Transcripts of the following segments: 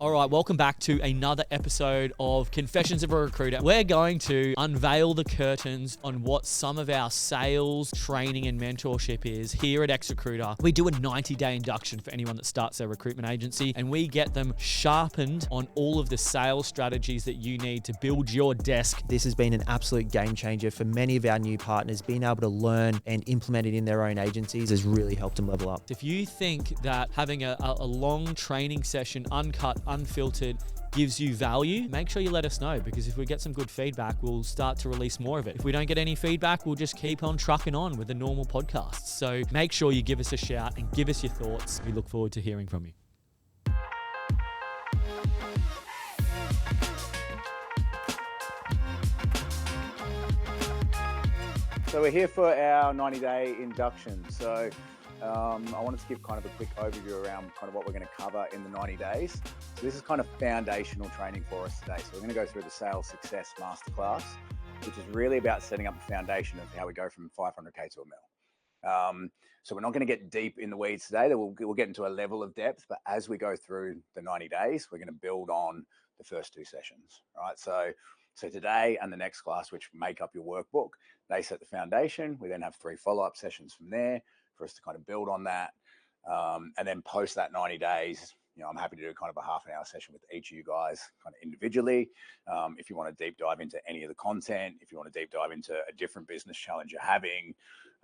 All right, welcome back to another episode of Confessions of a Recruiter. We're going to unveil the curtains on what some of our sales, training, and mentorship is here at XRecruiter. We do a 90-day induction for anyone that starts their recruitment agency, and we get them sharpened on all of the sales strategies that you need to build your desk. This has been an absolute game changer for many of our new partners. Being able to learn and implement it in their own agencies has really helped them level up. If you think that having a long training session, uncut, unfiltered, gives you value, make sure you let us know, because if we get some good feedback, we'll start to release more of it. If we don't get any feedback, we'll just keep on trucking on with the normal podcasts. So make sure you give us a shout and give us your thoughts. We look forward to hearing from you. So we're here for our 90-day induction. So I wanted to give kind of a quick overview around kind of what we're going to cover in the 90 days. So this is kind of foundational training for us today. So we're going to go through the Sales Success Masterclass, which is really about setting up the foundation of how we go from 500K to $1 million. So we're not going to get deep in the weeds today. We'll get into a level of depth, but as we go through the 90 days, we're going to build on the first two sessions, right? So today and the next class, which make up your workbook, they set the foundation. We then have 3 follow-up sessions from there for us to kind of build on that. And then post that 90 days, I'm happy to do kind of a half an hour session with each of you guys kind of individually. If you want to deep dive into any of the content, if you want to deep dive into a different business challenge you're having,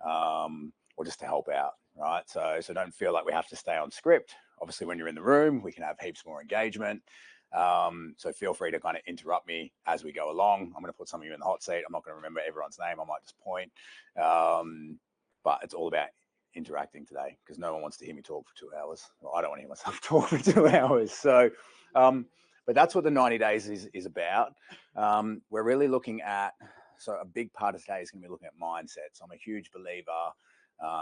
or just to help out, right? So don't feel like we have to stay on script. Obviously, when you're in the room, we can have heaps more engagement. So feel free to kind of interrupt me as we go along. I'm going to put some of you in the hot seat. I'm not going to remember everyone's name. I might just point. But it's all about interacting today, because no one wants to hear me talk for 2 hours. Well, I don't want to hear myself talk for 2 hours. So, but that's what the 90 days is about. We're really looking at, so a big part of today is going to be looking at mindsets. I'm a huge believer.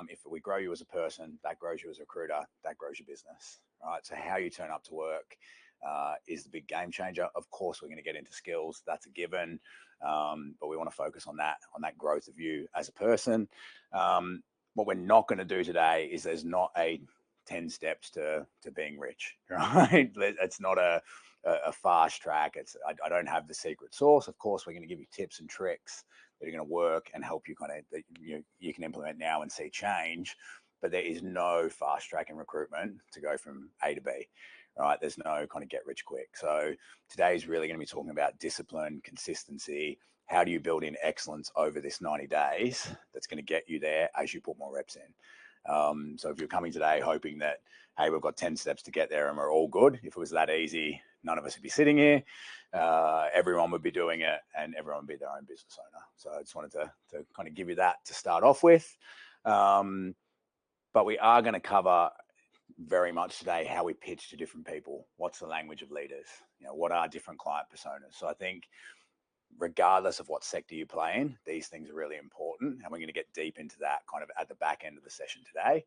If we grow you as a person, that grows you as a recruiter, that grows your business, right? So how you turn up to work is the big game changer. Of course, we're going to get into skills. That's a given. But we want to focus on that growth of you as a person. What we're not going to do today is there's not a 10 steps to being rich, right? It's not a fast track. I don't have the secret sauce. Of course, we're going to give you tips and tricks that are going to work and help you kind of, that you can implement now and see change. But there is no fast track in recruitment to go from A to B, right? There's no kind of get rich quick. So today is really going to be talking about discipline, consistency. How do you build in excellence over this 90 days that's going to get you there as you put more reps in? So if you're coming today hoping that, hey, we've got 10 steps to get there and we're all good, if it was that easy, none of us would be sitting here. Everyone would be doing it and everyone would be their own business owner. So I just wanted to kind of give you that to start off with. But we are going to cover very much today how we pitch to different people. What's the language of leaders? What are different client personas? So I think regardless of what sector you play in, these things are really important. And we're going to get deep into that kind of at the back end of the session today,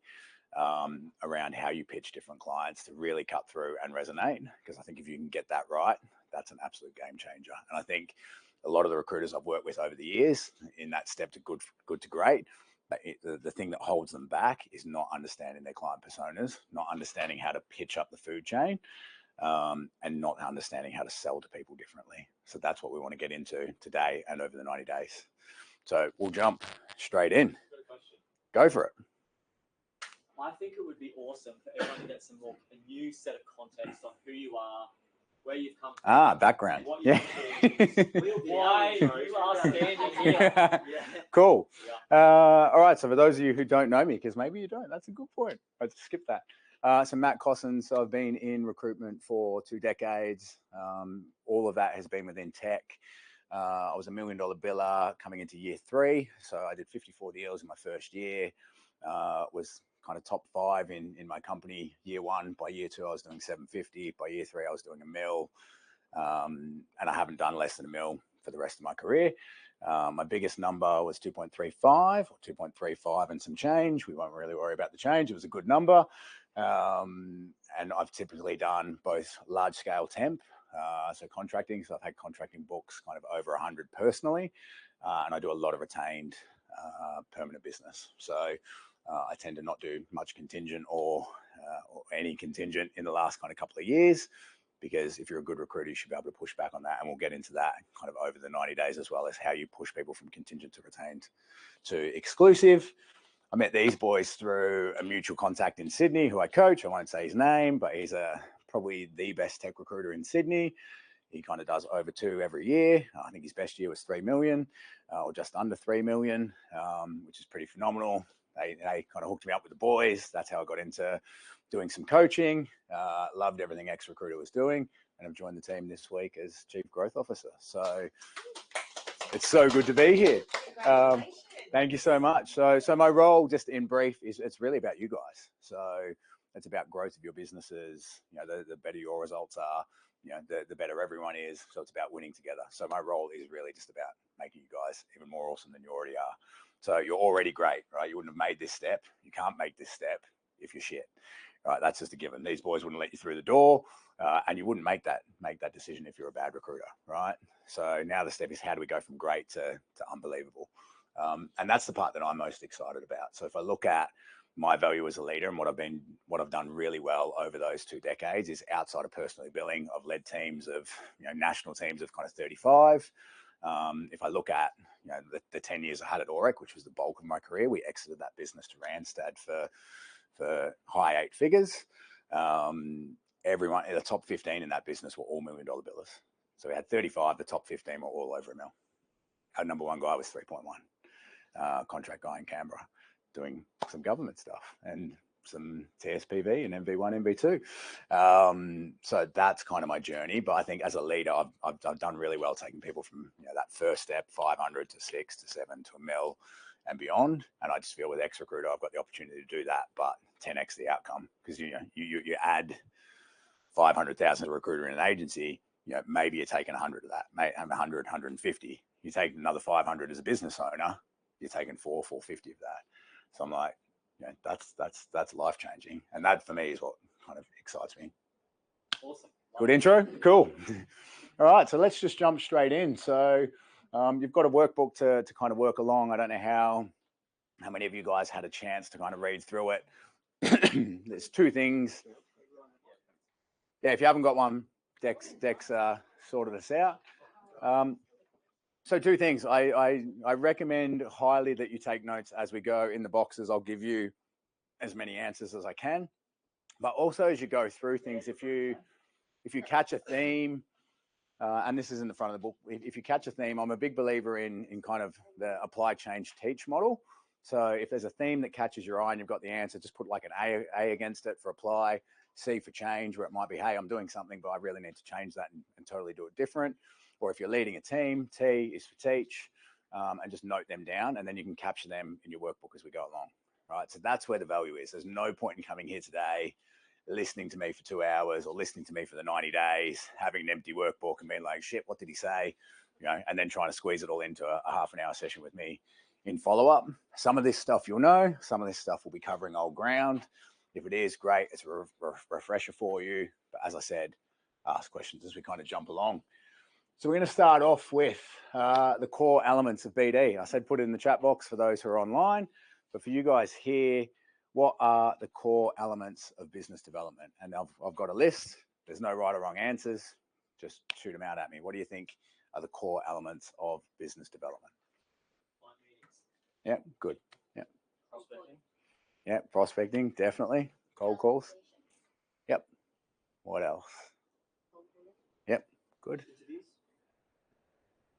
around how you pitch different clients to really cut through and resonate. Because I think if you can get that right, that's an absolute game changer. And I think a lot of the recruiters I've worked with over the years in that step to good to great, the thing that holds them back is not understanding their client personas, not understanding how to pitch up the food chain, and not understanding how to sell to people differently. So that's what we want to get into today and over the 90 days. So we'll jump straight in. Go for it. I think it would be awesome for everyone to get a new set of context on who you are, where you've come from. Background. Yeah. Why you are standing here. Yeah. Cool. Yeah. All right. So for those of you who don't know me, because maybe you don't, that's a good point. I'd skip that. So Matt Cossens, I've been in recruitment for 2 decades. All of that has been within tech. I was $1 million biller coming into year 3. So I did 54 deals in my first year. Was kind of top 5 in my company year 1. By year 2, I was doing 750. By year 3, I was doing $1 million. And I haven't done less than $1 million for the rest of my career. My biggest number was 2.35 and some change. We won't really worry about the change. It was a good number. And I've typically done both large scale temp, so contracting. So I've had contracting books kind of over 100 personally. And I do a lot of retained permanent business. So I tend to not do much contingent or any contingent in the last kind of couple of years. because if you're a good recruiter, you should be able to push back on that. And we'll get into that kind of over the 90 days, as well as how you push people from contingent to retained to exclusive. I met these boys through a mutual contact in Sydney who I coach. I won't say his name, but he's probably the best tech recruiter in Sydney. He kind of does over 2 every year. I think his best year was 3 million or just under 3 million, which is pretty phenomenal. They kind of hooked me up with the boys. That's how I got into doing some coaching. Loved everything XRecruiter was doing, and I've joined the team this week as Chief Growth Officer. So it's so good to be here. Thank you so much. So my role, just in brief, is it's really about you guys. So it's about growth of your businesses. You know, the better your results are, you know, the better everyone is. So it's about winning together. So my role is really just about making you guys even more awesome than you already are. So you're already great, right? You wouldn't have made this step. You can't make this step if you're shit, right? That's just a given. These boys wouldn't let you through the door, and you wouldn't make that decision if you're a bad recruiter, right? So now the step is, how do we go from great to unbelievable? And that's the part that I'm most excited about. So if I look at my value as a leader and what I've done really well over those 2 decades is, outside of personally billing, I've led teams of, you know, national teams of kind of 35. If I look at, you know, the 10 years I had at Auric, which was the bulk of my career, we exited that business to Randstad for high 8 figures. Everyone in the top 15 in that business were all $1 million billers. So we had 35, the top 15 were all over $1 million. Our number 1 guy was 3.1, contract guy in Canberra, doing some government stuff and some TSPV and MV1, MV2. So that's kind of my journey. But I think as a leader, I've done really well taking people from, you know, that first step, 500 to 6 to 7 to $1 million and beyond. And I just feel with XRecruiter, I've got the opportunity to do that, but 10x the outcome, because you add 500,000 to a recruiter in an agency. You know, maybe you're taking 100 of that, 100, 150. You take another 500 as a business owner, you're taking 450 of that. So I'm like, you know, that's life changing, and that for me is what kind of excites me. Awesome. Good intro. Cool. All right, so let's just jump straight in. So you've got a workbook to kind of work along. I don't know how many of you guys had a chance to kind of read through it. There's 2 things. Yeah, if you haven't got one, Dex sorted us out. So 2 things. I recommend highly that you take notes as we go. In the boxes, I'll give you as many answers as I can. But also, as you go through things, if you catch a theme, and this is in the front of the book, if you catch a theme, I'm a big believer in kind of the apply, change, teach model. So if there's a theme that catches your eye and you've got the answer, just put like an A against it for apply, C for change, where it might be, hey, I'm doing something, but I really need to change that and totally do it different. Or if you're leading a team, T is for teach, and just note them down, and then you can capture them in your workbook as we go along, right? So that's where the value is. There's no point in coming here today, listening to me for 2 hours or listening to me for the 90 days, having an empty workbook and being like, shit, what did he say? You know, and then trying to squeeze it all into a half an hour session with me in follow-up. Some of this stuff you'll know, some of this stuff will be covering old ground. If it is, great, it's a refresher for you. But as I said, ask questions as we kind of jump along. So we're going to start off with the core elements of BD. I said put it in the chat box for those who are online, but for you guys here, what are the core elements of business development? And I've got a list. There's no right or wrong answers. Just shoot them out at me. What do you think are the core elements of business development? Yeah, good. Yeah. Prospecting. Yeah, prospecting, definitely. Cold calls. Yep. What else? Yep, good.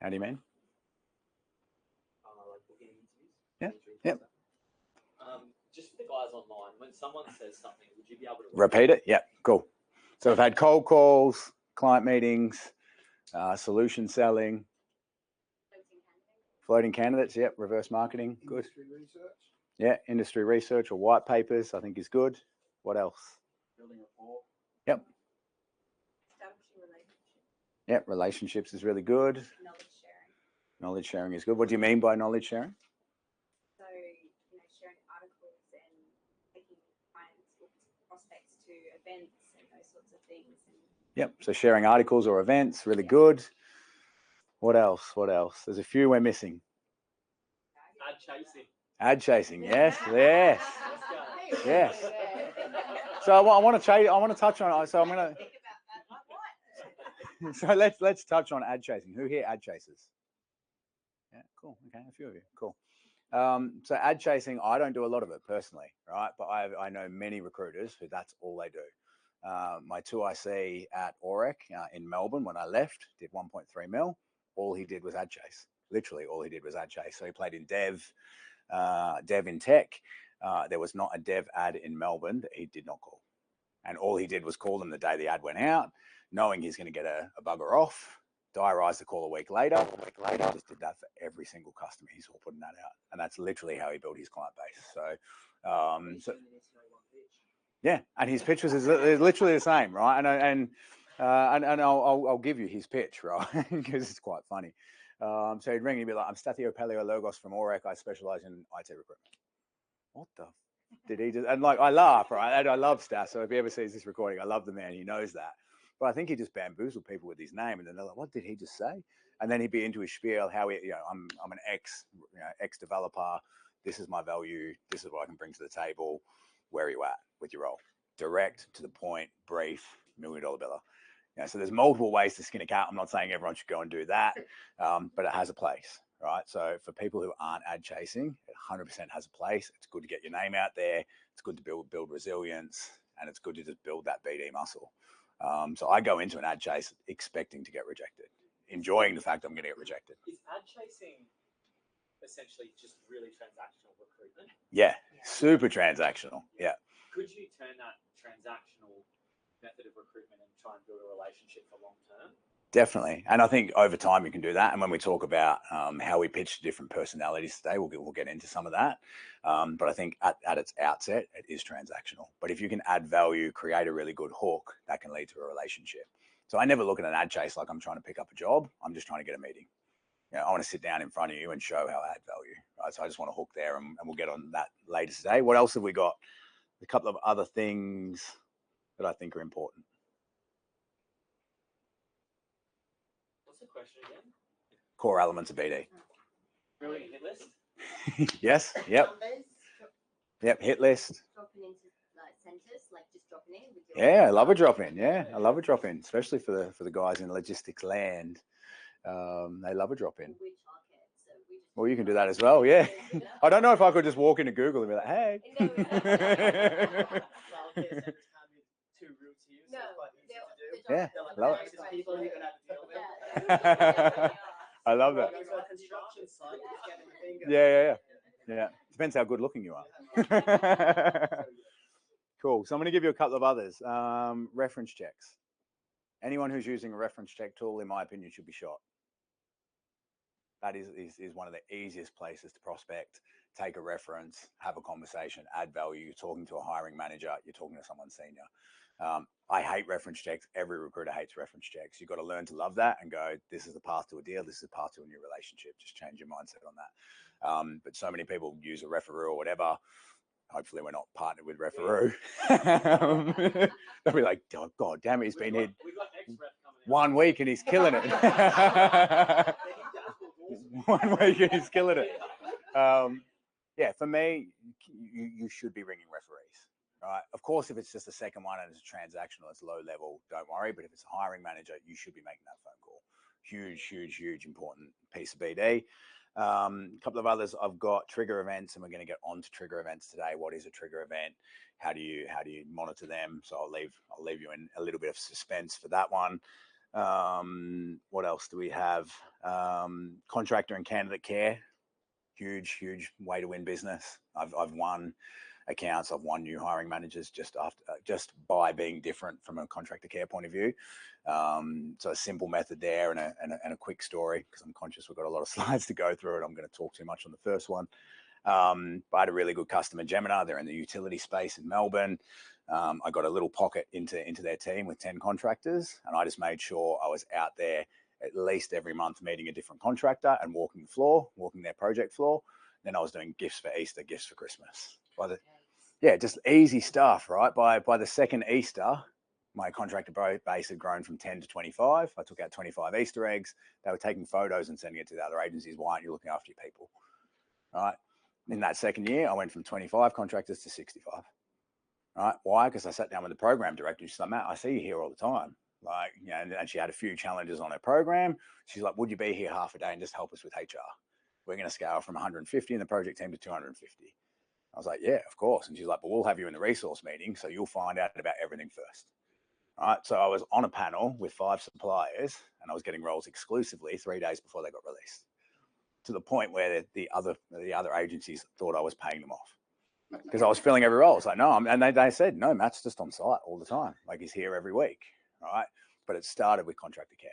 How do you mean? Like booking interviews. Yeah. Yep. Just for the guys online, when someone says something, would you be able to repeat it? Yeah, cool. So we've had cold calls, client meetings, solution selling, floating candidates. Yep, reverse marketing. Good. Industry research. Yeah, industry research or white papers, I think is good. What else? Building rapport. Yep. Establishing relationships. Yep, relationships is really good. Knowledge sharing. Knowledge sharing is good. What do you mean by knowledge sharing? So, sharing articles and taking clients or prospects to events and those sorts of things. Yep, so sharing articles or events, really good. What else? What else? There's a few we're missing. Ad chasing. Ad chasing, yes, yes, yes. So I want to touch on it. So I'm going to. So let's touch on ad chasing. Who here ad chasers? Yeah, cool. Okay, a few of you. Cool. So ad chasing, I don't do a lot of it personally, right? But I know many recruiters who that's all they do. My 2IC at 𝐸𝐸𝐿 in Melbourne when I left did 1.3 mil. All he did was ad chase. Literally, all he did was ad chase. So he played in dev in tech. There was not a dev ad in Melbourne that he did not call. And all he did was call them the day the ad went out, knowing he's going to get a bugger off, diarise the call a week later. Just did that for every single customer he saw putting that out. And that's literally how he built his client base. So yeah, and his pitch was literally the same, right? And I'll give you his pitch, right? Because it's quite funny. So he'd ring and he'd be like, "I'm Statio Paleologos from 𝐸𝐸𝐿. I specialize in IT recruitment." What the did he just? And like, I laugh, right? And I love Stas. So if he ever sees this recording, I love the man. He knows that. But I think he just bamboozled people with his name, and then they're like, "What did he just say?" And then he'd be into his spiel, how he, I'm an ex developer. This is my value. This is what I can bring to the table. Where are you at with your role? Direct, to the point, brief, $1 million biller. So there's multiple ways to skin a cat. I'm not saying everyone should go and do that, but it has a place, right? So for people who aren't ad chasing, it 100% has a place. It's good to get your name out there. It's good to build resilience, and it's good to just build that BD muscle. So I go into an ad chase expecting to get rejected, enjoying the fact I'm going to get rejected. Is ad chasing essentially just really transactional recruitment? Yeah, super transactional. Yeah. Could you turn that transactional method of recruitment and try and build a relationship for long term? Definitely. And I think over time you can do that. And when we talk about how we pitch to different personalities today, we'll get into some of that. But I think at its outset, it is transactional. But if you can add value, create a really good hook, that can lead to a relationship. So I never look at an ad chase like I'm trying to pick up a job. I'm just trying to get a meeting. I want to sit down in front of you and show how I add value. Right? So I just want to hook there, and we'll get on that later today. What else have we got? A couple of other things that I think are important. What's the question again? Core elements of BD. Really, hit list? Yes. Yep. Numbers, Yep. Hit list. dropping into like centers, like just dropping in with your Yeah, I love a drop in. Yeah, I love a drop in, especially for the guys in logistics land. They love a drop in. we target, so we just Well, you can do that as well. Yeah. I don't know if I could just walk into Google and be like, "Hey." No, we don't. Too rude to you, No, Yeah, love it. Just people you're gonna have to deal with. I love that. Construction site, just getting the finger. Yeah. Depends how good looking you are. Cool. So I'm going to give you a couple of others. Reference checks. Anyone who's using a reference check tool, in my opinion, should be shot. That is one of the easiest places to prospect, take a reference, have a conversation, add value. You're talking to a hiring manager, you're talking to someone senior. I hate reference checks. Every recruiter hates reference checks. You've got to learn to love that and go, this is the path to a deal. This is the path to a new relationship. Just change your mindset on that. But so many people use a referee or whatever. Hopefully we're not partnered with referee. They'll be like, oh, God damn it, he's been here 1 week and he's killing it. 1 week and he's killing it. Yeah, for me, you should be ringing referees. Right. Of course, if it's just a second one and it's transactional, it's low level, don't worry. But if it's a hiring manager, you should be making that phone call. Huge, important piece of BD. A couple of others. I've got trigger events, and we're going to get on to trigger events today. What is a trigger event? How do you monitor them? So I'll leave you in a little bit of suspense for that one. What else do we have? Contractor and candidate care. Huge way to win business. I've won accounts. I've won new hiring managers just by being different from a contractor care point of view. So a simple method there and a quick story, because I'm conscious we've got a lot of slides to go through and I'm going to talk too much on the first one. But I had a really good customer, Gemini. They're in the utility space in Melbourne. I got a little pocket into their team with 10 contractors, and I just made sure I was out there at least every month meeting a different contractor and walking their project floor. Then I was doing gifts for Easter, gifts for Christmas. Just easy stuff, right? By the second Easter, my contractor base had grown from 10 to 25. I took out 25 Easter eggs. They were taking photos and sending it to the other agencies. Why aren't you looking after your people? Right? In that second year, I went from 25 contractors to 65. Right? Why? Because I sat down with the program director and she's like, Matt, I see you here all the time. Like, you know, and she had a few challenges on her program. She's like, would you be here half a day and just help us with HR? We're going to scale from 150 in the project team to 250. I was like, yeah, of course. And she's like, but we'll have you in the resource meeting, so you'll find out about everything first. All right. So I was on a panel with 5 suppliers, and I was getting roles exclusively 3 days before they got released, to the point where the other agencies thought I was paying them off because I was filling every role. It's like, no, and they said, no, Matt's just on site all the time. Like, he's here every week. Right. But it started with contractor care.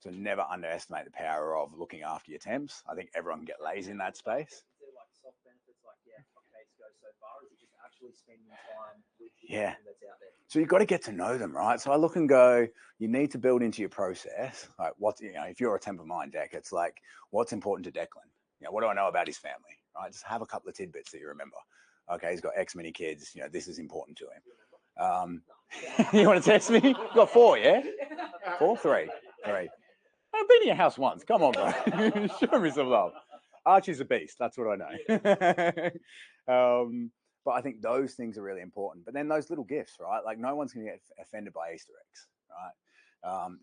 So never underestimate the power of looking after your temps. I think everyone can get lazy in that space. Is there like soft benefits like, yeah, okay, go so far? Or is it just actually spending time with the Yeah. people that's out there? So you've got to get to know them, right? So I look and go, you need to build into your process, like what, you know, if you're a temp of mine, Dec, it's like, what's important to Declan? You know, what do I know about his family, right? Just have a couple of tidbits that you remember. Okay, he's got X many kids, you know, this is important to him. You want to test me? You got 4, yeah? 4, 3. I've been in your house once. Come on, bro. Show me some love. Archie's a beast. That's what I know. But I think those things are really important. But then those little gifts, right? Like, no one's going to get offended by Easter eggs, right?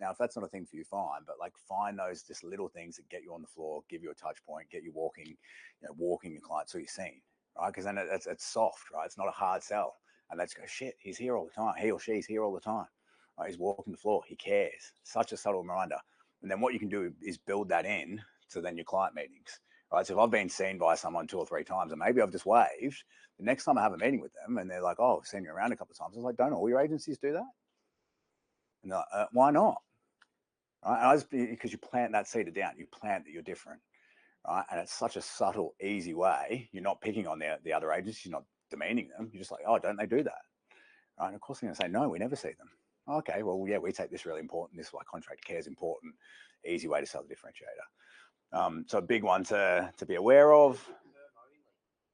Now, if that's not a thing for you, fine. But like, find those just little things that get you on the floor, give you a touch point, get you walking, you know, walking your client so you're seen, right? Because then it's soft, right? It's not a hard sell. And let's go, shit, he's here all the time. He or she's here all the time. Right? He's walking the floor. He cares. Such a subtle reminder. And then what you can do is build that in to then your client meetings, right? So if I've been seen by someone 2 or 3 times, and maybe I've just waved, the next time I have a meeting with them and they're like, oh, I've seen you around a couple of times. I was like, don't all your agencies do that? And they're like, why not? Right? And because you plant that seed down, you plant that you're different, right? And it's such a subtle, easy way. You're not picking on the other agencies. You're not demeaning them. You're just like, oh, don't they do that? Right? And of course they're going to say, no, we never see them. Okay, well, yeah, we take this really important. This is why contract care is important. Easy way to sell the differentiator. So a big one to be aware of.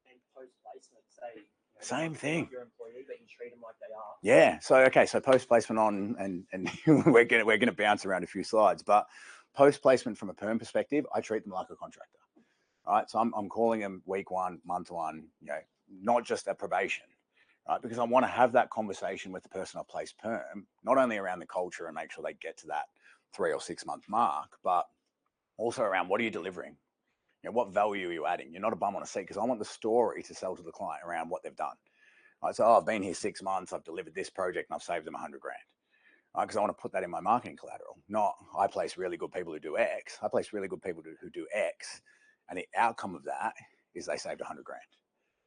And post-placement, say, Same thing. Your employee, but you treat them like they are. Yeah. So okay. So post-placement on, and we're gonna bounce around a few slides, but post-placement from a perm perspective, I treat them like a contractor. All right. So I'm calling them week 1, month 1. You know, not just at probation. Right, because I want to have that conversation with the person I place perm, not only around the culture and make sure they get to that 3 or 6 month mark, but also around what are you delivering? You know, what value are you adding? You're not a bum on a seat, because I want the story to sell to the client around what they've done. Right, so I've been here 6 months, I've delivered this project, and I've saved them 100 grand. Right, because I want to put that in my marketing collateral. Not I place really good people who do X. I place really good people who do X, and the outcome of that is they saved 100 grand.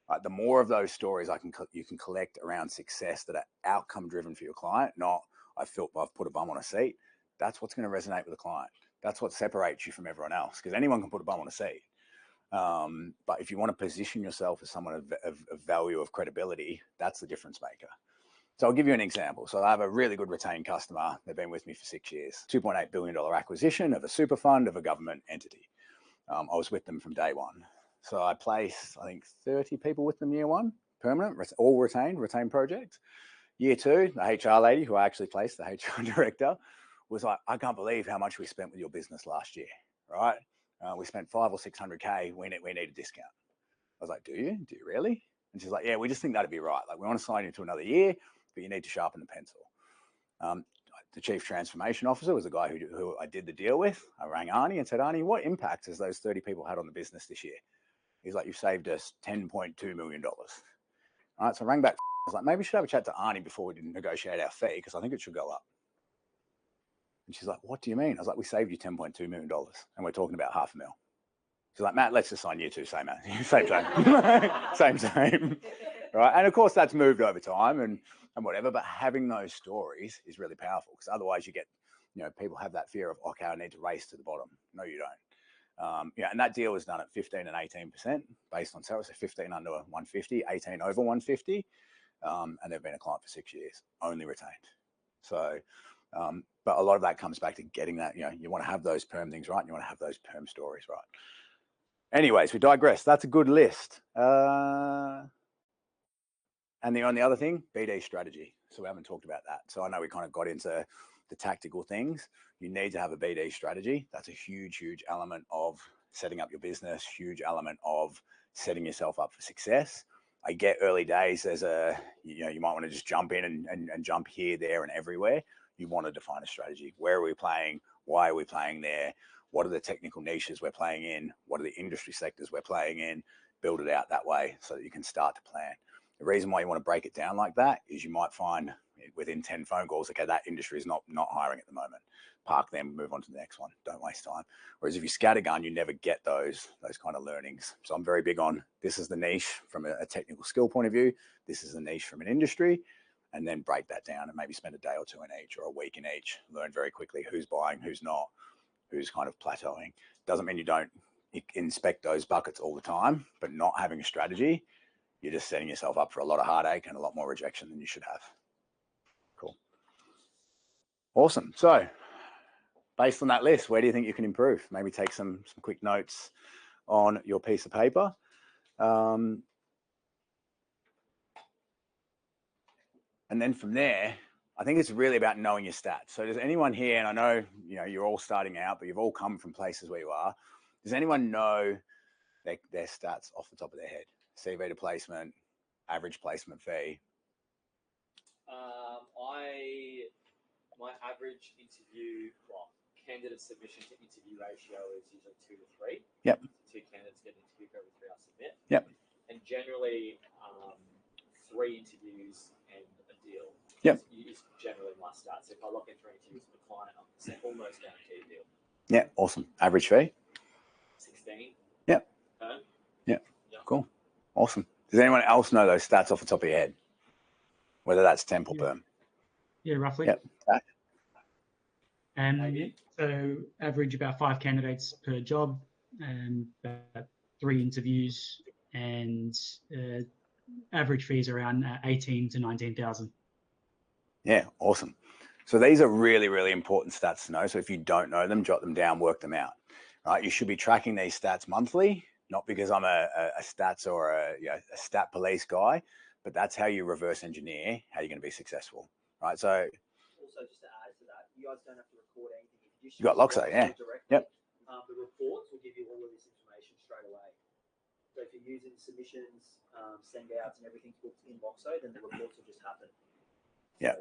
Right, the more of those stories you can collect around success that are outcome driven for your client, not I've put a bum on a seat. That's what's going to resonate with the client. That's what separates you from everyone else, because anyone can put a bum on a seat. But if you want to position yourself as someone of value, of credibility, that's the difference maker. So I'll give you an example. So I have a really good retained customer. They've been with me for 6 years. $2.8 billion acquisition of a super fund of a government entity. I was with them from day one. So I placed, I think, 30 people with them year 1, permanent, all retained projects. Year 2, the HR lady who I actually placed, the HR director, was like, I can't believe how much we spent with your business last year, right? We spent 500 or 600K. We need a discount. I was like, do you really? And she's like, yeah, we just think that'd be right. Like, we want to sign you to another year, but you need to sharpen the pencil. The chief transformation officer was the guy who I did the deal with. I rang Arnie and said, Arnie, what impact has those 30 people had on the business this year? He's like, you've saved us $10.2 million. All right, so I rang back. I was like, maybe we should have a chat to Arnie before we negotiate our fee, because I think it should go up. And she's like, what do you mean? I was like, we saved you $10.2 million, and we're talking about $500,000. She's like, Matt, let's just sign you 2, same. Same. Right, and of course that's moved over time and whatever, but having those stories is really powerful, because otherwise you get, you know, people have that fear of, okay, I need to race to the bottom. No, you don't. Yeah, and that deal was done at 15 and 18% based on sales. So 15 under 150, 18 over 150, and they've been a client for 6 years, only retained. So, but a lot of that comes back to getting that. You know, you want to have those perm things right, and you want to have those perm stories right. Anyways, we digress. That's a good list. And the only other thing, BD strategy. So we haven't talked about that. So I know we kind of got into the tactical things. You need to have a BD strategy. That's a huge, huge element of setting up your business, huge element of setting yourself up for success. I get early days, there's you might want to just jump in and jump here, there, and everywhere. you want to define a strategy. Where are we playing? Why are we playing there? What are the technical niches we're playing in? What are the industry sectors we're playing in? Build it out that way so that you can start to plan. The reason why you want to break it down like that is you might find within 10 phone calls, okay, that industry is not hiring at the moment. Park them, move on to the next one. Don't waste time. Whereas if you scattergun, you never get those kind of learnings. So I'm very big on, this is the niche from a technical skill point of view. This is the niche from an industry. And then break that down and maybe spend a day or two in each or a week in each. Learn very quickly who's buying, who's not, who's kind of plateauing. Doesn't mean you don't inspect those buckets all the time, but not having a strategy, you're just setting yourself up for a lot of heartache and a lot more rejection than you should have. Cool. Awesome. So based on that list, where do you think you can improve? Maybe take some quick notes on your piece of paper. And then from there, I think it's really about knowing your stats. So does anyone here, and I know, you're all starting out, but you've all come from places where you are. Does anyone know their stats off the top of their head? CV to placement, average placement fee? My average interview, candidate submission to interview ratio is usually 2 to 3. Yep. 2 candidates get an interview for every 3 I submit. Yep. And generally, 3 interviews and a deal. Yep. Is generally my stats. If I lock in 3 interviews with a client, I'm almost guaranteed a deal. Yeah, awesome. Average fee? 16. Yep. Yep. Cool. Awesome. Does anyone else know those stats off the top of your head? Whether that's temp or perm? Yeah, roughly. Yep. So average about 5 candidates per job and about 3 interviews, and average fees around 18 to 19,000. Yeah, awesome. So these are really, really important stats to know. So if you don't know them, jot them down, work them out. Right? You should be tracking these stats monthly, not because I'm a stats or a stat police guy, but that's how you reverse engineer how you're going to be successful. Right? So also, just to add to that, you guys don't have to record anything. If you you got Loxo, yeah. Directly, yep. The reports will give you all of this information straight away. So if you're using submissions, send outs, and everything's booked in Loxo, then the reports will just happen. Yeah.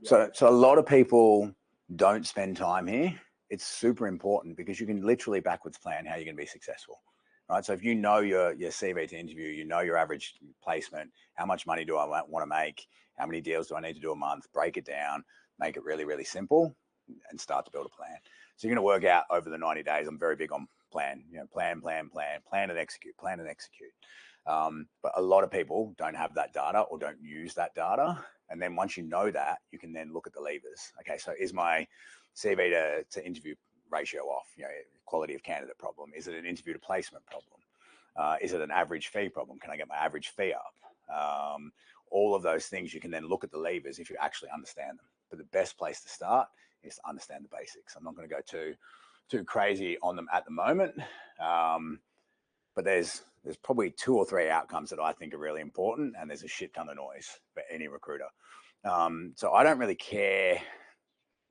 So a lot of people don't spend time here. It's super important because you can literally backwards plan how you're going to be successful. Right. So if you know your CV to interview, you know your average placement, how much money do I want to make? How many deals do I need to do a month? Break it down, make it really, really simple, and start to build a plan. So you're going to work out over the 90 days. I'm very big on plan, plan and execute. But a lot of people don't have that data or don't use that data. And then once you know that, you can then look at the levers. Okay, so is my CV to interview ratio off? Quality of candidate problem. Is it an interview to placement problem? Is it an average fee problem? Can I get my average fee up? All of those things, you can then look at the levers if you actually understand them. But the best place to start is to understand the basics. I'm not going to go too crazy on them at the moment. But there's probably 2 or 3 outcomes that I think are really important, and there's a shit ton of noise for any recruiter. So I don't really care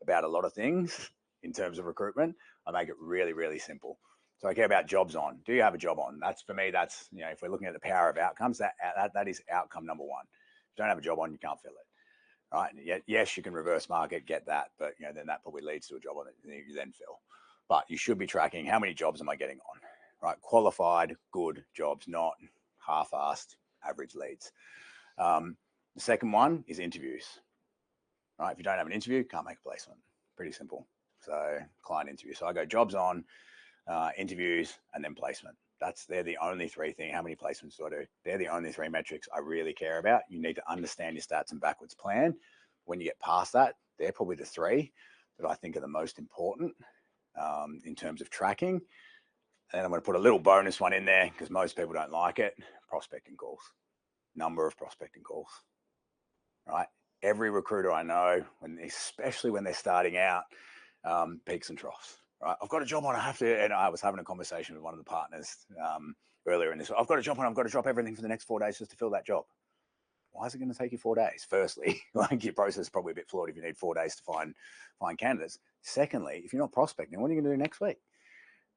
about a lot of things in terms of recruitment. I make it really, really simple. So I care about jobs on. Do you have a job on? That's, for me, that's, if we're looking at the power of outcomes, that is outcome number 1. If you don't have a job on, you can't fill it. Right? Yes, you can reverse market, get that, but then that probably leads to a job on it you then fill. But you should be tracking how many jobs am I getting on? Right, qualified, good jobs, not half-assed, average leads. The second one is interviews. Right, if you don't have an interview, can't make a placement. Pretty simple. So client interview. So I go jobs on, interviews, and then placement. They're the only 3 things. How many placements do I do? They're the only 3 metrics I really care about. You need to understand your stats and backwards plan. When you get past that, they're probably the 3 that I think are the most important in terms of tracking. And I'm going to put a little bonus one in there because most people don't like it. Prospecting calls. Number of prospecting calls. Right? Every recruiter I know, especially when they're starting out, peaks and troughs. Right? I've got a job on, I have to, and I was having a conversation with one of the partners earlier in this. I've got a job on, I've got to drop everything for the next 4 days just to fill that job. Why is it going to take you 4 days? Firstly, your process is probably a bit flawed if you need 4 days to find candidates. Secondly, if you're not prospecting, what are you going to do next week?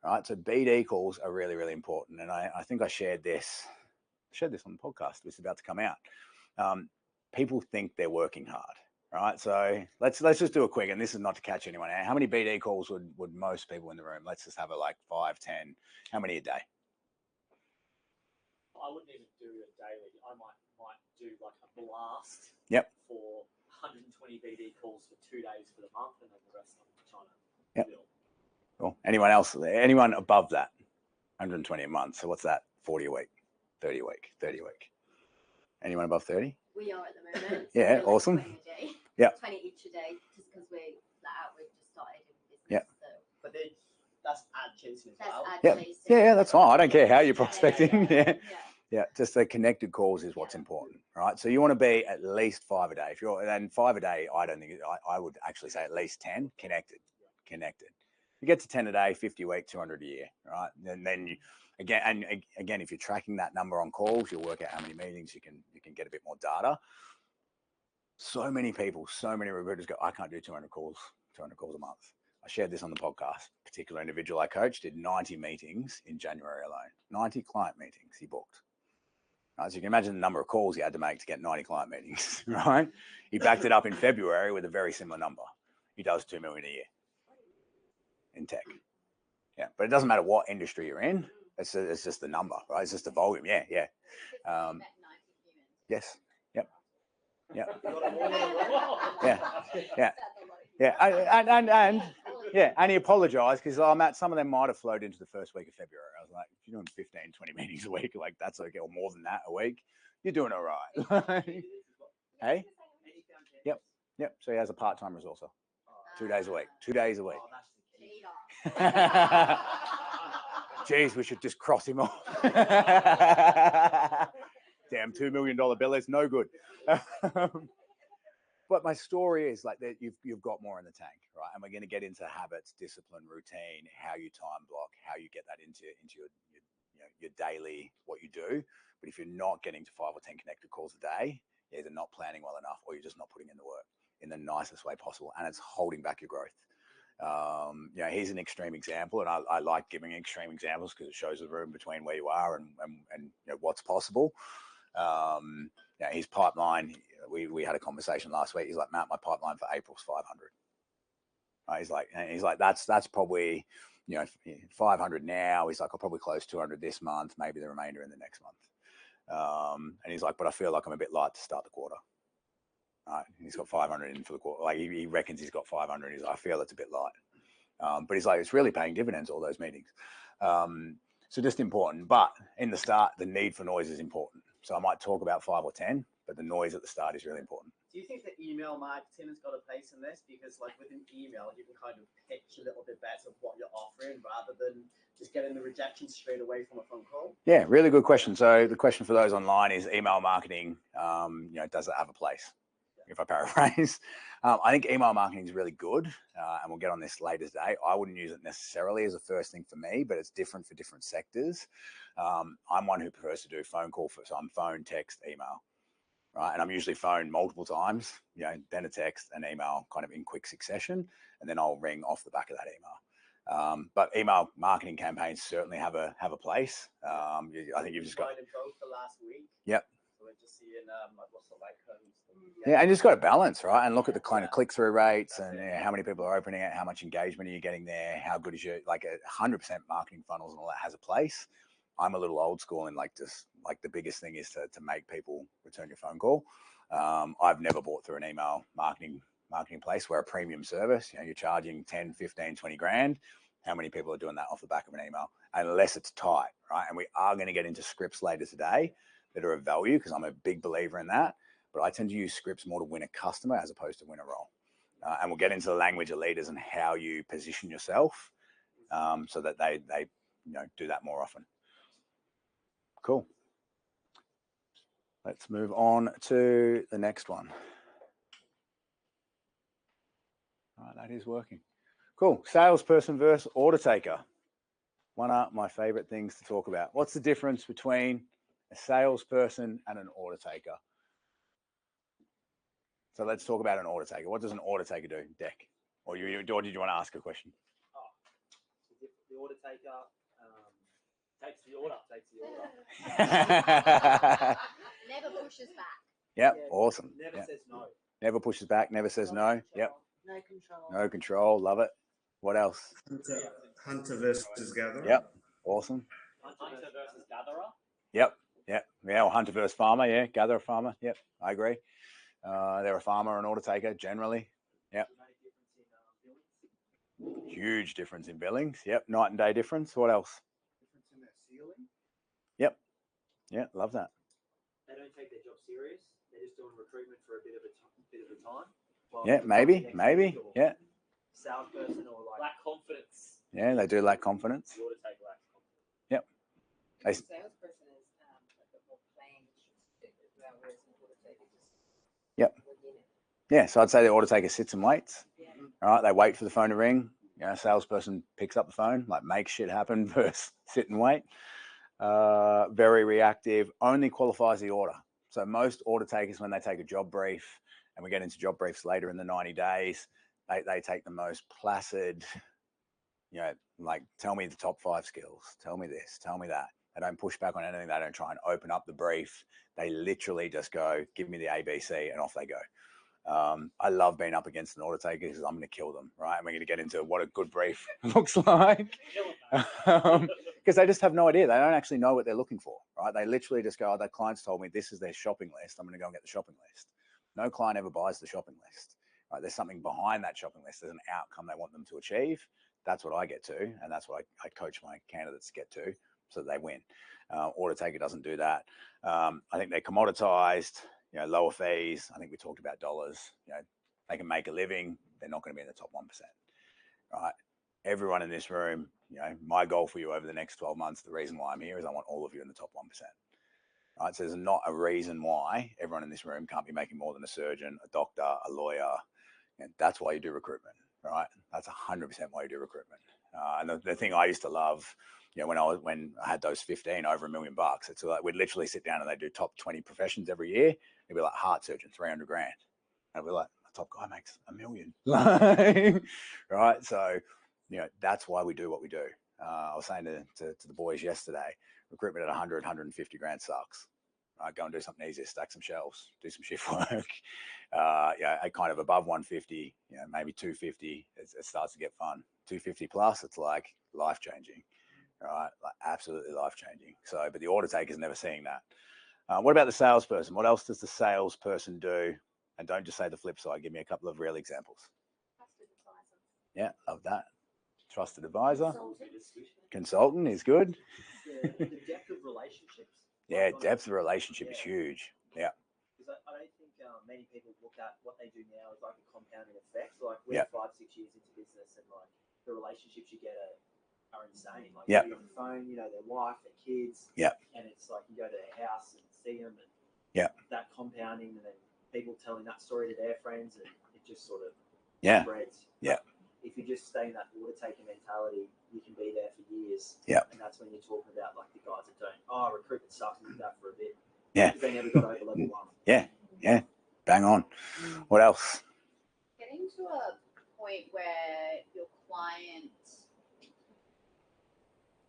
Right, so BD calls are really, really important. And I think I shared this on the podcast. It's about to come out. People think they're working hard, All right, so let's just do a quick, and this is not to catch anyone out. How many BD calls would most people in the room? Let's just have it like 5, 10. How many a day? I wouldn't even do it daily. I might do like a blast. Yep. For 120 BD calls for 2 days for the month, and then the rest I'm trying to Yep. build. Cool. Anyone else? Anyone above that? 120 a month. So what's that? 40 a week, 30 a week, 30 a week. Anyone above 30? We are at the moment. Yeah, we're like awesome. 20 a day. Yeah. 20 each a day, just because we're flat out. We've just started in business. Yeah. So But then that's ad chasing as that's well. ad Yeah. chasing. Yeah, that's fine. I don't care how you're Yeah, prospecting. Yeah. Yeah. Yeah, just the connected calls is what's important, right? So you want to be at least 5 a day. If you're and 5 a day, I don't think I would actually say at least 10 connected. You get to 10 a day, 50 a week, 200 a year, right? And then you, again, if you're tracking that number on calls, you'll work out how many meetings you can get a bit more data. So many people, so many recruiters go, I can't do 200 calls a month. I shared this on the podcast. A particular individual I coached did 90 meetings in January alone. 90 client meetings he booked. Right, so you can imagine the number of calls he had to make to get 90 client meetings, right? He backed it up in February with a very similar number. He does 2 million a year in tech. Yeah, but it doesn't matter what industry you're in. It's just the number, right? It's just the volume. Yeah. Yes. Yep. Yep. Yeah. And he apologized because Matt, some of them might have flowed into the first week of February. I was like, if you're doing 15, 20 meetings a week, like that's okay, or more than that a week, you're doing all right. Hey? Yep. So he has a part-time resourcer. 2 days a week. 2 days a week. Jeez, we should just cross him off. Damn, $2 million bill is no good. But my story is like that you've got more in the tank, right? And we're going to get into habits, discipline, routine, how you time block, how you get that into your daily what you do. But if you're not getting to 5 or 10 connected calls a day, you're either not planning well enough or you're just not putting in the work in the nicest way possible, and it's holding back your growth. Here's an extreme example, and I like giving extreme examples because it shows the room between where you are and what's possible. His pipeline, we had a conversation last week. He's like, Matt, my pipeline for April's 500. He's like, that's probably 500 now. He's like, I'll probably close 200 this month, maybe the remainder in the next month. And he's like, but I feel like I'm a bit light to start the quarter. He's got 500 in for the quarter. Like he reckons he's got 500. He's like, I feel it's a bit light. But he's like, it's really paying dividends, all those meetings. So just important. But in the start, the need for noise is important. So I might talk about 5 or 10, but the noise at the start is really important. Do you think that email marketing has got a place in this? Because like with an email, you can kind of pitch a little bit better what you're offering rather than just getting the rejection straight away from a phone call. Yeah, really good question. So the question for those online is email marketing, does it have a place? If I paraphrase, I think email marketing is really good, and we'll get on this later today. I wouldn't use it necessarily as a first thing for me, but it's different for different sectors. I'm one who prefers to do phone call first. So I'm phone, text, email, right? And I'm usually phone multiple times, then a text and email kind of in quick succession, and then I'll ring off the back of that email. But email marketing campaigns certainly have a place. I think you've just got both the last week. Yep. So we're just seeing what's the like. Yeah, and you just got to balance, right? And look at the kind of click-through rates and how many people are opening it, how much engagement are you getting there, how good is your 100% marketing funnels and all that has a place. I'm a little old school and the biggest thing is to make people return your phone call. I've never bought through an email marketing place where a premium service, you're charging 10, 15, 20 grand. How many people are doing that off the back of an email? Unless it's tight, right? And we are going to get into scripts later today that are of value because I'm a big believer in that. But I tend to use scripts more to win a customer as opposed to win a role. And we'll get into the language of leaders and how you position yourself so that they do that more often. Cool. Let's move on to the next one. All right, that is working. Cool. Salesperson versus order taker. One of my favorite things to talk about. What's the difference between a salesperson and an order taker? So let's talk about an order taker. What does an order taker do, Deck? Or did you want to ask a question? Oh, the order taker takes the order. Never pushes back. Yep, awesome. Never says no. Never pushes back, never says no. Yep. No control. No control. Love it. What else? Hunter versus gatherer. Yep. Awesome. Hunter versus gatherer. Yep. Yep. Yeah. Or hunter versus farmer. Yeah. Gatherer, farmer. Yep. I agree. They're a farmer and order taker generally. Yep. Huge difference in billings. Yep. Night and day difference. What else? Difference in their ceiling. Yep. Yeah. Love that. They don't take their job serious. They're just doing recruitment for a bit of a time. Yeah. Maybe. Yeah. Salesperson or like lack confidence. Yeah. They do lack confidence. The order taker lacks confidence. Yep. The salesperson is a bit more plain, whereas an order taker just. Yep. Yeah. So I'd say the order taker sits and waits. Yeah. All right. They wait for the phone to ring. You know, salesperson picks up the phone, like make shit happen versus sit and wait. Very reactive, only qualifies the order. So most order takers, when they take a job brief, and we get into job briefs later in the 90 days, they take the most placid, you know, like tell me the top 5 skills, tell me this, tell me that. They don't push back on anything. They don't try and open up the brief. They literally just go, give me the ABC, and off they go. I love being up against an order taker because I'm going to kill them, right? And we're going to get into what a good brief looks like. Because they just have no idea. They don't actually know what they're looking for, right? They literally just go, oh, that client's told me this is their shopping list. I'm going to go and get the shopping list. No client ever buys the shopping list, right? There's something behind that shopping list. There's an outcome they want them to achieve. That's what I get to, and that's what I coach my candidates to get to so that they win. Order taker doesn't do that. I think they're commoditized. You know, lower fees. I think we talked about dollars. You know, they can make a living. They're not going to be in the top 1%. Right? Everyone in this room, you know, my goal for you over the next 12 months, the reason why I'm here is I want all of you in the top 1%. Right? So there's not a reason why everyone in this room can't be making more than a surgeon, a doctor, a lawyer. And that's why you do recruitment, right? That's 100% why you do recruitment. And the thing I used to love, you know, when I had those 15 over $1 million, it's like we'd literally sit down and they do top 20 professions every year. It'd be like heart surgeon, 300 grand. And I'd be like, the top guy makes $1 million, right? So, you know, that's why we do what we do. I was saying to the boys yesterday, recruitment at 100, 150 grand sucks. Go and do something easier, stack some shelves, do some shift work. Yeah, at kind of above 150, you know, maybe 250, it starts to get fun. 250 plus, it's like life changing, right? Like absolutely life changing. So, but the order taker's never seeing that. What about the salesperson? What else does the salesperson do? And don't just say the flip side. Give me a couple of real examples. Trusted advisor. Yeah, love that. Trusted advisor. Consultant is good. The depth of relationships. Yeah, depth of relationship is huge. Yeah. Because I don't think many people look at what they do now as like a compounding effect. Like we're 5-6 years into business, and like the relationships you get are insane. Like you get on the phone, you know, their wife, their kids. Yeah. And it's like you go to their house and see them, and that compounding, and then people telling that story to their friends, and it just sort of spreads. Yeah. If you just stay in that order taker mentality, you can be there for years. Yeah. And that's when you're talking about like the guys that don't, recruitment sucks, and do that for a bit. Yeah. Because they never got over level 1. Yeah. Yeah. Bang on. What else? Getting to a point where your client,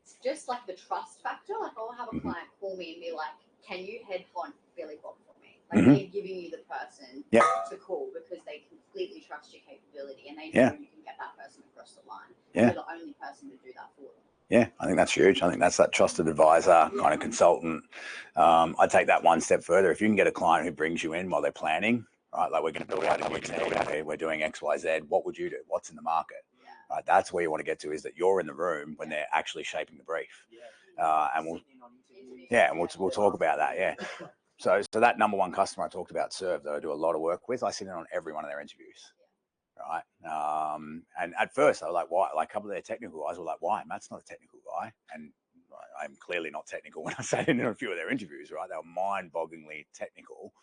it's just like the trust factor. Like I'll have a client call me and be like, can you headhunt Billy Bob for me? Like they're giving you the person to call because they completely trust your capability and they know you can get that person across the line. Yeah. You're the only person to do that for them. Yeah, I think that's huge. I think that's that trusted advisor kind of consultant. I take that one step further. If you can get a client who brings you in while they're planning, right? Like we're going to build out we're doing X, Y, Z. What would you do? What's in the market? Yeah. Right, that's where you want to get to, is that you're in the room when they're actually shaping the brief. And we'll talk about that. Yeah. So that number one customer I talked about, Serve, that I do a lot of work with, I sit in on every one of their interviews. Right. And at first I was like, why? Like a couple of their technical guys were like, why? Matt's not a technical guy. And I'm clearly not technical when I sat in a few of their interviews, right? They were mind-bogglingly technical.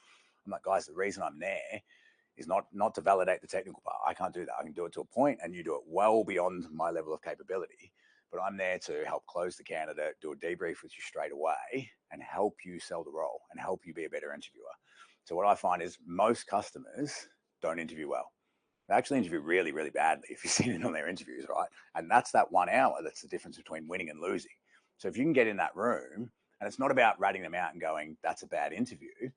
I'm like, guys, the reason I'm there is not to validate the technical part. I can't do that. I can do it to a point, and you do it well beyond my level of capability. But I'm there to help close the candidate, do a debrief with you straight away, and help you sell the role and help you be a better interviewer. So what I find is most customers don't interview well. They actually interview really, really badly if you've seen it on their interviews, right? And that's that 1 hour that's the difference between winning and losing. So if you can get in that room, and it's not about ratting them out and going, that's a bad interview.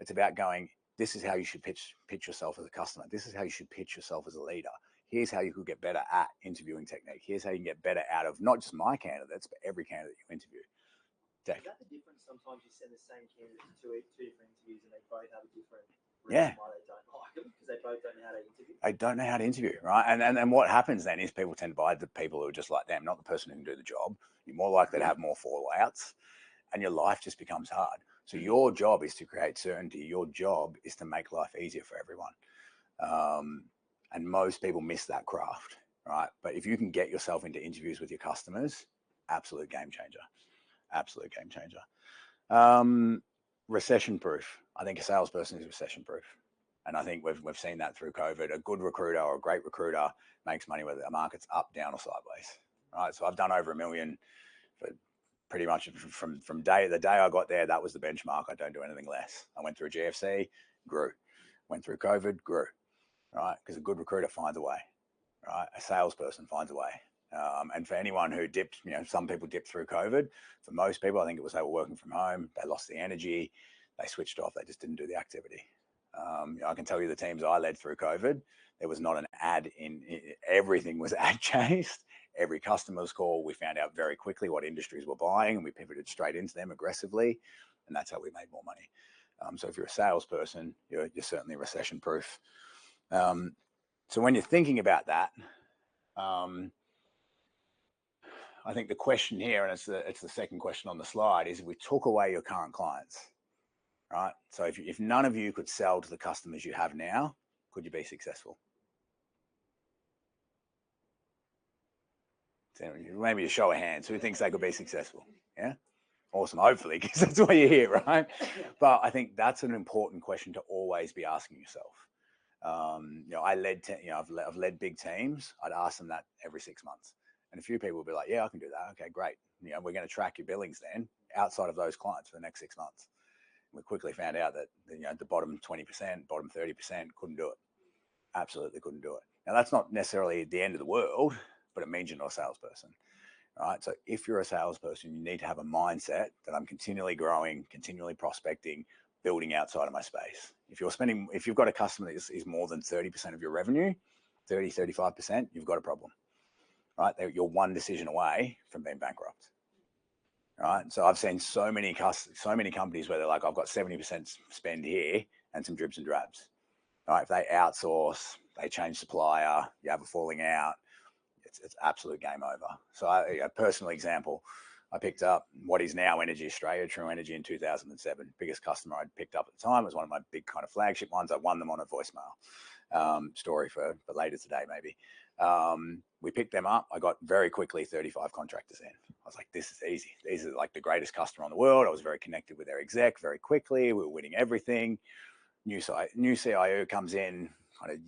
It's about going, this is how you should pitch yourself as a customer. This is how you should pitch yourself as a leader. Here's how you could get better at interviewing technique. Here's how you can get better out of not just my candidates, but every candidate you interview. Is that the difference? Sometimes you send the same candidate to two different interviews and they both have a different reason why they don't like them, because they both don't know how to interview. They don't know how to interview, right? And what happens then is people tend to buy the people who are just like them, not the person who can do the job. You're more likely to have more fallouts, and your life just becomes hard. So your job is to create certainty. Your job is to make life easier for everyone. And most people miss that craft, right? But if you can get yourself into interviews with your customers, absolute game changer. Absolute game changer. Recession proof. I think a salesperson is recession proof. And I think we've seen that through COVID. A good recruiter or a great recruiter makes money whether the market's up, down, or sideways, right? So I've done over $1 million for pretty much from the day I got there. That was the benchmark. I don't do anything less. I went through GFC, grew. Went through COVID, grew, right? Because a good recruiter finds a way, right? A salesperson finds a way. And for anyone who dipped, some people dipped through COVID. For most people, I think it was they were working from home. They lost the energy. They switched off. They just didn't do the activity. I can tell you the teams I led through COVID, there was not an ad in everything was ad chased. Every customer's call, we found out very quickly what industries were buying, and we pivoted straight into them aggressively. And that's how we made more money. So if you're a salesperson, you're certainly recession proof. So when you're thinking about that, I think the question here, and it's the second question on the slide, is if we took away your current clients, right? So if none of you could sell to the customers you have now, could you be successful? So maybe a show of hands. Who thinks they could be successful? Yeah? Awesome. Hopefully, because that's why you're here, right? But I think that's an important question to always be asking yourself. I've led big teams. I'd ask them that every 6 months. And a few people will be like, yeah, I can do that. Okay, great. We're going to track your billings then outside of those clients for the next 6 months. We quickly found out that the bottom 20%, bottom 30% couldn't do it. Absolutely couldn't do it. Now, that's not necessarily the end of the world, but it means you're not a salesperson, right? So if you're a salesperson, you need to have a mindset that I'm continually growing, continually prospecting, building outside of my space. If you've got a customer that is more than 30% of your revenue, 30, 35%, you've got a problem, right? You're one decision away from being bankrupt. Right. So I've seen so many companies where they're like, I've got 70% spend here and some dribs and drabs. Right. If they outsource, they change supplier, you have a falling out, it's absolute game over. So a personal example, I picked up what is now Energy Australia, True Energy, in 2007. Biggest customer I'd picked up at the time. It was one of my big kind of flagship ones. I won them on a voicemail. Story for later today, maybe. We picked them up. I got very quickly 35 contractors in. I was like, this is easy. These are like the greatest customer in the world. I was very connected with their exec very quickly. We were winning everything. New CIO comes in kind of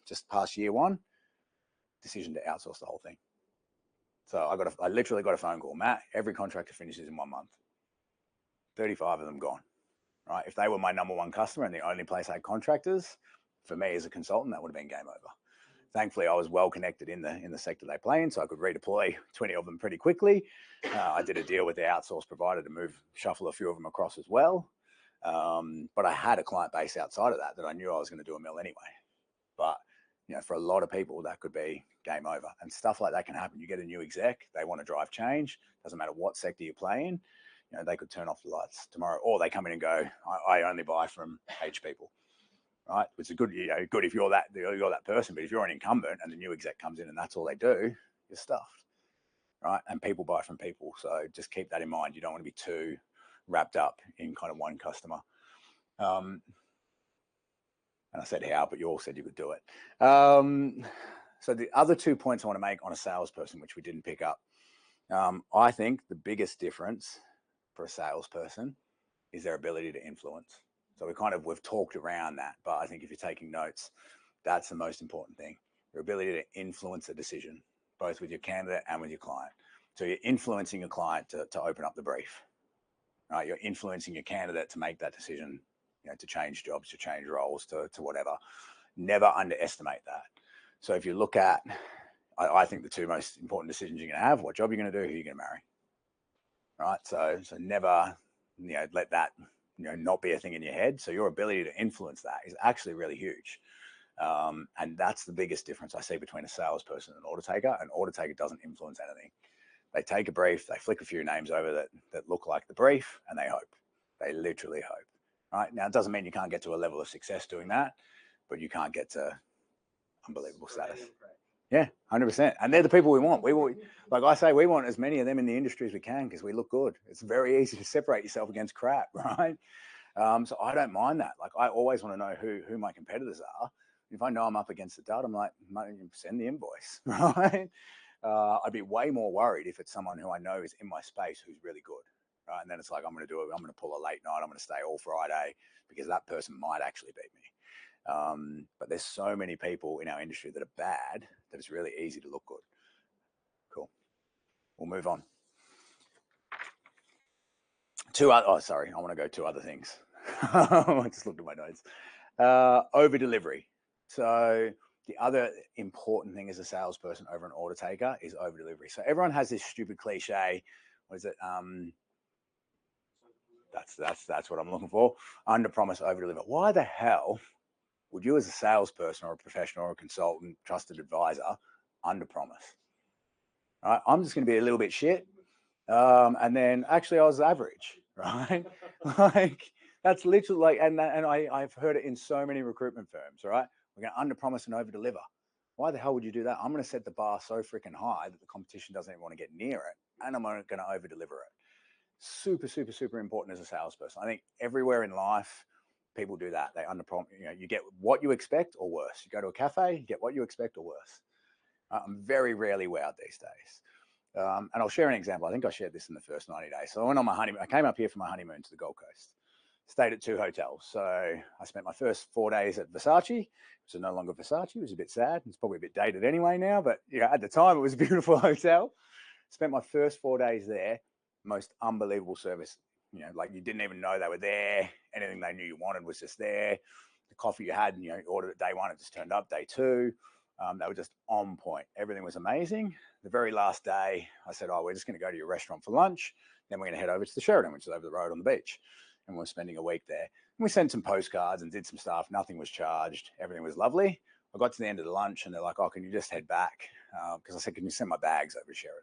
just past year one. Decision to outsource the whole thing. So I literally got a phone call. Matt, every contractor finishes in 1 month. 35 of them gone. Right? If they were my number one customer and the only place I had contractors, for me as a consultant, that would have been game over. Thankfully, I was well connected in the sector they play in, so I could redeploy 20 of them pretty quickly. I did a deal with the outsource provider to shuffle a few of them across as well. But I had a client base outside of that I knew I was going to do $1 million anyway. But for a lot of people, that could be game over. And stuff like that can happen. You get a new exec, they want to drive change. Doesn't matter what sector you play in. They could turn off the lights tomorrow, or they come in and go, I only buy from H people. Right, which is good. Good if you're that person. But if you're an incumbent and the new exec comes in and that's all they do, you're stuffed. Right, and people buy from people. So just keep that in mind. You don't want to be too wrapped up in kind of one customer. And I said how, but you all said you could do it. So the other 2 points I want to make on a salesperson, which we didn't pick up, I think the biggest difference for a salesperson is their ability to influence. So we've talked around that, but I think if you're taking notes, that's the most important thing. Your ability to influence a decision, both with your candidate and with your client. So you're influencing your client to open up the brief, right? You're influencing your candidate to make that decision, to change jobs, to change roles, to whatever. Never underestimate that. So if you look at, I think the 2 most important decisions you're going to have, what job you're going to do, who you're going to marry, right? So never, let that not be a thing in your head. So your ability to influence that is actually really huge. And that's the biggest difference I see between a salesperson and an order taker. An order taker doesn't influence anything. They take a brief, they flick a few names over that look like the brief, and they hope. They literally hope. Right? Now, it doesn't mean you can't get to a level of success doing that, but you can't get to unbelievable status. Yeah, 100%. And they're the people we want. Like I say, we want as many of them in the industry as we can because we look good. It's very easy to separate yourself against crap, right? So I don't mind that. Like I always want to know who my competitors are. If I know I'm up against the dud, I'm like, send the invoice, right? I'd be way more worried if it's someone who I know is in my space who's really good, right? And then it's like, I'm going to pull a late night. I'm going to stay all Friday because that person might actually beat me. But there's so many people in our industry that are bad that it's really easy to look good. Cool. We'll move on. Sorry. I want to go two other things. I just looked at my notes. Over delivery. So the other important thing as a salesperson over an order taker is over delivery. So everyone has this stupid cliche. What is it? That's what I'm looking for. Under promise, over deliver. Why the hell would you as a salesperson or a professional or a consultant, trusted advisor, under promise? Right? I'm just going to be a little bit shit. And then actually I was average, right? Like that's literally like, and I've heard it in so many recruitment firms, right? We're going to under promise and over deliver. Why the hell would you do that? I'm going to set the bar so freaking high that the competition doesn't even want to get near it. And I'm going to over deliver it. Super, super, super important as a salesperson. I think everywhere in life, people do that. They under promise, you get what you expect or worse. You go to a cafe, you get what you expect or worse. I'm very rarely wowed these days. And I'll share an example. I think I shared this in the first 90 days. So I went on my honeymoon. I came up here for my honeymoon to the Gold Coast. Stayed at 2 hotels. So I spent my first 4 days at Versace. So no longer Versace. It was a bit sad. It's probably a bit dated anyway now. But at the time, it was a beautiful hotel. Spent my first 4 days there. Most unbelievable service. Like you didn't even know they were there. Anything they knew you wanted was just there. The coffee you had, you ordered it day one, it just turned up day two. They were just on point. Everything was amazing. The very last day, I said, we're just going to go to your restaurant for lunch. Then we're going to head over to the Sheraton, which is over the road on the beach. And we're spending a week there. And we sent some postcards and did some stuff. Nothing was charged. Everything was lovely. I got to the end of the lunch and they're like, can you just head back? Because I said, can you send my bags over to Sheraton?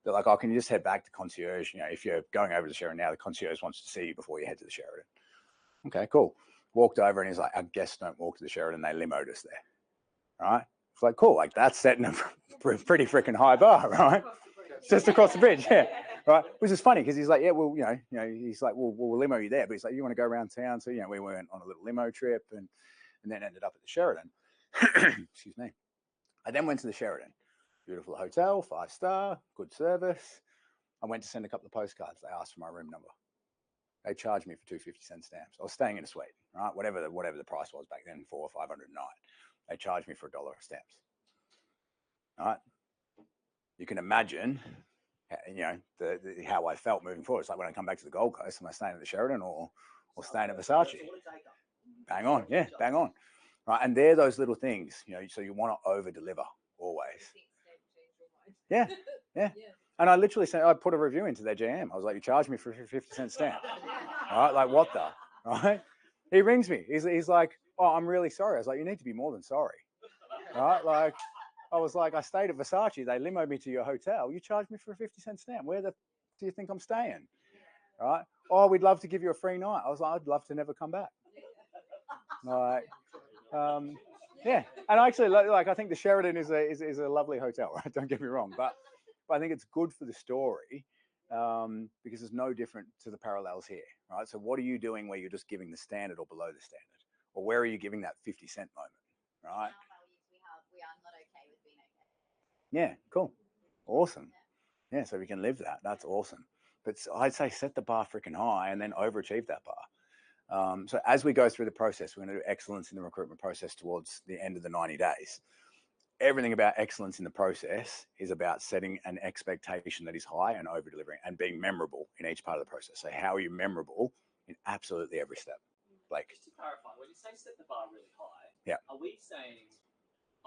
They're like, can you just head back to concierge? If you're going over to Sheraton now, the concierge wants to see you before you head to the Sheraton. Okay, cool. Walked over and he's like, our guests don't walk to the Sheraton. They limoed us there. Right? It's like, cool. Like that's setting a pretty freaking high bar, right? Just across the bridge, yeah. Right? Which is funny because he's like, yeah, well, he's like, we'll limo you there. But he's like, you want to go around town? So, we went on a little limo trip and then ended up at the Sheraton. Excuse me. I then went to the Sheraton. Beautiful hotel, 5-star, good service. I went to send a couple of postcards. They asked for my room number. They charged me for 250-cent stamps. I was staying in a suite, right? Whatever the price was back then, $400 or $500 a night. They charged me for $1 of stamps. All right. You can imagine, how I felt moving forward. It's like when I come back to the Gold Coast, am I staying at the Sheraton or staying at Versace? Bang on, yeah, bang on. Right, and they're those little things, so you want to over deliver always. Yeah. And I literally said, I put a review into their GM. I was like, you charged me for a 50-cent stamp. All right, like what the, right? He rings me. He's like, I'm really sorry. I was like, you need to be more than sorry. All right, like, I was like, I stayed at Versace. They limoed me to your hotel. You charged me for a 50-cent stamp. Where do you think I'm staying? Right? We'd love to give you a free night. I was like, I'd love to never come back. Like, yeah. And actually, like, I think the Sheraton is a lovely hotel, right? Don't get me wrong, but I think it's good for the story because it's no different to the parallels here, right? So what are you doing where you're just giving the standard or below the standard, or where are you giving that 50-cent moment, right? We are not okay with being okay. Yeah, cool. Awesome. Yeah, so we can live that. That's awesome. But I'd say set the bar freaking high and then overachieve that bar. So as we go through the process, we're going to do excellence in the recruitment process towards the end of the 90 days. Everything about excellence in the process is about setting an expectation that is high and over-delivering and being memorable in each part of the process. So how are you memorable in absolutely every step? Blake? Just to clarify, when you say set the bar really high, yeah, are we saying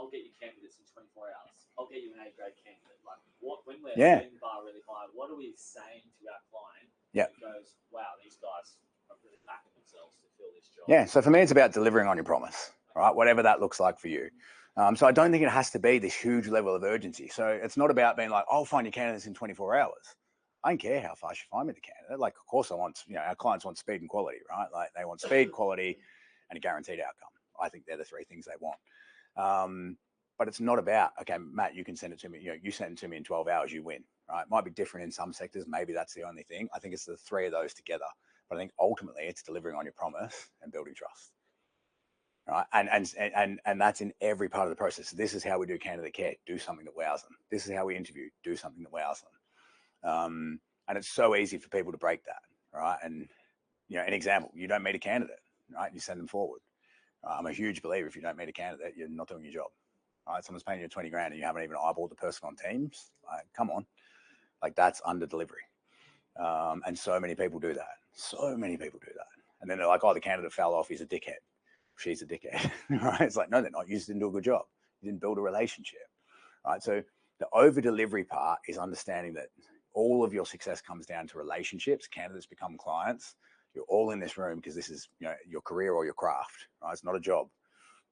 I'll get you candidates in 24 hours. I'll get you an A-grade candidate. Like, when we're setting the bar really high, what are we saying to our client? Yeah. That goes, wow, these guys are really Yeah. So for me, it's about delivering on your promise, right? Whatever that looks like for you. So I don't think it has to be this huge level of urgency. So it's not about being like, I'll find your candidates in 24 hours. I don't care how fast you find me the candidate. Like, of course I want, our clients want speed and quality, right? Like they want speed, quality, and a guaranteed outcome. I think they're the three things they want. But it's not about, okay, Matt, you can send it to me. You send it to me in 12 hours, you win, right? It might be different in some sectors. Maybe that's the only thing. I think it's the three of those together. But I think ultimately it's delivering on your promise and building trust. Right. And that's in every part of the process. This is how we do candidate care. Do something that wows them. This is how we interview. Do something that wows them. And it's so easy for people to break that. Right. And, an example, you don't meet a candidate, right? You send them forward. I'm a huge believer if you don't meet a candidate, you're not doing your job. Right? Someone's paying you 20 grand and you haven't even eyeballed the person on Teams. Like, come on. Like that's under delivery. And so many people do that. So many people do that. And then they're like, oh, the candidate fell off. He's a dickhead. She's a dickhead, right? It's like, no, they're not. You just didn't do a good job. You didn't build a relationship, right? So the over delivery part is understanding that all of your success comes down to relationships. Candidates become clients. You're all in this room because this is, your career or your craft, right? It's not a job.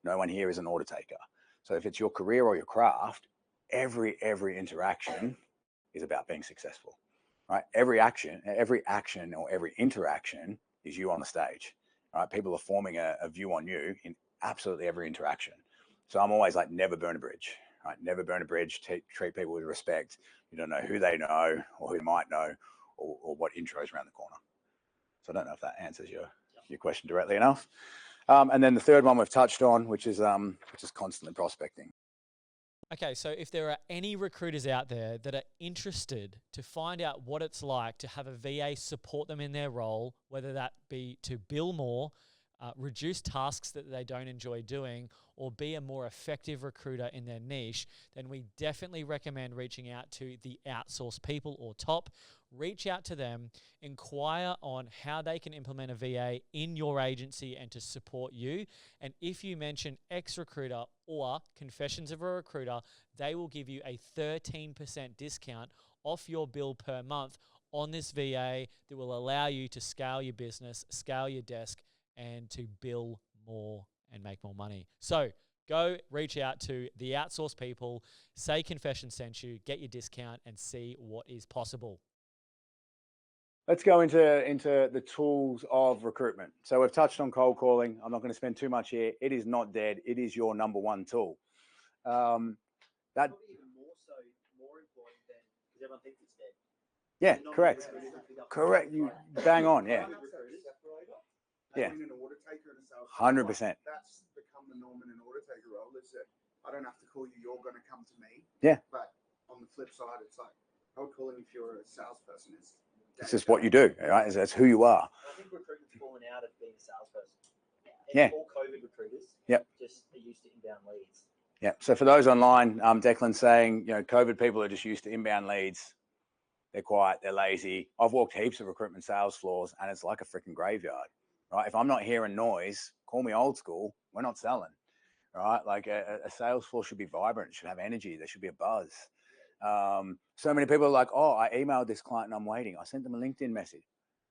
No one here is an order taker. So if it's your career or your craft, every interaction is about being successful, right? Every action or every interaction is you on the stage. Right? People are forming a view on you in absolutely every interaction. So I'm always like, never burn a bridge, right? Never burn a bridge. Treat people with respect. You don't know who they know or who might know or what intro is around the corner. So I don't know if that answers your question directly enough. And then the third one we've touched on, which is constantly prospecting. Okay, so if there are any recruiters out there that are interested to find out what it's like to have a VA support them in their role, whether that be to bill more, reduce tasks that they don't enjoy doing, or be a more effective recruiter in their niche, then we definitely recommend reaching out to the Outsource People or TOP. Reach out to them, inquire on how they can implement a VA in your agency and to support you. And if you mention XRecruiter or Confessions of a Recruiter, they will give you a 13% discount off your bill per month on this VA that will allow you to scale your business, scale your desk, and to bill more and make more money. So go reach out to the Outsource People, say Confession sent you, get your discount, and see what is possible. Let's go into the tools of recruitment. So we've touched on cold calling. I'm not going to spend too much here. It is not dead. It is your number one tool. That probably even more important than, because everyone thinks it's dead. Yeah, correct. Correct. You bang on. Yeah. Yeah. 100%. That's become the norm in an order taker role. Is that I don't have to call you. You're going to come to me. Yeah. But on the flip side, it's like cold calling if you're a salesperson is. It's just what you do, right? That's who you are. I think recruitment's fallen out of being a salesperson. Yeah. All COVID recruiters. Yep. Just are used to inbound leads. Yeah. So for those online, Declan's saying, COVID people are just used to inbound leads. They're quiet. They're lazy. I've walked heaps of recruitment sales floors, and it's like a freaking graveyard, right? If I'm not hearing noise, call me old school. We're not selling, right? Like a sales floor should be vibrant. It should have energy. There should be a buzz. So many people are like, oh, I emailed this client and I'm waiting. I sent them a LinkedIn message.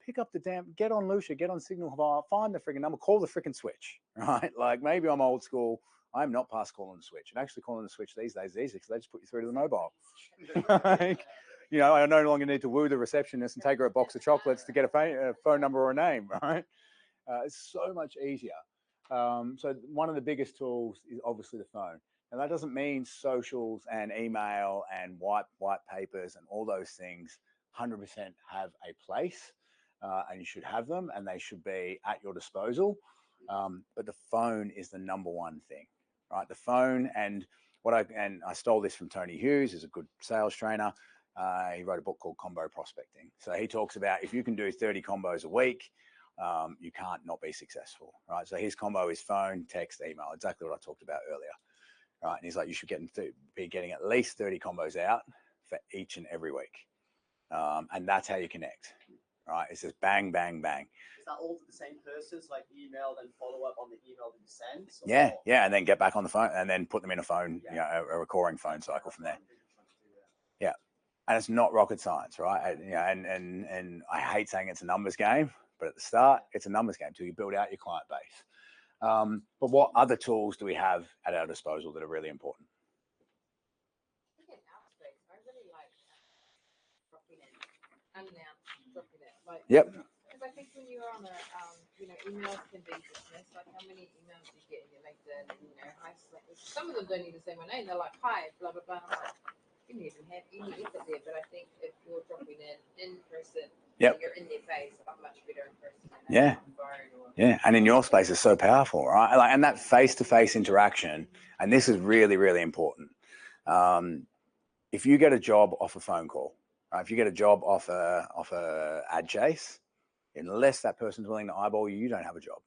Pick up the get on Lucia, get on Signal, find the freaking number, call the freaking switch, right? Like maybe I'm old school. I'm not past calling the switch. And actually calling the switch these days is easy because they just put you through to the mobile. Like, I no longer need to woo the receptionist and take her a box of chocolates to get a phone number or a name, right? It's so much easier. So one of the biggest tools is obviously the phone. And that doesn't mean socials and email and white papers and all those things 100% have a place, and you should have them and they should be at your disposal. But the phone is the number one thing, right? The phone, and I stole this from Tony Hughes, who's a good sales trainer. He wrote a book called Combo Prospecting. So he talks about if you can do 30 combos a week, you can't not be successful, right? So his combo is phone, text, email, exactly what I talked about earlier. Right, and he's like, you should be getting at least 30 combos out for each and every week, and that's how you connect. Right, it's just bang, bang, bang. Is that all to the same persons, like email, then follow up on the email that you send? Yeah, and then get back on the phone, and then put them in a phone, a recurring phone cycle from there. Yeah, and it's not rocket science, right? And I hate saying it's a numbers game, But at the start, it's a numbers game till you build out your client base. But what other tools do we have at our disposal that are really important? Yep. Because I think when you're on a, emails can be dismissed. Like how many emails do you get in your LinkedIn? And, hi, some of them don't even say my name. They're like, hi, blah blah blah. I'm like, you didn't even have any effort there. But I think if you're dropping in person, Yep. you're in their face. I'm much better in person. Yeah. Yeah, and in your space is so powerful, right? Like, and that face-to-face interaction, and this is really, really important. If you get a job off a phone call, right? If you get a job off a ad chase, unless that person's willing to eyeball you, you don't have a job,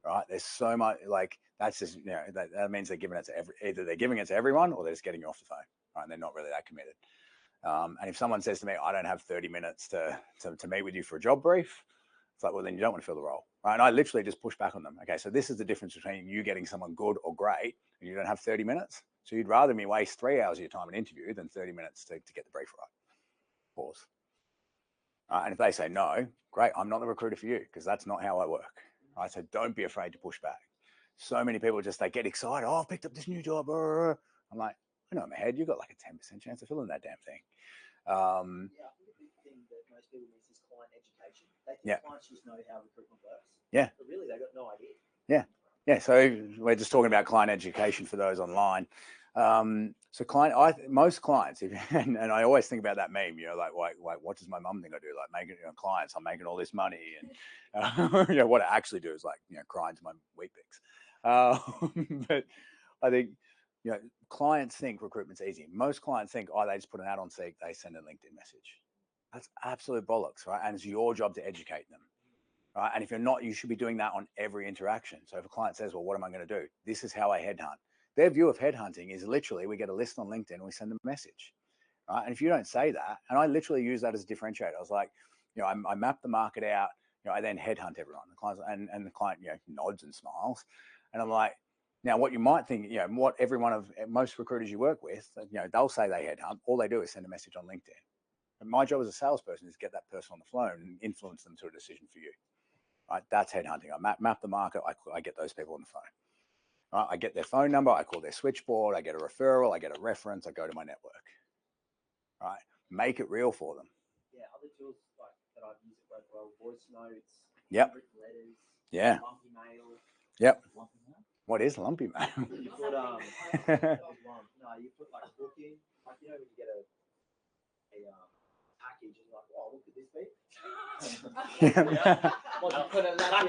right? There's so much, like, that's just, that means they're giving it to either they're giving it to everyone or they're just getting you off the phone, right? And they're not really that committed. And if someone says to me, I don't have 30 minutes to meet with you for a job brief, it's like, well, then you don't want to fill the role, right? And I literally just push back on them. Okay, so this is the difference between you getting someone good or great and you don't have 30 minutes. So you'd rather me waste 3 hours of your time in an interview than 30 minutes to get the brief right. Pause. And if they say no, great, I'm not the recruiter for you because that's not how I work. Right? So don't be afraid to push back. So many people just, they get excited. Oh, I've picked up this new job. I'm like, I know in my head, you've got like a 10% chance of filling that damn thing. Yeah, I think the big thing that most people miss is client education. They think clients just know how recruitment works. Yeah. But really, they've got no idea. Yeah. Yeah. So we're just talking about client education for those online. So most clients, and I always think about that meme, like what does my mum think I do? Like making clients, I'm making all this money, and what I actually do is like crying to my wheat bix. But I think clients think recruitment's easy. Most clients think, oh, they just put an ad on Seek, they send a LinkedIn message. That's absolute bollocks, right? And it's your job to educate them. Right? And if you're not, you should be doing that on every interaction. So if a client says, well, what am I going to do? This is how I headhunt. Their view of headhunting is literally we get a list on LinkedIn and we send them a message. Right? And if you don't say that, and I literally use that as a differentiator. I was like, I map the market out. I then headhunt everyone. The client and the client, nods and smiles. And I'm like, now what you might think, what most recruiters you work with, they'll say they headhunt. All they do is send a message on LinkedIn. And my job as a salesperson is to get that person on the phone and influence them to a decision for you. Right, that's headhunting. I map the market. I get those people on the phone. Right, I get their phone number. I call their switchboard. I get a referral. I get a reference. I go to my network. Right, make it real for them. Yeah, other tools like that I've used it well. Voice notes. Yep. Written letters. Yeah. Lumpy mail. Yep. Lumpy mail? What is lumpy mail? You put you put like booking. Like when you get a package and like, oh, look at this bit.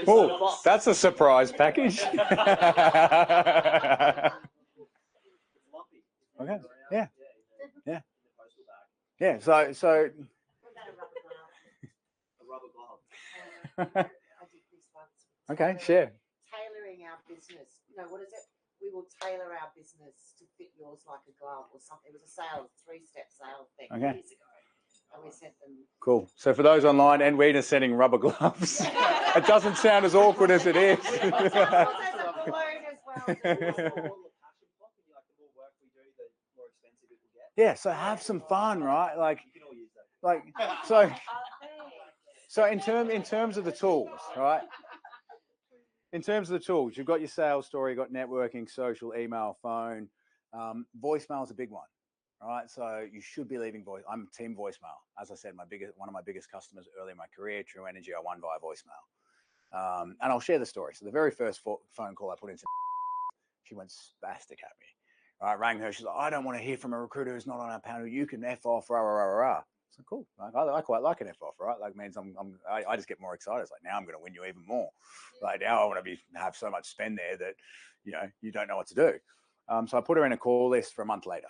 Oh, that's a surprise package. Okay. Yeah. Yeah. Yeah. So. A rubber glove. Okay. Share. Tailoring our business. What is it? We will tailor our business to fit yours like a glove or something. It was a 3-step sales thing years ago. And we sent them. Cool. So for those online, and we're just sending rubber gloves. It doesn't sound as awkward as it is. Yeah. So have some fun, right? So in terms of the tools, right? In terms of the tools, you've got your sales story, you've got networking, social, email, phone. Voicemail is a big one. Right, so you should be leaving voice. I'm team voicemail. As I said, one of my biggest customers early in my career, True Energy, I won via voicemail. And I'll share the story. So the very first phone call I put into, she went spastic at me. I rang her. She's like, I don't want to hear from a recruiter who's not on our panel. You can F off, rah, rah, rah, rah. So cool. I quite like an F off, right? Like means I just get more excited. It's like, now I'm going to win you even more. Like now I want to have so much spend there that, you don't know what to do. So I put her in a call list for a month later.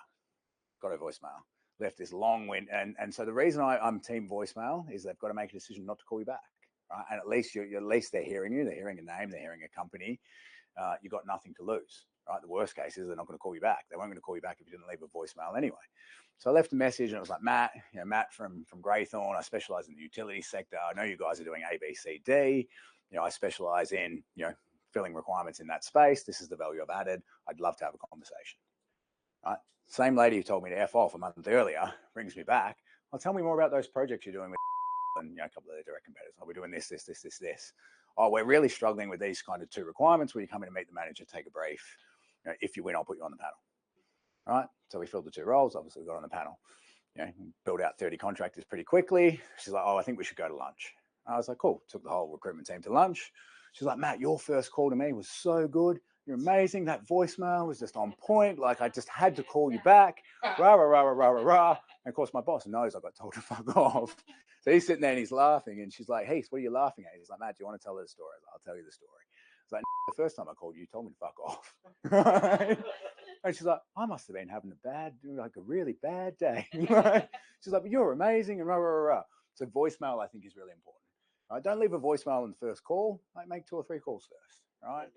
Got a voicemail, left this long wind. And so the reason I'm team voicemail is they've got to make a decision not to call you back. Right? And at least they're hearing you, they're hearing a name, they're hearing a company. You've got nothing to lose. Right? The worst case is they're not going to call you back. They weren't going to call you back if you didn't leave a voicemail anyway. So I left a message and it was like, Matt, Matt from Greythorn. I specialize in the utility sector. I know you guys are doing A, B, C, D. I specialize in, filling requirements in that space. This is the value I've added. I'd love to have a conversation. Right? Same lady who told me to F off a month earlier brings me back. Well, tell me more about those projects you're doing with. and a couple of their direct competitors. Oh, we're doing this. Oh, we're really struggling with these kind of 2 requirements. Will you come in and meet the manager, take a brief? If you win, I'll put you on the panel. All right. So we filled the 2 roles. Obviously, we got on the panel. Build out 30 contractors pretty quickly. She's like, oh, I think we should go to lunch. I was like, cool. Took the whole recruitment team to lunch. She's like, Matt, your first call to me was so good. You're amazing. That voicemail was just on point. Like, I just had to call you back. Rah, rah, rah, rah, rah, rah, rah. And of course, my boss knows I got told to fuck off. So he's sitting there and he's laughing. And she's like, hey, what are you laughing at? He's like, Matt, do you want to tell her the story? I'll tell you the story. It's like, the first time I called you, you told me to fuck off. And she's like, I must have been having a really bad day. She's like, but you're amazing. And rah, rah, rah, rah. So voicemail, I think, is really important. Right? Don't leave a voicemail on the first call. Like, make 2 or 3 calls first. Right?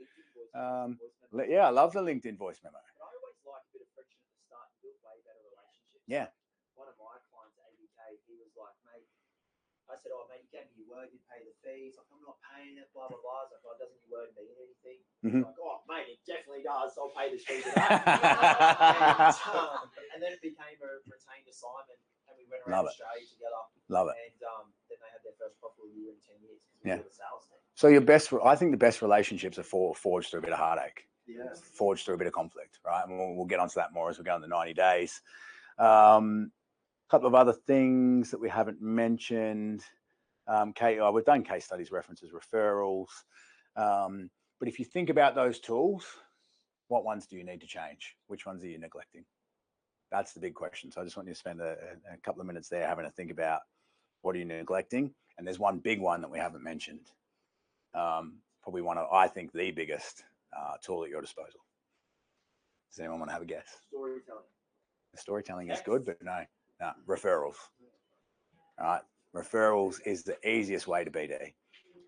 Yeah, I love the LinkedIn voice memo. But I always like a bit of friction at the start and build way better relationships. Yeah. One of my clients at 𝐂𝐥𝐚𝐬𝐭, he was like, mate, I said, oh, mate, you gave me your word, you pay the fees. Like, I'm not paying it, blah, blah, blah. I was like, oh, doesn't your word mean anything? He's like, oh, mate, it definitely does. I'll pay this fee to that. And then it became a retained assignment, and we went around Australia together. Love it. And then they had their first profitable year in 10 years. Yeah. The sales team. So I think the best relationships are forged through a bit of heartache. Yeah. Forged through a bit of conflict, right? And we'll get onto that more as we go on the 90 days. Couple of other things that we haven't mentioned. We've done case studies, references, referrals. But if you think about those tools, what ones do you need to change? Which ones are you neglecting? That's the big question. So I just want you to spend a couple of minutes there having to think about what are you neglecting. And there's one big one that we haven't mentioned. Probably one of, I think, the biggest tool at your disposal. Does anyone want to have a guess? Storytelling. Storytelling is good, but no, referrals. All right, referrals is the easiest way to BD.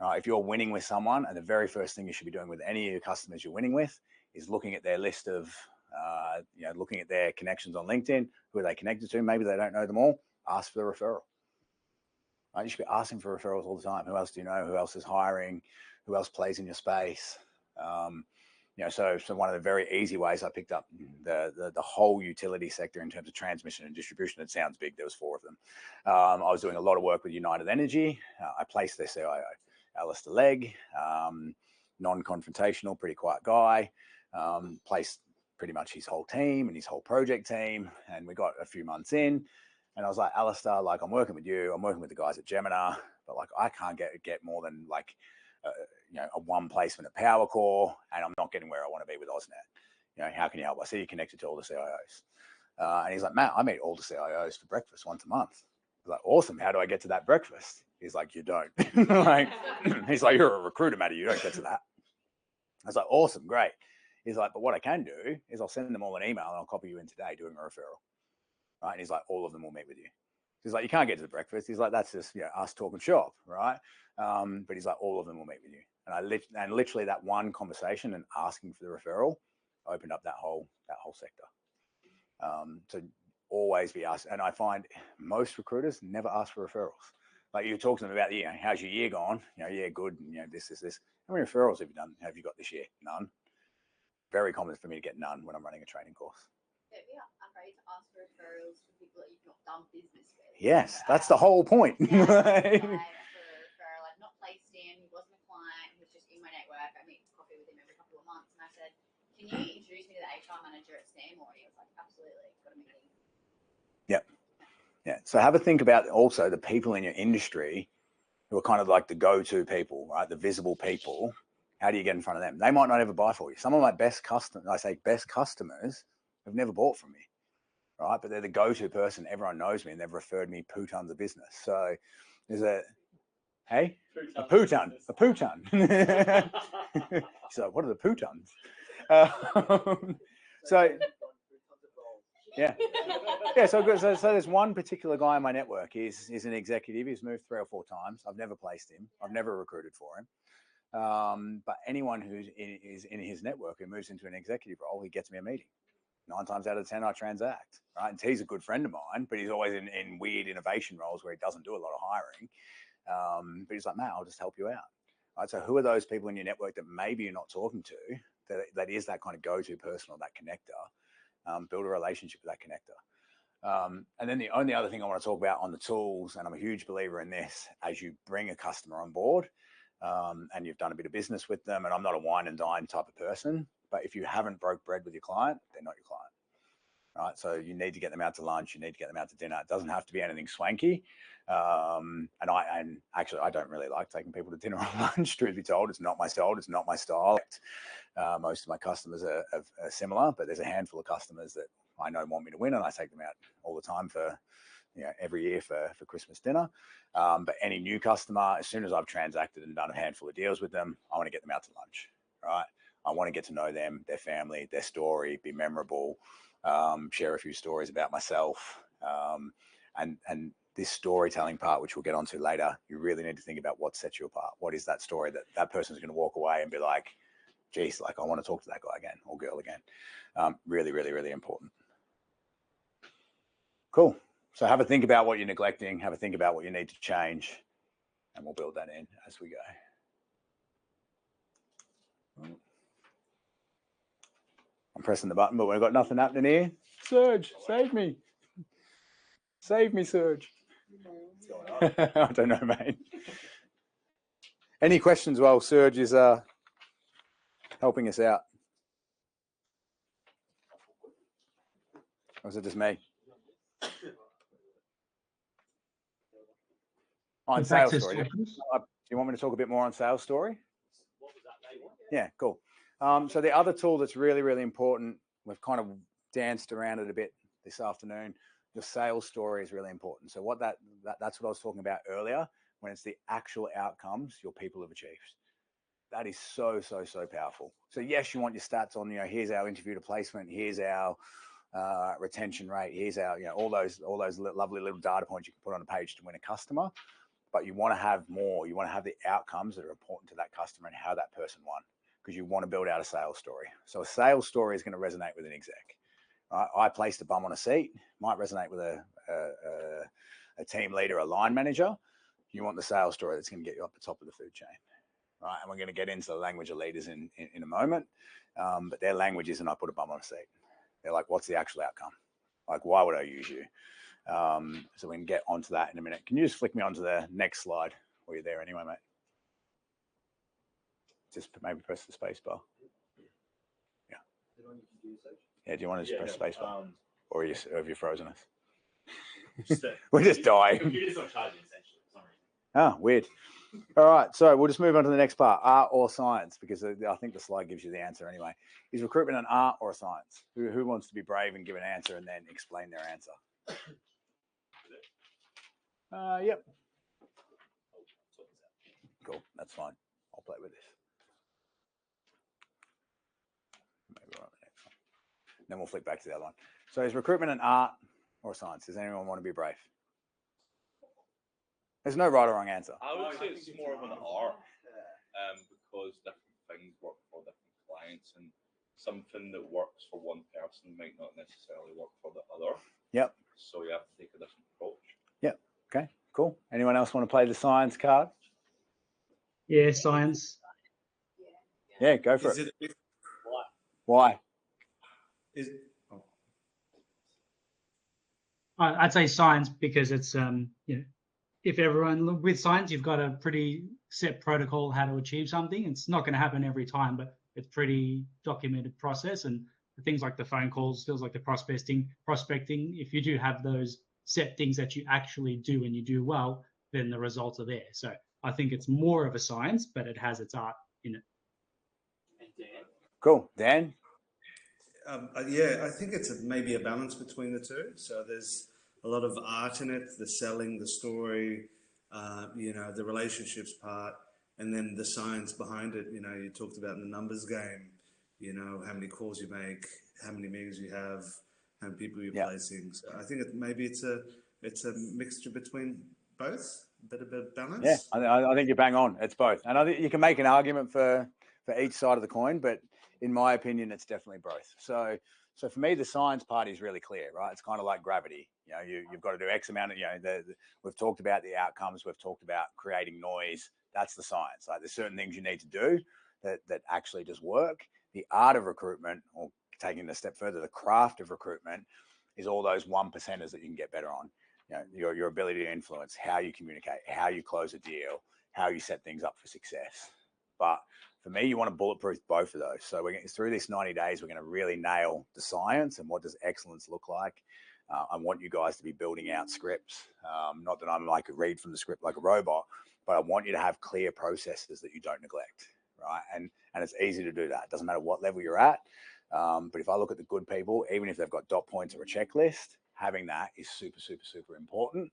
All right, if you're winning with someone, and the very first thing you should be doing with any of your customers you're winning with is looking at their list of, looking at their connections on LinkedIn. Who are they connected to? Maybe they don't know them all. Ask for the referral. Right, you should be asking for referrals all the time. Who else do you know? Who else is hiring? Who else plays in your space? So one of the very easy ways I picked up the whole utility sector in terms of transmission and distribution. It sounds big. There was 4 of them. I was doing a lot of work with United Energy. I placed their CIO, Alistair Legg, non-confrontational, pretty quiet guy. Placed pretty much his whole team and his whole project team. And we got a few months in. And I was like, Alistair, like, I'm working with you. I'm working with the guys at Gemini, but like, I can't get more than like, a 1 placement at Power Core, and I'm not getting where I want to be with AusNet. How can you help? I see you're connected to all the CIOs. And he's like, Matt, I meet all the CIOs for breakfast once a month. I was like, awesome. How do I get to that breakfast? He's like, you don't. He's like, you're a recruiter, Matty. You don't get to that. I was like, awesome, great. He's like, but what I can do is I'll send them all an email and I'll copy you in today doing a referral. Right? And he's like, all of them will meet with you. He's like, you can't get to the breakfast. He's like, that's just us talking shop, right? But he's like, all of them will meet with you. And literally that one conversation and asking for the referral opened up that whole sector. So always be asked. And I find most recruiters never ask for referrals. Like you talk to them about, how's your year gone? Yeah, good. And this. How many referrals have you got this year? None. Very common for me to get none when I'm running a training course. Don't be afraid to ask for referrals for people that you've not done business with. Yes, that's the whole point. Yeah, for a referral, I've not placed him. He wasn't a client. He was just in my network. I meet coffee with him every couple of months, and I said, "Can you introduce me to the HR manager at Stanmore?" He was like, "Absolutely, got a meeting." Yep. Yeah. So have a think about also the people in your industry who are kind of like the go-to people, right? The visible people. How do you get in front of them? They might not ever buy for you. Some of my best customers, have never bought from me, right? But they're the go-to person. Everyone knows me and they've referred me poo tons of business. So there's a poo ton. So what are the poo tons? So there's one particular guy in my network. He's an executive. He's moved 3 or 4 times. I've never placed him. I've never recruited for him. But anyone who is in his network who moves into an executive role, he gets me a meeting. 9 times out of 10, I transact. Right? And he's a good friend of mine, but he's always in weird innovation roles where he doesn't do a lot of hiring. But he's like, Matt, I'll just help you out. Right? So who are those people in your network that maybe you're not talking to that is that kind of go-to person or that connector? Build a relationship with that connector. And then the only other thing I want to talk about on the tools, and I'm a huge believer in this, as you bring a customer on board and you've done a bit of business with them, and I'm not a wine and dine type of person, but if you haven't broke bread with your client, they're not your client. Right, so you need to get them out to lunch. You need to get them out to dinner. It doesn't have to be anything swanky. And actually, I don't really like taking people to dinner or lunch. Truth be told, it's not my style. It's not my style. Most of my customers are similar, but there's a handful of customers that I know want me to win, and I take them out all the time for, every year for Christmas dinner. But any new customer, as soon as I've transacted and done a handful of deals with them, I want to get them out to lunch. Right, I want to get to know them, their family, their story, be memorable. Share a few stories about myself, and this storytelling part, which we'll get onto later, you really need to think about what sets you apart. What is that story that person's going to walk away and be like, geez, like I want to talk to that guy again or girl again. Really, really, really important. Cool. So have a think about what you're neglecting, have a think about what you need to change, and we'll build that in as we go. I'm pressing the button, but we've got nothing happening here. Serge, save me. Save me, Serge. What's going on? I don't know, mate. Any questions while Serge is helping us out? Or is it just me? On sales story. Do you want me to talk a bit more on sales story? Yeah, cool. So the other tool that's really, really important, we've kind of danced around it a bit this afternoon. Your sales story is really important. So that's what I was talking about earlier, when it's the actual outcomes your people have achieved. That is so, so, so powerful. So yes, you want your stats on, here's our interview to placement, here's our retention rate, here's our, all those lovely little data points you can put on a page to win a customer. But you want to have more. You want to have the outcomes that are important to that customer and how that person won, because you want to build out a sales story. So a sales story is going to resonate with an exec. I placed a bum on a seat, might resonate with a team leader, a line manager. You want the sales story that's going to get you up the top of the food chain. Right? And we're going to get into the language of leaders in a moment. But their language isn't, I put a bum on a seat. They're like, what's the actual outcome? Like, why would I use you? So we can get onto that in a minute. Can you just flick me onto the next slide? Or you're there anyway, mate? Just maybe press the space bar. Yeah. Yeah, do you want to just press space bar? Or have you frozen us? We'll just die. Computer's not charging, essentially. Sorry. Oh, weird. All right, so we'll just move on to the next part, art or science, because I think the slide gives you the answer anyway. Is recruitment an art or a science? Who wants to be brave and give an answer and then explain their answer? Yep. Cool, that's fine. I'll play with this. Maybe we're on the next one. Then we'll flick back to the other one. So is recruitment an art or a science? Does anyone want to be brave? There's no right or wrong answer. I would say it's more of an art because different things work for different clients, and something that works for one person might not necessarily work for the other. Yep. So you have to take a different approach. Yep. Okay, cool. Anyone else want to play the science card? Yeah, science. Yeah, go for it. Why? I'd say science because it's if everyone with science, you've got a pretty set protocol how to achieve something. It's not going to happen every time, but it's pretty documented process. And things like the phone calls, feels like the prospecting. If you do have those set things that you actually do and you do well, then the results are there. So I think it's more of a science, but it has its art in it. Cool. Dan? Yeah, I think it's maybe a balance between the two. So there's a lot of art in it, the selling, the story, the relationships part, and then the science behind it. You talked about in the numbers game, how many calls you make, how many meetings you have, how many people you're placing. So I think maybe it's a mixture between both, a bit of balance. Yeah, I think you're bang on. It's both. And I think you can make an argument for each side of the coin, but in my opinion, it's definitely both. So for me, the science part is really clear, right? It's kind of like gravity. You've got to do X amount of, we've talked about the outcomes. We've talked about creating noise. That's the science. Like there's certain things you need to do that actually just work. The art of recruitment, or taking it a step further, the craft of recruitment is all those 1%ers that you can get better on. You know, your ability to influence, how you communicate, how you close a deal, how you set things up for success. But for me, you want to bulletproof both of those. So through this 90 days, we're going to really nail the science and what does excellence look like. I want you guys to be building out scripts. Not that I'm like a read from the script like a robot, but I want you to have clear processes that you don't neglect, right? And it's easy to do that. It doesn't matter what level you're at. But if I look at the good people, even if they've got dot points or a checklist, having that is super, super, super important.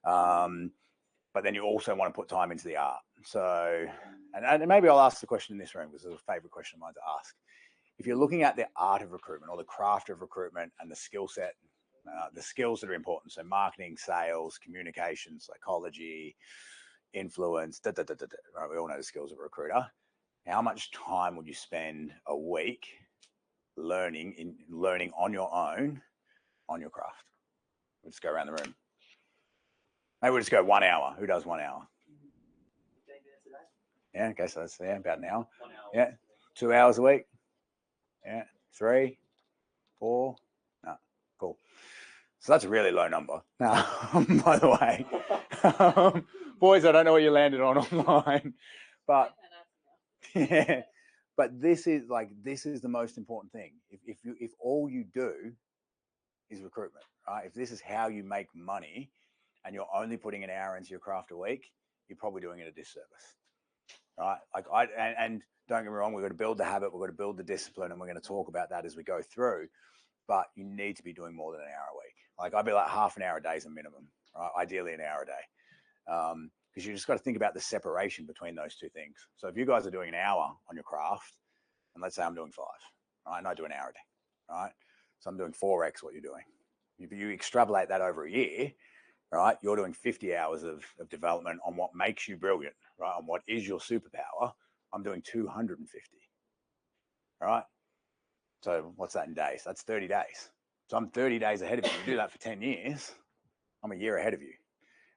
But then you also want to put time into the art. So, and maybe I'll ask the question in this room because it's a favorite question of mine to ask. If you're looking at the art of recruitment or the craft of recruitment and the skill set, the skills that are important, so marketing, sales, communication, psychology, influence, right? We all know the skills of a recruiter. How much time would you spend a week learning on your own on your craft? We'll just go around the room. Maybe we'll just go 1 hour. Who does 1 hour? Yeah, okay, so that's about an hour. 1 hour. Yeah, 2 hours a week. Yeah, 3, 4. No, cool. So that's a really low number. By the way, boys, I don't know what you landed on online, but yeah, but this is the most important thing. If all you do is recruitment, right? If this is how you make money, and you're only putting an hour into your craft a week, you're probably doing it a disservice, right? And don't get me wrong, we've got to build the habit, we've got to build the discipline, and we're going to talk about that as we go through. But you need to be doing more than an hour a week. Like I'd be like half an hour a day is a minimum, right? Ideally an hour a day. Because you just got to think about the separation between those two things. So if you guys are doing an hour on your craft, and let's say I'm doing 5, right? And I do an hour a day, right? So I'm doing 4x what you're doing. If you extrapolate that over a year, right, you're doing 50 hours of development on what makes you brilliant, right? On what is your superpower. I'm doing 250, right? So what's that in days? That's 30 days. So I'm 30 days ahead of you. You do that for 10 years, I'm a year ahead of you,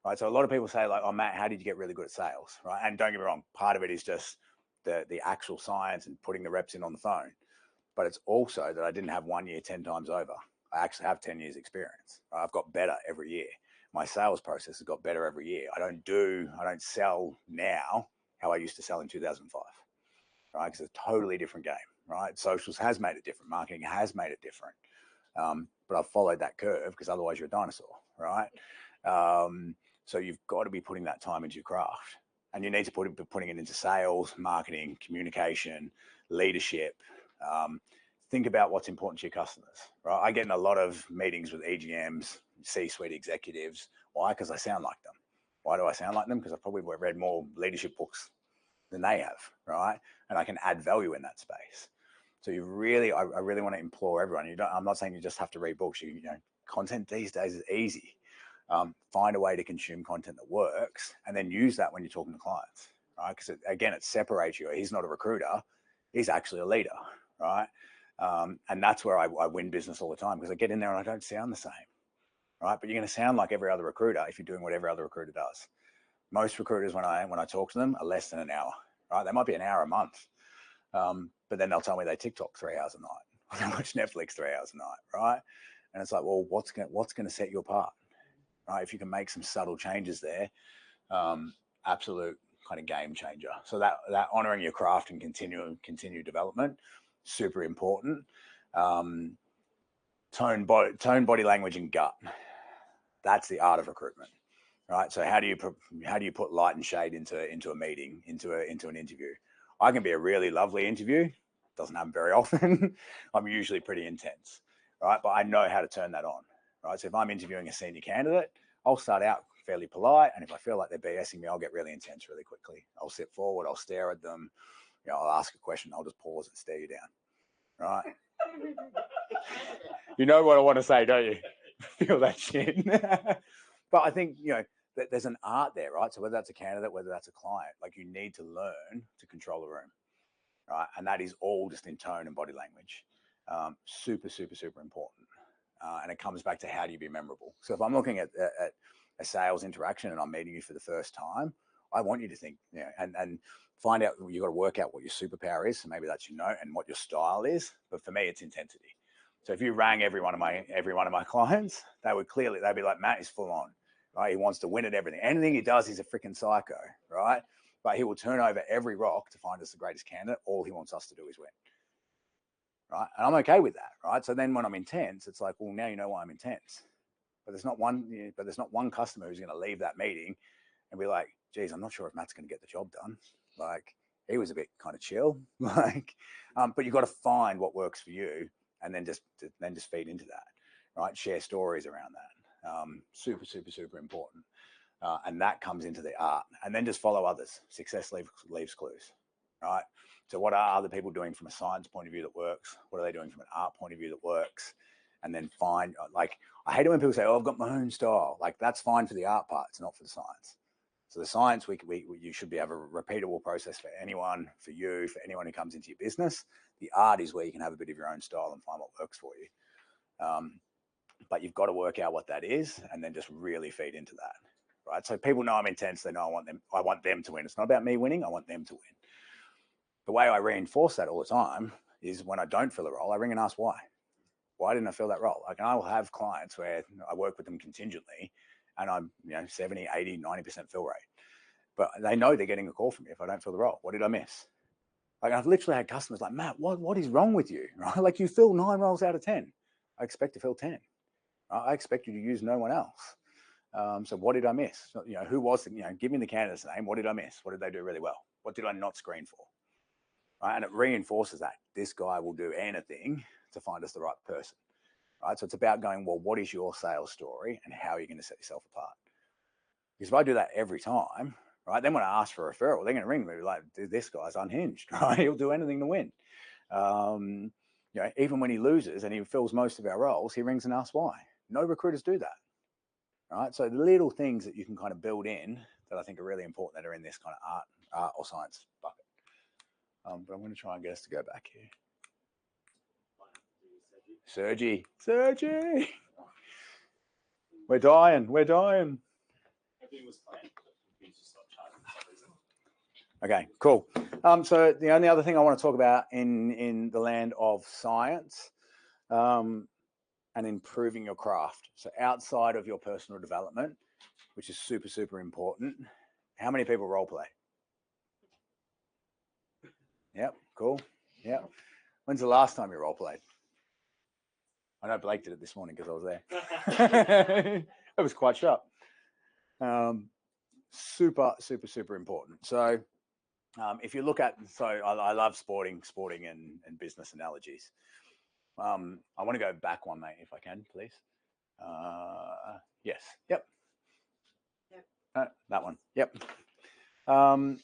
right? So a lot of people say like, oh, Matt, how did you get really good at sales, right? And don't get me wrong, part of it is just the actual science and putting the reps in on the phone. But it's also that I didn't have 1 year 10 times over. I actually have 10 years experience. Right? I've got better every year. My sales process has got better every year. I don't sell now how I used to sell in 2005, right? Because it's a totally different game, right? Socials has made it different. Marketing has made it different. But I've followed that curve because otherwise you're a dinosaur, right? So you've got to be putting that time into your craft, and you need to be putting it into sales, marketing, communication, leadership. Think about what's important to your customers, right? I get in a lot of meetings with EGMs, C-suite executives. Why? Because I sound like them. Why do I sound like them? Because I've probably read more leadership books than they have, right? And I can add value in that space. So I really want to implore everyone. I'm not saying you just have to read books. You know, content these days is easy. Find a way to consume content that works, and then use that when you're talking to clients, right? Because again, it separates you. He's not a recruiter; he's actually a leader, right? And that's where I win business all the time, because I get in there and I don't sound the same, right? But you're going to sound like every other recruiter if you're doing what every other recruiter does. Most recruiters, when I talk to them, are less than an hour, right? They might be an hour a month, but then they'll tell me they TikTok 3 hours a night, or they watch Netflix 3 hours a night, right? And it's like, well, what's going to set you apart, right? If you can make some subtle changes there, absolute kind of game changer. So that honoring your craft and continue development, super important. Tone, body language, and gut. That's the art of recruitment, right? So how do you put light and shade into a meeting, into an interview? I can be a really lovely interview. Doesn't happen very often. I'm usually pretty intense, right? But I know how to turn that on, right? So if I'm interviewing a senior candidate, I'll start out fairly polite, and if I feel like they're BSing me, I'll get really intense really quickly. I'll sit forward, I'll stare at them, you know, I'll ask a question, I'll just pause and stare you down, right? You know what I want to say, don't you? Feel that shit. But I think, you know, that there's an art there, right? So whether that's a candidate, whether that's a client, like you need to learn to control the room, right? And that is all just in tone and body language. Super, super, super important. And it comes back to how do you be memorable? So if I'm looking at a sales interaction and I'm meeting you for the first time, I want you to think, you know, and find out, you've got to work out what your superpower is. So maybe that's your note and what your style is. But for me, it's intensity. So if you rang every one of my clients, they'd be like, Matt is full on, right? He wants to win at everything. Anything he does, he's a freaking psycho, right? But he will turn over every rock to find us the greatest candidate. All he wants us to do is win, right? And I'm okay with that, right? So then when I'm intense, it's like, well, now you know why I'm intense. But there's not one customer who's going to leave that meeting and be like, geez, I'm not sure if Matt's going to get the job done. Like, he was a bit kind of chill, like, but you've got to find what works for you, and then just feed into that, right? Share stories around that. Super, super, super important. And that comes into the art, and then just follow others. Success leaves clues, right? So what are other people doing from a science point of view that works? What are they doing from an art point of view that works? And then find, like, I hate it when people say, oh, I've got my own style. Like, that's fine for the art part. It's not for the science. So the science, you should have a repeatable process for anyone, for you, for anyone who comes into your business. The art is where you can have a bit of your own style and find what works for you. But you've got to work out what that is, and then just really feed into that, right? So people know I'm intense. They know I want them to win. It's not about me winning. I want them to win. The way I reinforce that all the time is when I don't fill a role, I ring and ask why. Why didn't I fill that role? Like, I will have clients where I work with them contingently, and I'm 70, 80, 90% fill rate. But they know they're getting a call from me if I don't fill the role. What did I miss? Like, I've literally had customers like, Matt, what is wrong with you? Right? Like, you fill 9 roles out of 10. I expect to fill 10. Right? I expect you to use no one else. So what did I miss? So, who was give me the candidate's name. What did I miss? What did they do really well? What did I not screen for? Right? And it reinforces that this guy will do anything to find us the right person. Right? So it's about going, well, what is your sales story and how are you going to set yourself apart? Because if I do that every time, right, then when I ask for a referral, they're going to ring me like, dude, this guy's unhinged, right? He'll do anything to win. Even when he loses and he fills most of our roles, he rings and asks why. No recruiters do that. Right? So the little things that you can kind of build in that I think are really important that are in this kind of art or science bucket. But I'm going to try and get us to go back here. Sergi. We're dying. Okay, cool. So the only other thing I want to talk about in the land of science and improving your craft. So outside of your personal development, which is super, super important. How many people role play? Yep, cool. Yep. When's the last time you role played? I know Blake did it this morning because I was there. It was quite sharp. Super, super, super important. So if you look at, I love sporting and business analogies. I want to go back one, mate, if I can, please. Yes. Yep. That one. Yep. I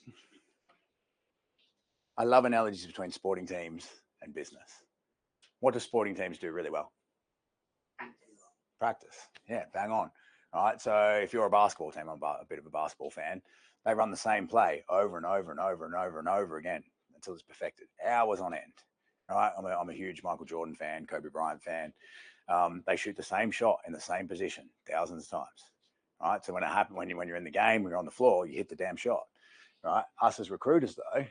love analogies between sporting teams and business. What do sporting teams do really well? Practice. Yeah, bang on. All right. So if you're a basketball team, I'm a bit of a basketball fan. They run the same play over and over and over and over and over again until it's perfected. Hours on end. All right. I'm a huge Michael Jordan fan, Kobe Bryant fan. They shoot the same shot in the same position thousands of times. All right. So when it happens, when you're in the game, when you're on the floor, you hit the damn shot. All right. Us as recruiters, though,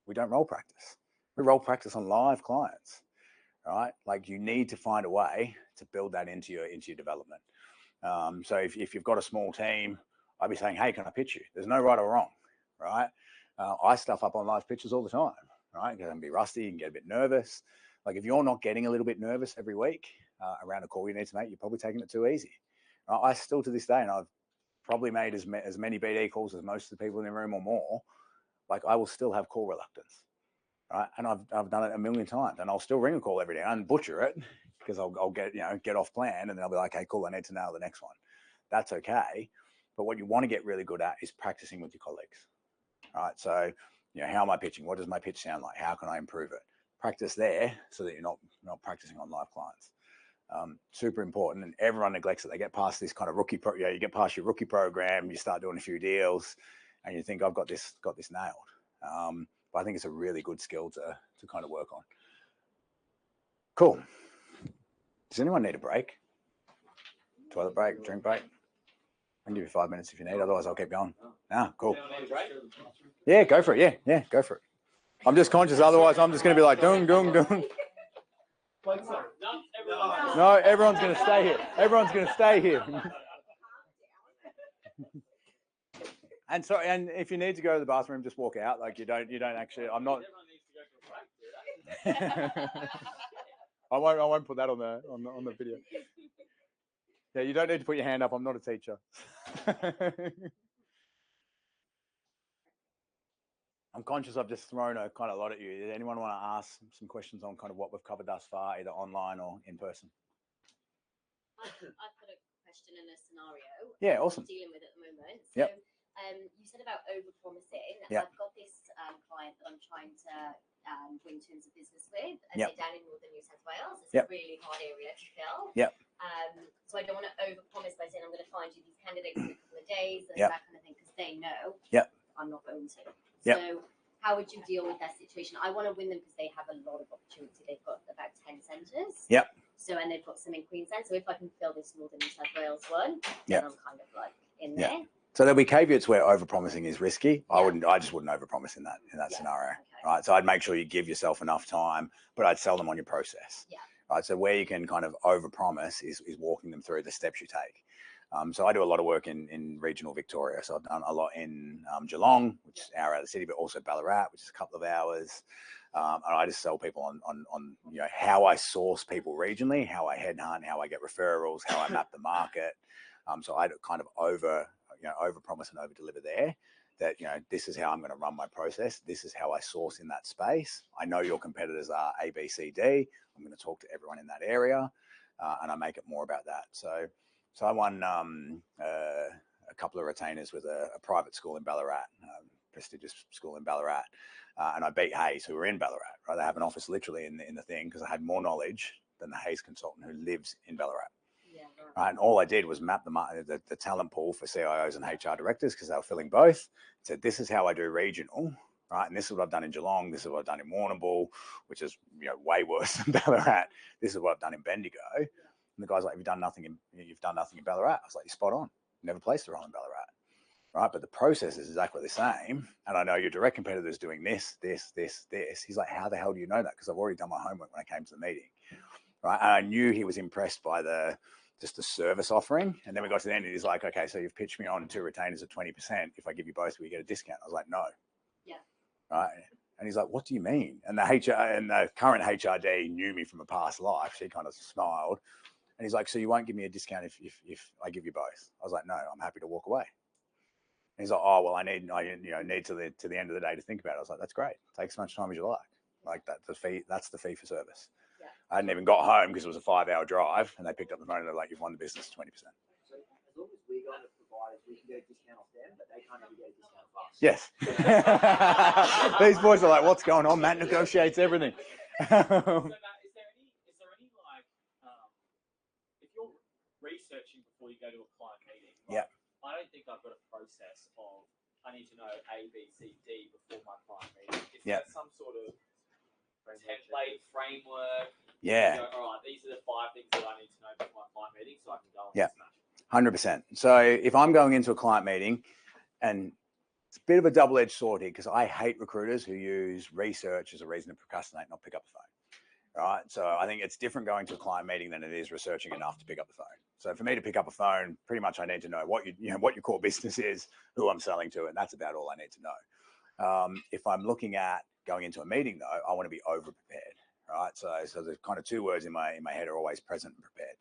we don't role practice. We role practice on live clients. Right? Like, you need to find a way to build that into your development. So if you've got a small team, I'd be saying, hey, can I pitch you? There's no right or wrong, right? I stuff up on live pitches all the time, right? You can be rusty, you can get a bit nervous. Like, if you're not getting a little bit nervous every week around a call you need to make, you're probably taking it too easy. I still, to this day, and I've probably made as many BD calls as most of the people in the room or more, like, I will still have call reluctance. Right? And I've done it a million times, and I'll still ring a call every day and butcher it because I'll get off plan, and then I'll be like, okay, cool, I need to nail the next one. That's okay. But what you want to get really good at is practicing with your colleagues. All right. So, how am I pitching? What does my pitch sound like? How can I improve it? Practice there so that you're not practicing on live clients. Super important, and everyone neglects it. They get past this kind of rookie you get past your rookie program, you start doing a few deals, and you think, I've got this nailed. But I think it's a really good skill to kind of work on. Cool. Does anyone need a break? Toilet break, drink break? I can give you 5 minutes if you need, otherwise I'll keep going. Cool. Yeah, go for it. Yeah, go for it. I'm just conscious, otherwise I'm just going to be like, dung. No, everyone's going to stay here. Everyone's going to stay here. And so, and if you need to go to the bathroom, just walk out. Like you don't actually. I'm not. I won't put that on the video. Yeah, you don't need to put your hand up. I'm not a teacher. I'm conscious I've just thrown a kind of lot at you. Does anyone want to ask some questions on kind of what we've covered thus far, either online or in person? I've got a question and a scenario. Yeah, awesome. I'm dealing with at the moment. So, yep. You said about over-promising. Yep. I've got this client that I'm trying to win terms of business with, and yep. they're down in northern New South Wales. It's yep. a really hard area to fill. Yep. So I don't want to over-promise by saying I'm going to find you these candidates in a couple of days and yep. that kind of thing, because they know yep. I'm not going to. Yep. So how would you deal with that situation? I want to win them because they have a lot of opportunity. They've got about 10 centres. Yep. So, and they've got some in Queensland. So if I can fill this northern New South Wales one, yep. then I'm kind of like in there. Yep. So there'll be caveats where over-promising is risky. Yeah. I just wouldn't over-promise in that yeah. scenario, okay. right? So I'd make sure you give yourself enough time, but I'd sell them on your process, yeah. right? So where you can kind of over-promise is walking them through the steps you take. So I do a lot of work in regional Victoria. So I've done a lot in Geelong, which is an hour out of the city, but also Ballarat, which is a couple of hours. And I just sell people on you know, how I source people regionally, how I headhunt, how I get referrals, how I map the market. So I kind of over-promise and over-deliver there. That, you know, this is how I'm going to run my process. This is how I source in that space. I know your competitors are A, B, C, D. I'm going to talk to everyone in that area, and I make it more about that. So I won a couple of retainers with a private school in Ballarat, prestigious school in Ballarat, and I beat Hayes, who were in Ballarat. Right, they have an office literally in the thing because I had more knowledge than the Hayes consultant who lives in Ballarat. Yeah, right. And all I did was map the talent pool for CIOs and HR directors because they were filling both. Said, this is how I do regional, right? And this is what I've done in Geelong. This is what I've done in Warrnambool, which is, you know, way worse than Ballarat. This is what I've done in Bendigo. Yeah. And the guy's like, you've done nothing in Ballarat. I was like, you're spot on. Never placed a role in Ballarat, right? But the process is exactly the same. And I know your direct competitor is doing this. He's like, how the hell do you know that? Because I've already done my homework when I came to the meeting, right? And I knew he was impressed by just the service offering. And then we got to the end and he's like, okay, so you've pitched me on 2 retainers at 20%. If I give you both, will you get a discount? I was like, no. Yeah. Right. And he's like, what do you mean? And the current HRD knew me from a past life. She kind of smiled. And he's like, so you won't give me a discount if I give you both? I was like, no, I'm happy to walk away. And he's like, oh, well, I need to the end of the day to think about it. I was like, that's great. Take as much time as you like. Like that's the fee for service. Yeah. I hadn't even got home because it was a 5-hour drive, and they picked up the phone and they're like, you've won the business 20%. So as long as we're going to provide, we can get a discount off them, but they can't ever get a discount off us. Yes. These boys are like, what's going on? Matt negotiates everything. So Matt, is there any like, if you're researching before you go to a client meeting, like, I don't think I've got a process of I need to know A, B, C, D before my client meeting. Is there some sort of template framework? Yeah. Go, all right, these are the 5 things that I need to know before my client meeting, so I can go and smash it. 100%. So if I'm going into a client meeting, and it's a bit of a double-edged sword here because I hate recruiters who use research as a reason to procrastinate, not pick up the phone. Right. So I think it's different going to a client meeting than it is researching enough to pick up the phone. So for me to pick up a phone, pretty much I need to know what your core business is, who I'm selling to, and that's about all I need to know. If I'm looking at going into a meeting though, I want to be over prepared. Right. So the kind of 2 words in my head are always present and prepared.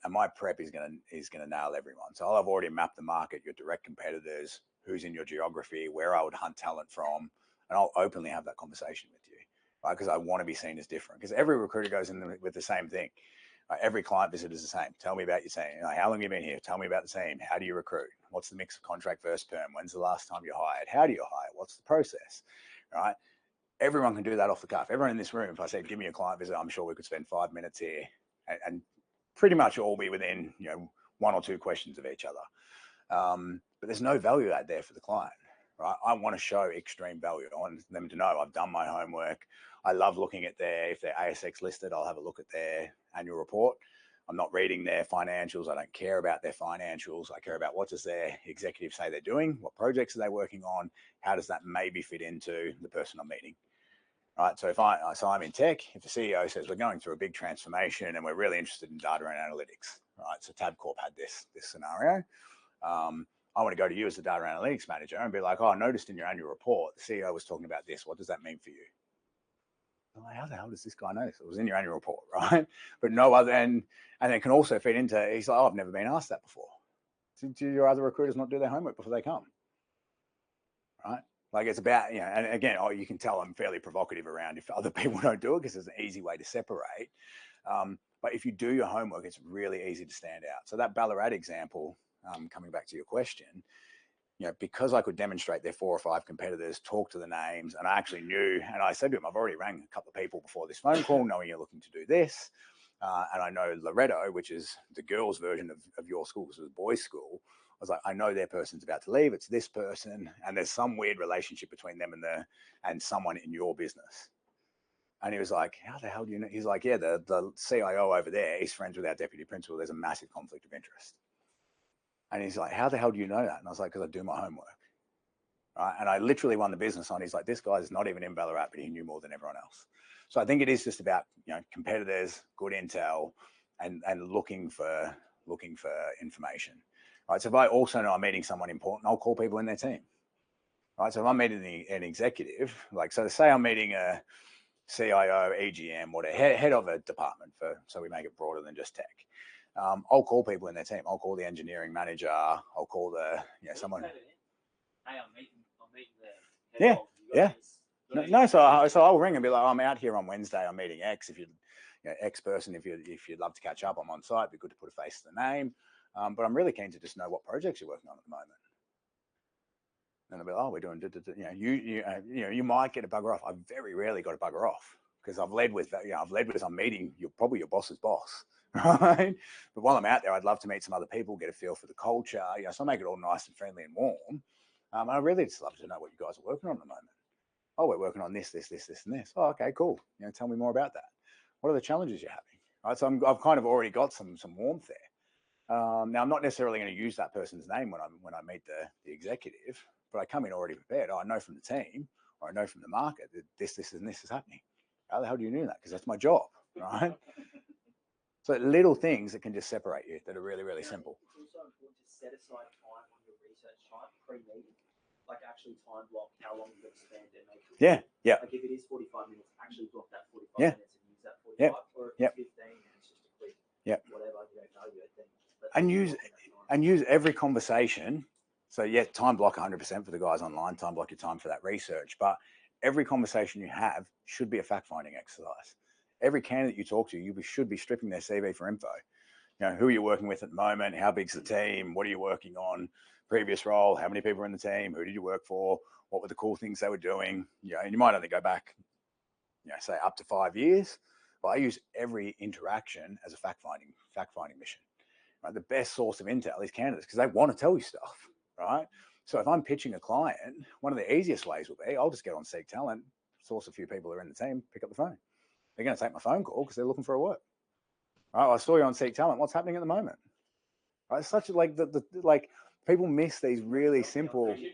And my prep is gonna nail everyone. So I'll have already mapped the market, your direct competitors, who's in your geography, where I would hunt talent from, and I'll openly have that conversation with you. Right, because I want to be seen as different. Because every recruiter goes in with the same thing. Every client visit is the same. Tell me about your team. How long have you been here? Tell me about the team. How do you recruit? What's the mix of contract versus perm? When's the last time you hired? How do you hire? What's the process? Right? Everyone can do that off the cuff. Everyone in this room, if I said, give me a client visit, I'm sure we could spend 5 minutes here and pretty much all be within 1 or 2 questions of each other. But there's no value add there for the client. Right? I want to show extreme value. I want them to know I've done my homework. I love looking at if they're ASX listed, I'll have a look at their annual report. I'm not reading their financials. I don't care about their financials. I care about what does their executive say they're doing? What projects are they working on? How does that maybe fit into the person I'm meeting? right? So so I'm in tech. If the CEO says we're going through a big transformation and we're really interested in data and analytics, right? So Tabcorp had this scenario. I want to go to you as the data analytics manager and be like, oh, I noticed in your annual report the CEO was talking about this. What does that mean for you? I'm like, how the hell does this guy know this? It was in your annual report, right? But no other, and it can also feed into, he's like, oh, I've never been asked that before. Do your other recruiters not do their homework before they come? Right? Like it's about, and again, you can tell I'm fairly provocative around if other people don't do it because it's an easy way to separate. But if you do your homework, it's really easy to stand out. So that Ballarat example, coming back to your question, because I could demonstrate their 4 or 5 competitors, talk to the names, and I actually knew, and I said to him, I've already rang a couple of people before this phone call, knowing you're looking to do this. And I know Loretto, which is the girls' version of your school, because it was a boys' school. I was like, I know their person's about to leave. It's this person, and there's some weird relationship between them and someone in your business. And he was like, how the hell do you know? He's like, yeah, the CIO over there, he's friends with our deputy principal. There's a massive conflict of interest. And he's like, how the hell do you know that? And I was like, because I do my homework. Right? And I literally won the business on. He's like, this guy's not even in Ballarat, but he knew more than everyone else. So I think it is just about competitors, good intel, and looking for information. Right. So if I also know I'm meeting someone important, I'll call people in their team. Right. So if I'm meeting an executive, so to say I'm meeting a CIO, EGM, whatever, head of a department, so we make it broader than just tech. I'll call people in their team. I'll call the engineering manager. I'll call someone. Hey, I'm meeting the head yeah. No, so I'll ring and be like, I'm out here on Wednesday. I'm meeting X. If X person, if you'd love to catch up, I'm on site. It'd be good to put a face to the name. But I'm really keen to just know what projects you're working on at the moment. And I'll be like, oh, we're doing, you might get a bugger off. I've very rarely got a bugger off because I've led with that. I've led with I'm meeting probably your boss's boss, right? But while I'm out there, I'd love to meet some other people, get a feel for the culture. So I make it all nice and friendly and warm. And I really just love to know what you guys are working on at the moment. Oh, we're working on this, and this. Oh, okay, cool. Tell me more about that. What are the challenges you're having? Right, so I've kind of already got some warmth there. Now I'm not necessarily going to use that person's name when I meet the executive, but I come in already prepared. Oh, I know from the team, or I know from the market that this and this is happening. How the hell do you know that? Because that's my job, right? So little things that can just separate you that are really, really simple. It's also important to set aside time on your research time pre-meeting. Like actually time block how long you're going to spend and make sure. Yeah. Like if it is 45 minutes, actually block that 45 minutes and use that 45. Or if it's 15 and it's just a quick whatever, you don't know yet, then and use every conversation. So time block 100% for the guys online, time block your time for that research. But every conversation you have should be a fact-finding exercise. Every candidate you talk to, you should be stripping their CV for info. Who are you working with at the moment? How big's the team? What are you working on? Previous role, how many people are in the team? Who did you work for? What were the cool things they were doing? And you might only go back, say up to 5 years. But I use every interaction as a fact-finding mission. Right? The best source of intel is candidates because they want to tell you stuff, right? So if I'm pitching a client, one of the easiest ways will be I'll just get on Seek Talent, source a few people who are in the team, pick up the phone. They're going to take my phone call because they're looking for a work. Right? I saw you on Seek Talent. What's happening at the moment? Right? It's such like like people miss these really simple. You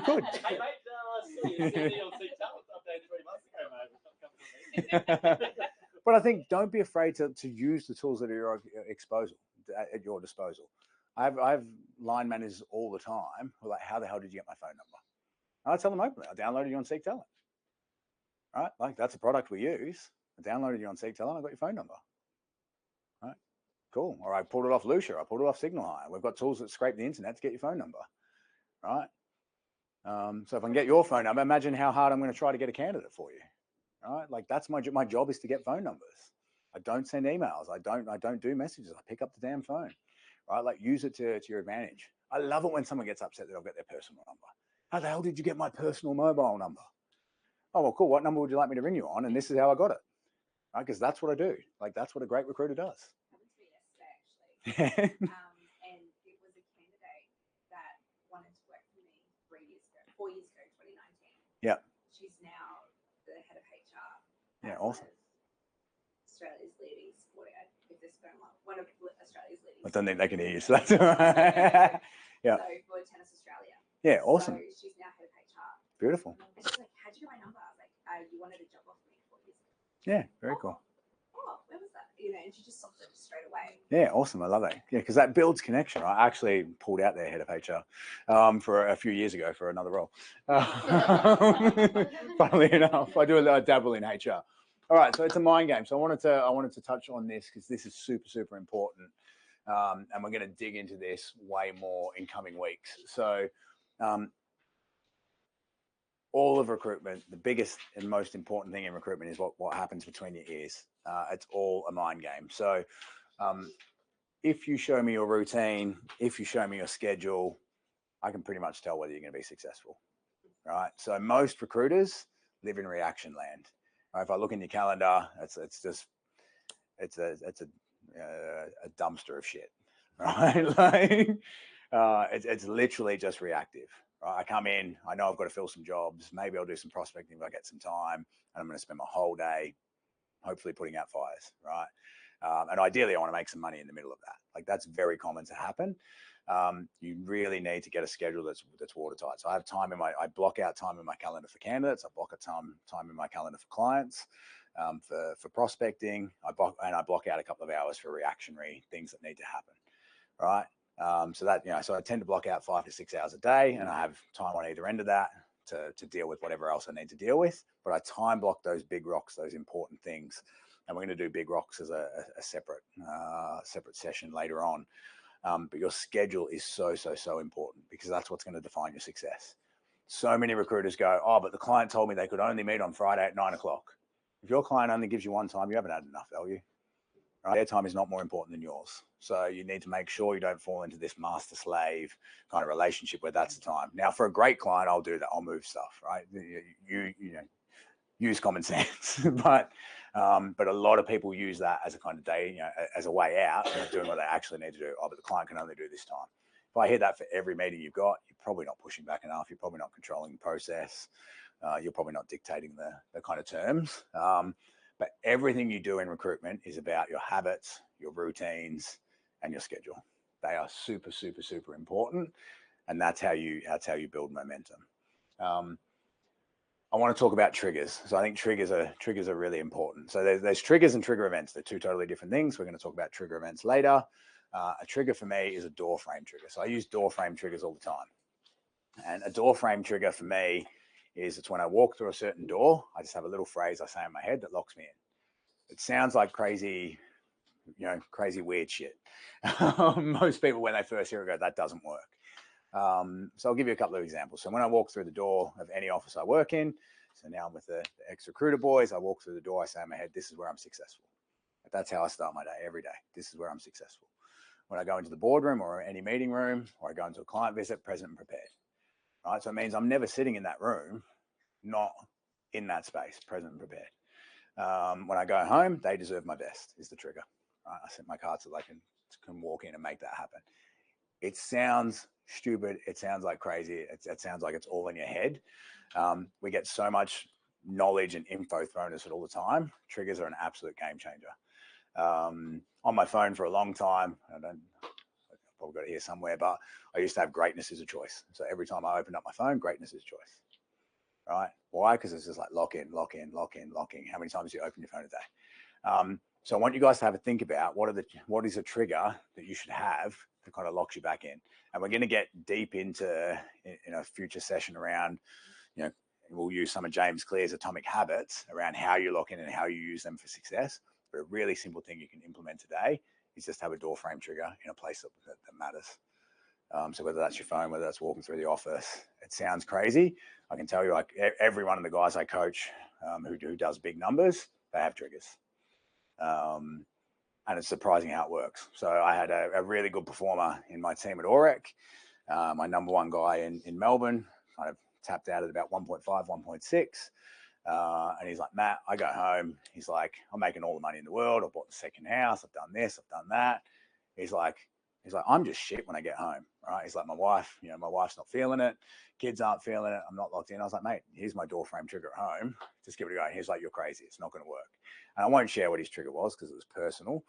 could. Hey mate, But I think don't be afraid to use the tools that are at your disposal. I have line managers all the time who are like, how the hell did you get my phone number? And I tell them openly, I downloaded you on Seek Talent. Right? Like that's a product we use. I downloaded you on Seek Talent, I got your phone number. Right? Cool. Or I pulled it off Lucia, I pulled it off Signal Hire. We've got tools that scrape the internet to get your phone number. Right? So if I can get your phone number, imagine how hard I'm going to try to get a candidate for you. Right? Like that's my job is to get phone numbers. I don't send emails. I don't do messages. I pick up the damn phone. Right? Like use it to your advantage. I love it when someone gets upset that I've got their personal number. How the hell did you get my personal mobile number? Oh, well, cool. What number would you like me to ring you on? And this is how I got it. Right? Because that's what I do. Like that's what a great recruiter does. Happened to me yesterday, actually. And it was a candidate that wanted to work for me 4 years ago, 2019. Yeah. She's now the head of HR. Yeah, awesome. Australia's leading sporting, if this going on, one of Australia's leading. I don't think they can hear you, so that's all right. Yeah. So for Tennis Australia. Yeah, awesome. So she's now head of HR. Beautiful. And she's like, how'd you get my number? I was like, you wanted a job off me 4 years ago. Yeah, very cool. Oh, where was that? You know, and she just stopped it straight away. Yeah, awesome. I love that. Yeah, because that builds connection. I actually pulled out their head of HR for a few years ago for another role. Funnily enough, I do a dabble in HR. All right, so it's a mind game. So I wanted to touch on this because this is super, super important. And we're going to dig into this way more in coming weeks. So all of recruitment, the biggest and most important thing in recruitment is what happens between your ears. It's all a mind game. So if you show me your routine, if you show me your schedule, I can pretty much tell whether you're going to be successful. Right. So most recruiters live in reaction land. Right? If I look in your calendar, it's a dumpster of shit. Right. Like it's literally just reactive. Right? I come in, I know I've got to fill some jobs. Maybe I'll do some prospecting if I get some time, and I'm going to spend my whole day hopefully putting out fires. Right. And ideally, I want to make some money in the middle of that. Like that's very common to happen. You really need to get a schedule that's watertight. So I have time I block out time in my calendar for candidates. I block out time in my calendar for clients, for prospecting. I block out a couple of hours for reactionary things that need to happen. Right. So that, so I tend to block out 5 to 6 hours a day, and I have time on either end of that to deal with whatever else I need to deal with. But I time block those big rocks, those important things. And we're going to do big rocks as a separate session later on. But your schedule is so important, because that's what's going to define your success. So many recruiters go, oh, but the client told me they could only meet on Friday at 9 o'clock. If your client only gives you one time, you haven't had enough value. Right? Their time is not more important than yours. So you need to make sure you don't fall into this master-slave kind of relationship where that's the time. Now, for a great client, I'll do that. I'll move stuff, right? You use common sense, but a lot of people use that as a kind of day, as a way out of doing what they actually need to do. Oh, but the client can only do this time. If I hear that for every meeting you've got, you're probably not pushing back enough. You're probably not controlling the process. You're probably not dictating the kind of terms. But everything you do in recruitment is about your habits, your routines, and your schedule. They are super important, and that's how you build momentum. I want to talk about triggers. So I think triggers are really important. So there's triggers and trigger events. They're two totally different things. We're going to talk about trigger events later. A trigger for me is a door frame trigger. So I use door frame triggers all the time. And a door frame trigger for me is it's when I walk through a certain door, I just have a little phrase I say in my head that locks me in. It sounds like crazy weird shit. Most people, when they first hear it, go, that doesn't work. So I'll give you a couple of examples. So when I walk through the door of any office I work in, so now I'm with the XRecruiter boys, I walk through the door, I say in my head, this is where I'm successful. That's how I start my day every day. This is where I'm successful. When I go into the boardroom or any meeting room, or I go into a client visit, present and prepared. Right? So it means I'm never sitting in that room, not in that space, present and prepared. When I go home, they deserve my best is the trigger. Right? I set my cards so they can walk in and make that happen. It sounds stupid. It sounds like crazy. It sounds like it's all in your head. We get so much knowledge and info thrown at us all the time. Triggers are an absolute game changer. On my phone for a long time, I've probably got it here somewhere, but I used to have greatness as a choice. So every time I opened up my phone, greatness is a choice. Right? Why? Because it's just like lock in. How many times do you open your phone a day? So I want you guys to have a think about what is a trigger that you should have that kind of locks you back in. And we're going to get deep into in a future session around, we'll use some of James Clear's atomic habits around how you lock in and how you use them for success. But a really simple thing you can implement today is just have a door frame trigger in a place that matters. So whether that's your phone, whether that's walking through the office, it sounds crazy. I can tell you, like every one of the guys I coach who does big numbers, they have triggers. And it's surprising how it works. So I had a really good performer in my team at 𝐸𝐸. My number one guy in Melbourne kind of tapped out at about 1.5, 1.6. And he's like, Matt, I go home. He's like, I'm making all the money in the world. I bought the second house. I've done this. I've done that. He's like, I'm just shit when I get home. Right? He's like, my wife's not feeling it. Kids aren't feeling it. I'm not locked in. I was like, mate, here's my door frame trigger at home. Just give it a go. And he's like, you're crazy. It's not going to work. And I won't share what his trigger was because it was personal.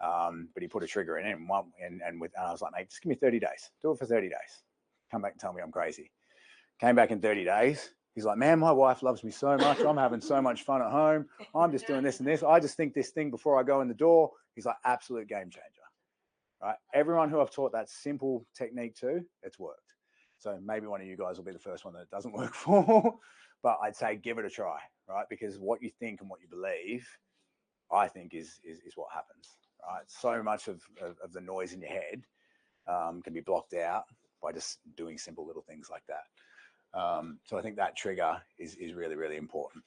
But he put a trigger in it, and I was like, mate, just give me 30 days. Do it for 30 days. Come back and tell me I'm crazy. Came back in 30 days. He's like, man, my wife loves me so much. I'm having so much fun at home. I'm just doing this and this. I just think this thing before I go in the door. He's like, absolute game changer, right? Everyone who I've taught that simple technique to, it's worked. So maybe one of you guys will be the first one that it doesn't work for, but I'd say give it a try, right? Because what you think and what you believe, I think is what happens, right? So much of the noise in your head can be blocked out by just doing simple little things like that. So I think that trigger is really, really important.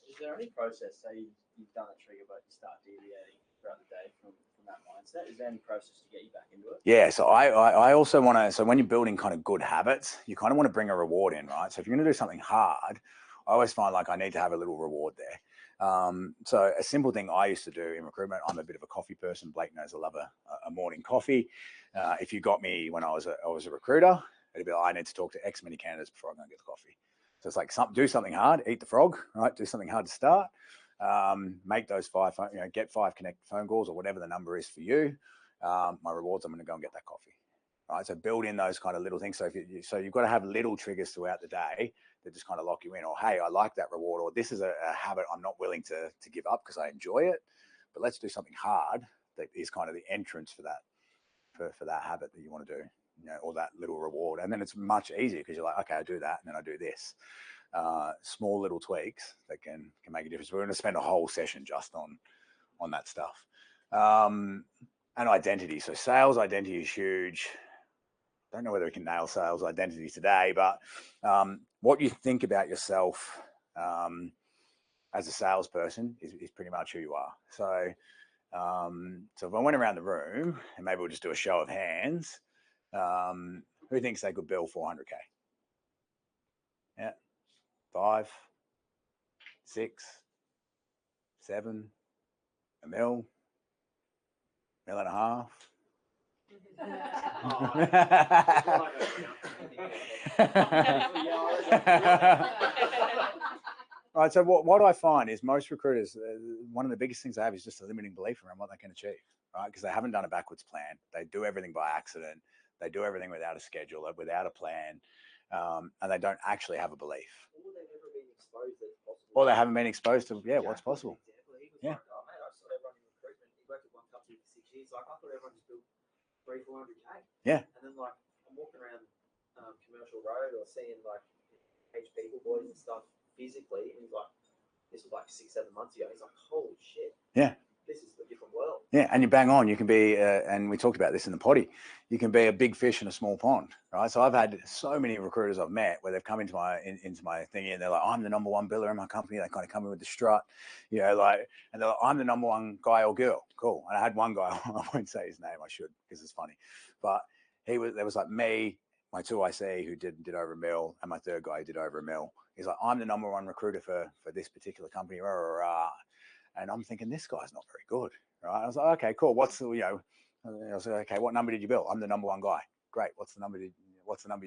Is there any process, say you've done a trigger, but you start deviating throughout the day from that mindset? Is there any process to get you back into it? Yeah, so I also want to, so when you're building kind of good habits, you kind of want to bring a reward in, right? So if you're going to do something hard, I always find like I need to have a little reward there. So a simple thing I used to do in recruitment, I'm a bit of a coffee person. Blake knows I love a morning coffee. If you got me when I was a recruiter, it'd be like, I need to talk to X many candidates before I go and get the coffee. So it's like do something hard, eat the frog, right? Do something hard to start. Make those get 5 connect phone calls or whatever the number is for you. My rewards, I'm going to go and get that coffee. Right, so build in those kind of little things. So you've got to have little triggers throughout the day that just kind of lock you in. Or hey, I like that reward. Or this is a habit I'm not willing to give up because I enjoy it. But let's do something hard that is kind of the entrance for that for that habit that you want to do. Or that little reward, and then it's much easier because you're like, okay, I do that, and then I do this. Small little tweaks that can make a difference. We're going to spend a whole session just on that stuff. And identity. So sales identity is huge. Don't know whether we can nail sales identity today, but what you think about yourself as a salesperson is pretty much who you are. So, so if I went around the room and maybe we'll just do a show of hands, who thinks they could bill 400K? Yeah, 5, 6, 7, $1 million, $1.5 million. Right, so what I find is most recruiters, one of the biggest things they have is just a limiting belief around what they can achieve, right? Because they haven't done a backwards plan. They do everything by accident. They do everything without a schedule, without a plan, and they don't actually have a belief. Or they haven't been exposed to, what's possible. Yeah. Like, oh, mate, I saw everyone in recruitment. He worked at one company for 6 years. Like, I thought everyone just built 300-400K. Yeah. And then, like, I'm walking around Commercial Road or seeing, like, H people boys and stuff physically. And he's like, this was like 6-7 months ago. He's like, holy shit. Yeah. This is a different world. Yeah, and you bang on. You can be, and we talked about this in the potty, you can be a big fish in a small pond, right? So I've had so many recruiters I've met where they've come into my thingy and they're like, I'm the number one biller in my company. They kind of come in with the strut, and they're like, I'm the number one guy or girl. Cool. And I had one guy, I won't say his name, I should, because it's funny, but there was like me, my 2 IC who did over $1 million, and my 3rd guy who did over $1 million. He's like, I'm the number one recruiter for this particular company, and I'm thinking this guy's not very good. Right. I was like, okay, cool. What's the, I was like, okay, what number did you build? I'm the number one guy. Great. What's the number you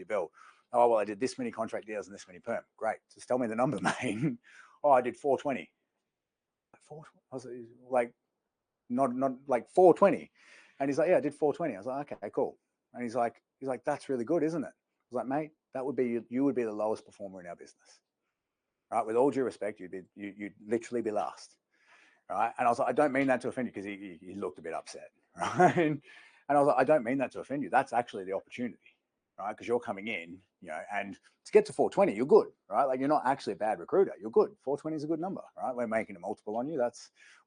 build? Oh, well, I did this many contract deals and this many perm. Great. Just tell me the number, mate. Oh, I did 420. I was like, not like 420. And he's like, yeah, I did 420. I was like, okay, cool. And he's like, that's really good, isn't it? I was like, mate, you would be the lowest performer in our business. Right. With all due respect, you'd literally be last. Right. And I was like, I don't mean that to offend you, because he looked a bit upset. Right. And I was like, I don't mean that to offend you. That's actually the opportunity. Right. Because you're coming in, and to get to 420, you're good. Right. Like, you're not actually a bad recruiter. You're good. 420 is a good number. Right. We're making a multiple on you.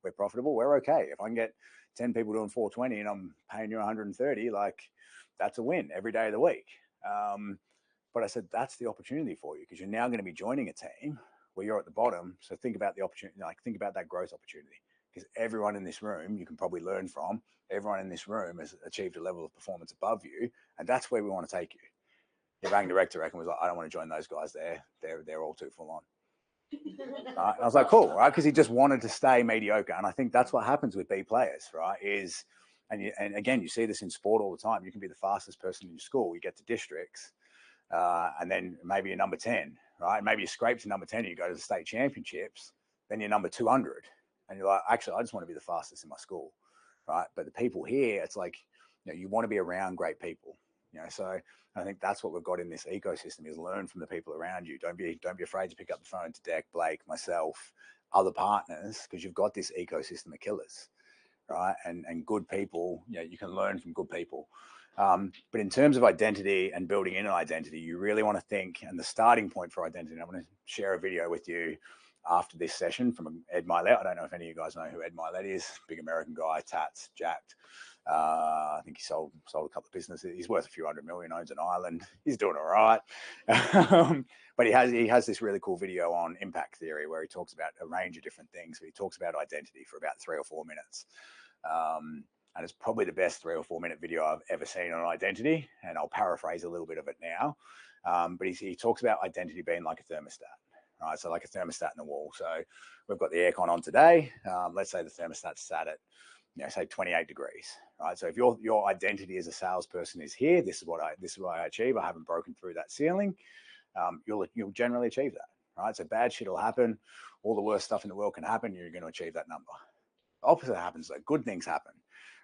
We're profitable. We're okay. If I can get 10 people doing 420 and I'm paying you 130, like, that's a win every day of the week. But I said, that's the opportunity for you, because you're now going to be joining a team where you're at the bottom. So think about the opportunity, think about that growth opportunity, because everyone in this room, you can probably learn from. Everyone in this room has achieved a level of performance above you, and that's where we want to take you. The bank director was like, I don't want to join those guys there. They're all too full on. And I was like, cool, right? Because he just wanted to stay mediocre. And I think that's what happens with B players, right? And again, you see this in sport all the time. You can be the fastest person in your school. You get to districts, and then maybe you're number 10. Right? Maybe you scrape to number 10 and you go to the state championships, then you're number 200. And you're like, actually, I just want to be the fastest in my school. Right? But the people here, it's like, you want to be around great people. So I think that's what we've got in this ecosystem is learn from the people around you. Don't be afraid to pick up the phone to Deck, Blake, myself, other partners, because you've got this ecosystem of killers, right? And good people, you can learn from good people. But in terms of identity and building in an identity, you really want to think, and the starting point for identity, I'm going to share a video with you after this session from Ed Milet. I don't know if any of you guys know who Ed Milet is. Big American guy, tats, jacked. I think he sold a couple of businesses. He's worth a few $100 million, owns an island. He's doing all right. But he has this really cool video on impact theory where he talks about a range of different things. But he talks about identity for about 3 or 4 minutes. And it's probably the best 3 or 4 minute video I've ever seen on identity. And I'll paraphrase a little bit of it now. But he talks about identity being like a thermostat. Right, so like a thermostat in the wall. So we've got the aircon on today. Let's say the thermostat's sat at, say 28 degrees. Right. So if your identity as a salesperson is here, this is what I achieve. I haven't broken through that ceiling. You'll generally achieve that. Right. So bad shit will happen. All the worst stuff in the world can happen. You're going to achieve that number. Opposite happens. Though. Good things happen.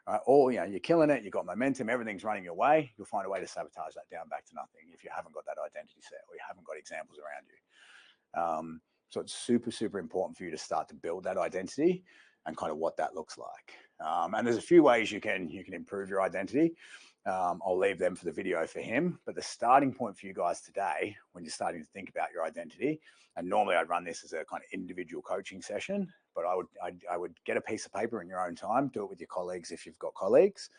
Right. Or you're killing it. You've got momentum. Everything's running your way. You'll find a way to sabotage that down back to nothing if you haven't got that identity set or you haven't got examples around you. So it's super, super important for you to start to build that identity and kind of what that looks like. And there's a few ways you can improve your identity. I'll leave them for the video for him. But the starting point for you guys today, when you're starting to think about your identity, and normally I'd run this as a kind of individual coaching session, but I would get a piece of paper in your own time, do it with your colleagues if you've got colleagues,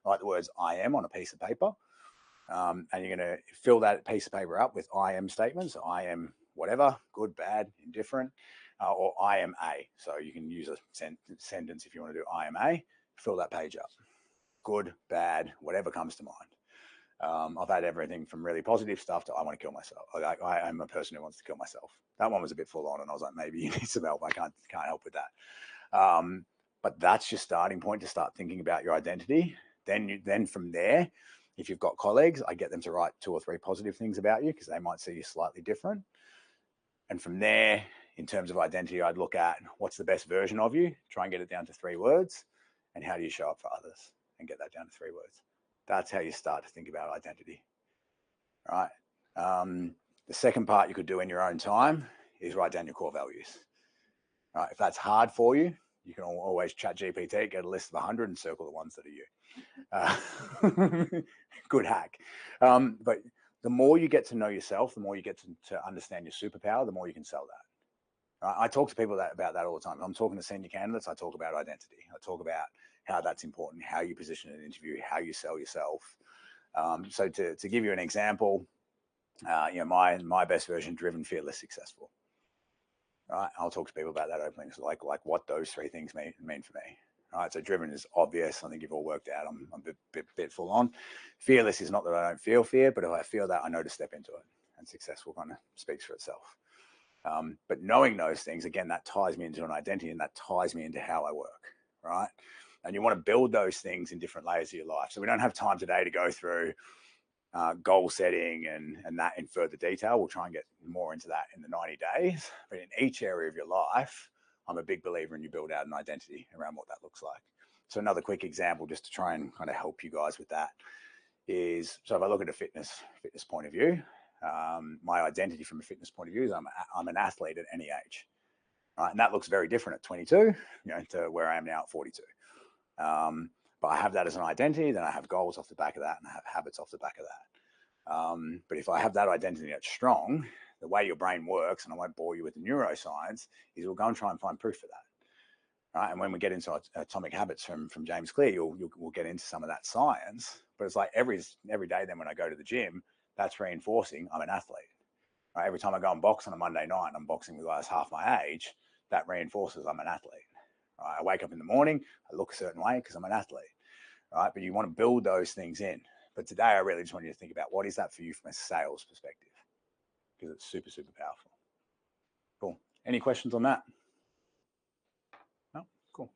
write the words I am on a piece of paper. And you're going to fill that piece of paper up with I am statements. I am whatever, good, bad, indifferent, or I am A. So you can use a sentence if you want to do I am A, fill that page up. Good, bad, whatever comes to mind. I've had everything from really positive stuff to I want to kill myself. I am a person who wants to kill myself. That one was a bit full on and I was like, maybe you need some help. I can't help with that. But that's your starting point to start thinking about your identity. Then from there, if you've got colleagues, I get them to write 2 or 3 positive things about you because they might see you slightly different. And from there, in terms of identity, I'd look at what's the best version of you, try and get it down to 3 words, and how do you show up for others and get that down to 3 words. That's how you start to think about identity, right? The second part you could do in your own time is write down your core values. Right? If that's hard for you, you can always chat GPT, get a list of 100 and circle the ones that are you. Good hack. But the more you get to know yourself, the more you get to understand your superpower, the more you can sell that. Right? I talk to people about that all the time. I'm talking to senior candidates. I talk about identity. I talk about how that's important, how you position an interview, how you sell yourself. So to give you an example, my best version, driven, fearless, successful. Right? I'll talk to people about that openly. So like what those 3 things mean for me. All right, so driven is obvious. I think you've all worked out. I'm a bit full on. Fearless is not that I don't feel fear, but if I feel that, I know to step into it. And successful kind of speaks for itself. But knowing those things, again, that ties me into an identity and that ties me into how I work, right? And you want to build those things in different layers of your life. So we don't have time today to go through goal setting and that in further detail. We'll try and get more into that in the 90 days. But in each area of your life, I'm a big believer in you build out an identity around what that looks like. So another quick example, just to try and kind of help you guys with that, is, so if I look at a fitness point of view, my identity from a fitness point of view is I'm an athlete at any age, right? And that looks very different at 22, to where I am now at 42. But I have that as an identity, then I have goals off the back of that, and I have habits off the back of that. But if I have that identity that's strong, the way your brain works, and I won't bore you with the neuroscience, is we'll go and try and find proof for that. Right? And when we get into Atomic Habits from James Clear, we'll get into some of that science. But it's like every day then when I go to the gym, that's reinforcing I'm an athlete. Right? Every time I go and box on a Monday night and I'm boxing with guys half my age, that reinforces I'm an athlete. Right? I wake up in the morning, I look a certain way because I'm an athlete. Right? But you want to build those things in. But today I really just want you to think about what is that for you from a sales perspective, because it's super, super powerful. Cool. Any questions on that? No? Cool.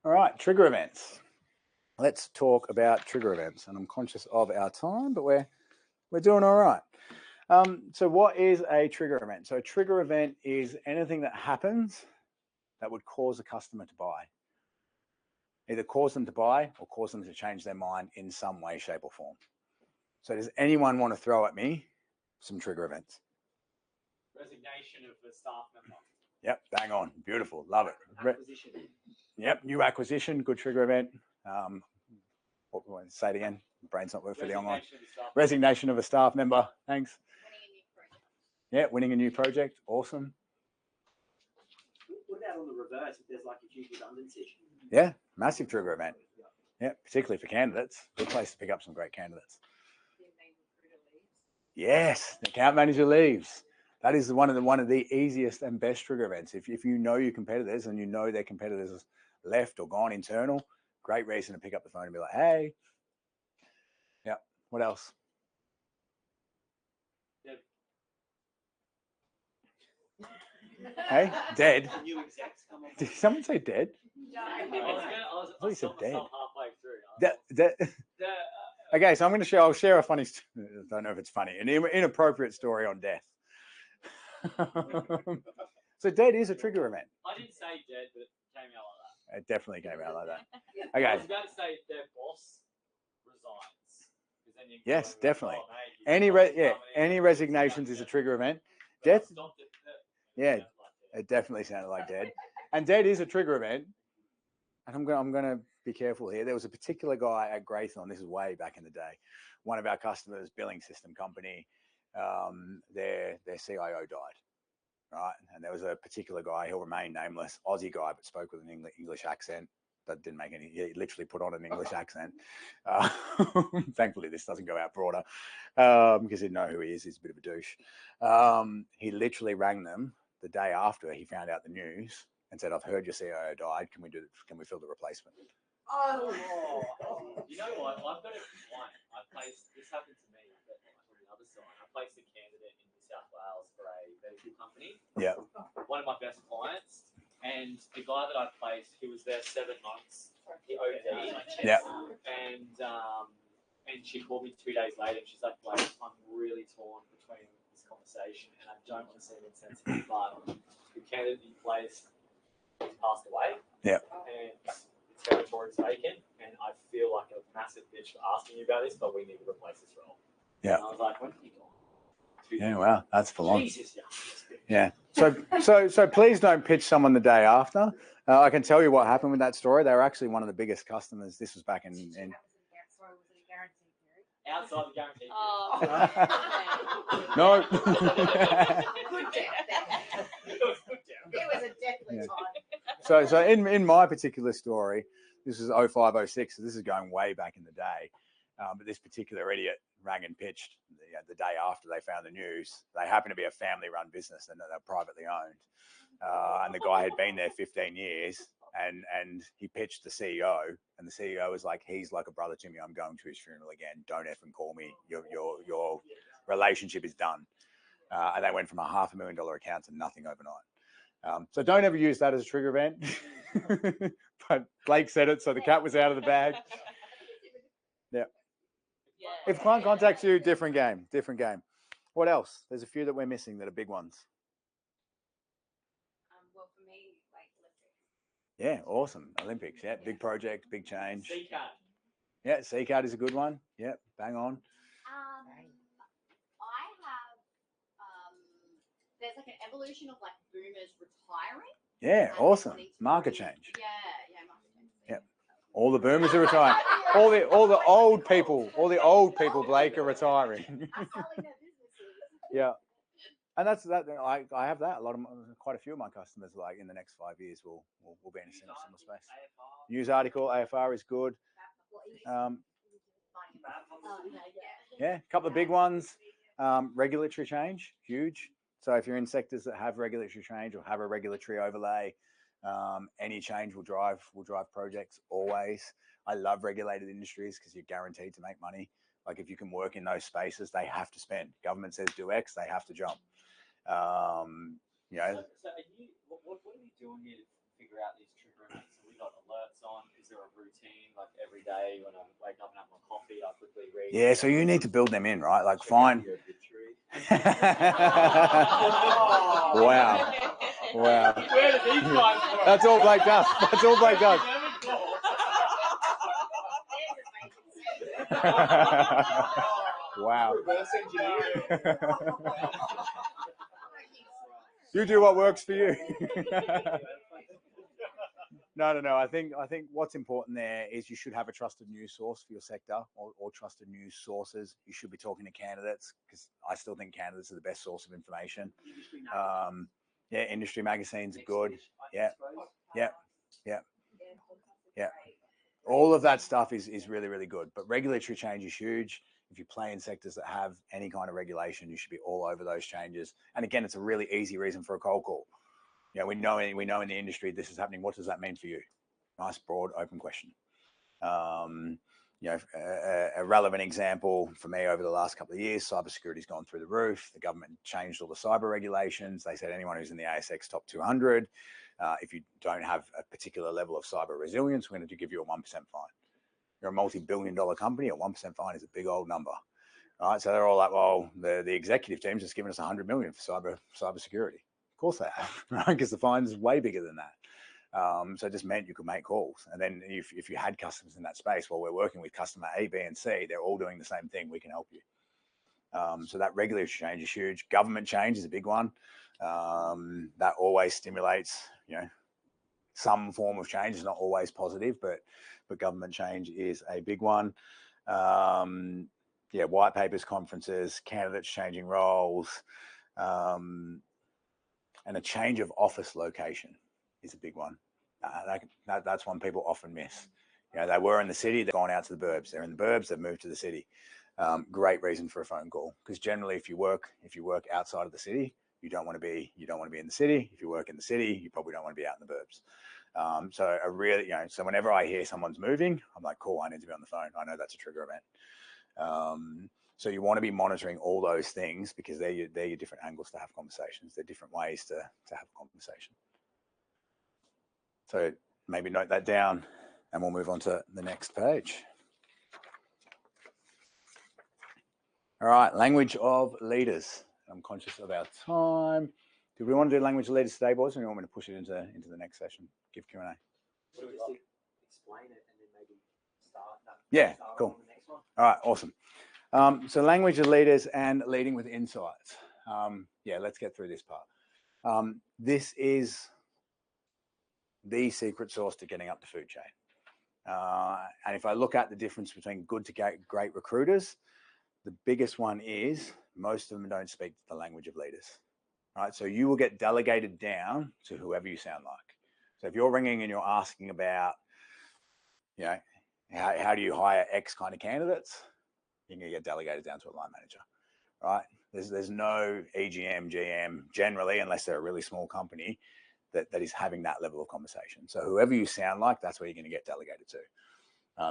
All right, trigger events. Let's talk about trigger events. And I'm conscious of our time, but we're doing all right. So what is a trigger event? So a trigger event is anything that happens that would cause a customer to buy. either cause them to buy or cause them to change their mind in some way, shape, or form. So does anyone want to throw at me some trigger events? Resignation of a staff member. Yep, bang on. Beautiful. Love it. Acquisition. Yep, new acquisition, good trigger event. Say it again. Brain's not working for the online. Resignation of a staff member. Thanks. Yeah, winning a new project. Awesome. What about on the reverse if there's like a huge redundancy? Yeah, massive trigger event. Yeah, particularly for candidates. Good place to pick up some great candidates. Yes, the account manager leaves. That is one of the easiest and best trigger events. If you know your competitors and you know their competitors left or gone internal, great reason to pick up the phone and be like, hey. Yeah. What else? Hey, dead. New execs come on. Did someone say dead? I thought you said dead. Halfway through. Okay, so I'll share a funny, I don't know if it's funny, an inappropriate story on death. So dead is a trigger event. I didn't say dead, but it came out like that. It definitely came out like that. I Okay. was about to say their boss resigns. Then you Yes, go, definitely. "Oh, mate, Any resignations is a trigger event. Death. Yeah, it definitely sounded like dead. And dead is a trigger event. And I'm gonna be careful here. There was a particular guy at Graython. This is way back in the day. One of our customers, billing system company, their CIO died. Right, and there was a particular guy. He'll remain nameless. Aussie guy, but spoke with an English accent. That didn't make any. He literally put on an English accent. Thankfully, this doesn't go out broader because he'd know who he is. He's a bit of a douche. He literally rang them the day after he found out the news and said, "I've heard your CIO died. Can we fill the replacement?" Oh, you know what? I've got a client. This happened to me, but on the other side, I placed a candidate in New South Wales for a medical company. Yeah. One of my best clients, and the guy that I placed, he was there 7 months. He OD'd. Yeah. And she called me 2 days later, and she's like, "Blake, I'm really torn between this conversation, and I don't want to seem insensitive, but the candidate you placed passed away. Yeah. And the territory's vacant, and I feel like a massive bitch for asking you about this, but we need to replace this role." Yeah. And I was like, "When are you gone?" Yeah, wow, that's full on. Jesus, yeah. So please don't pitch someone the day after. I can tell you what happened with that story. They were actually one of the biggest customers. This was back in outside the guarantee. No. Good death. It was a deathly time. So in my particular story, this is 05, 06, so this is going way back in the day. But this particular idiot rang and pitched the day after they found the news. They happened to be a family-run business and they're privately owned. And the guy had been there 15 years and he pitched the CEO, and the CEO was like, "He's like a brother to me. I'm going to his funeral again. Don't effing call me. Your relationship is done." And they went from a $500,000 account to nothing overnight. So don't ever use that as a trigger event. But Blake said it, so the cat was out of the bag. Yeah. If client contacts you, different game. What else? There's a few that we're missing that are big ones. Well, for me, like Olympics. Yeah, awesome. Olympics, yeah, big project, big change. C-card. Yeah, C-card is a good one. Yeah, bang on. I have, there's like an evolution of like boomers retiring. Yeah, awesome. Market change. Yeah, market change. Yeah. All the boomers are retiring. all the old people, Blake, are retiring. Yeah. And that's that. I have that. Quite a few of my customers, like in the next 5 years, will be in a similar space. News article, AFR is good. Yeah, a couple of big ones. Regulatory change, huge. So if you're in sectors that have regulatory change or have a regulatory overlay, any change will drive projects always. I love regulated industries because you're guaranteed to make money. Like if you can work in those spaces, they have to spend. Government says do X, they have to jump. So are you, what are you doing here to figure out these trigger events? So we got alerts on. Is there a routine like every day when I wake up and have my coffee, I quickly read? Yeah, so you need to build them in, right? Like find. Wow. Where did these guys from? That's all Blake does. Wow. Reverse engineering. You do what works for you. No. I think what's important there is you should have a trusted news source for your sector, or trusted news sources. You should be talking to candidates, because I still think candidates are the best source of information. Yeah, industry magazines are good. Yeah. All of that stuff is really, really good. But regulatory change is huge. If you play in sectors that have any kind of regulation, you should be all over those changes. And again, it's a really easy reason for a cold call. You know, we know in the industry this is happening. What does that mean for you? Nice, broad, open question. You know, a relevant example for me over the last couple of years, cybersecurity's gone through the roof. The government changed all the cyber regulations. They said anyone who's in the ASX top 200, if you don't have a particular level of cyber resilience, we're going to give you a 1% fine. You're a multi-billion-dollar company, a 1% fine is a big old number. All right, so they're all like, well, the executive team's just given us 100 million for cybersecurity. Of course they have, right? Because the fine's way bigger than that. So it just meant you could make calls. And then if you had customers in that space, well, we're working with customer A, B, and C. They're all doing the same thing. We can help you. So that regulatory change is huge. Government change is a big one. That always stimulates, you know, some form of change. It's not always positive, but government change is a big one. Yeah, white papers, conferences, candidates changing roles, and a change of office location is a big one. That's one people often miss. You know, they were in the city, they've gone out to the burbs. They're in the burbs, they've moved to the city. Great reason for a phone call, because generally, if you work outside of the city, you don't want to be in the city. If you work in the city, you probably don't want to be out in the burbs. So a really, you know, so whenever I hear someone's moving, I'm like, cool, I need to be on the phone. I know that's a trigger event. So you want to be monitoring all those things, because they're your different angles to have conversations. They're different ways to have a conversation. So maybe note that down, and we'll move on to the next page. All right, language of leaders. I'm conscious of our time. Do we want to do language of leaders today, boys, or do you want me to push it into the next session? Give Q&A. Just explain it and then maybe start. Yeah, start cool. on the next one. All right, awesome. So language of leaders and leading with insights. Yeah, let's get through this part. This is the secret sauce to getting up the food chain. And if I look at the difference between good to great recruiters, the biggest one is most of them don't speak the language of leaders. All right, so you will get delegated down to whoever you sound like. So if you're ringing and you're asking about, you know, how do you hire X kind of candidates, you're going to get delegated down to a line manager, right? There's no EGM, GM generally, unless they're a really small company, that is having that level of conversation. So whoever you sound like, that's where you're going to get delegated to.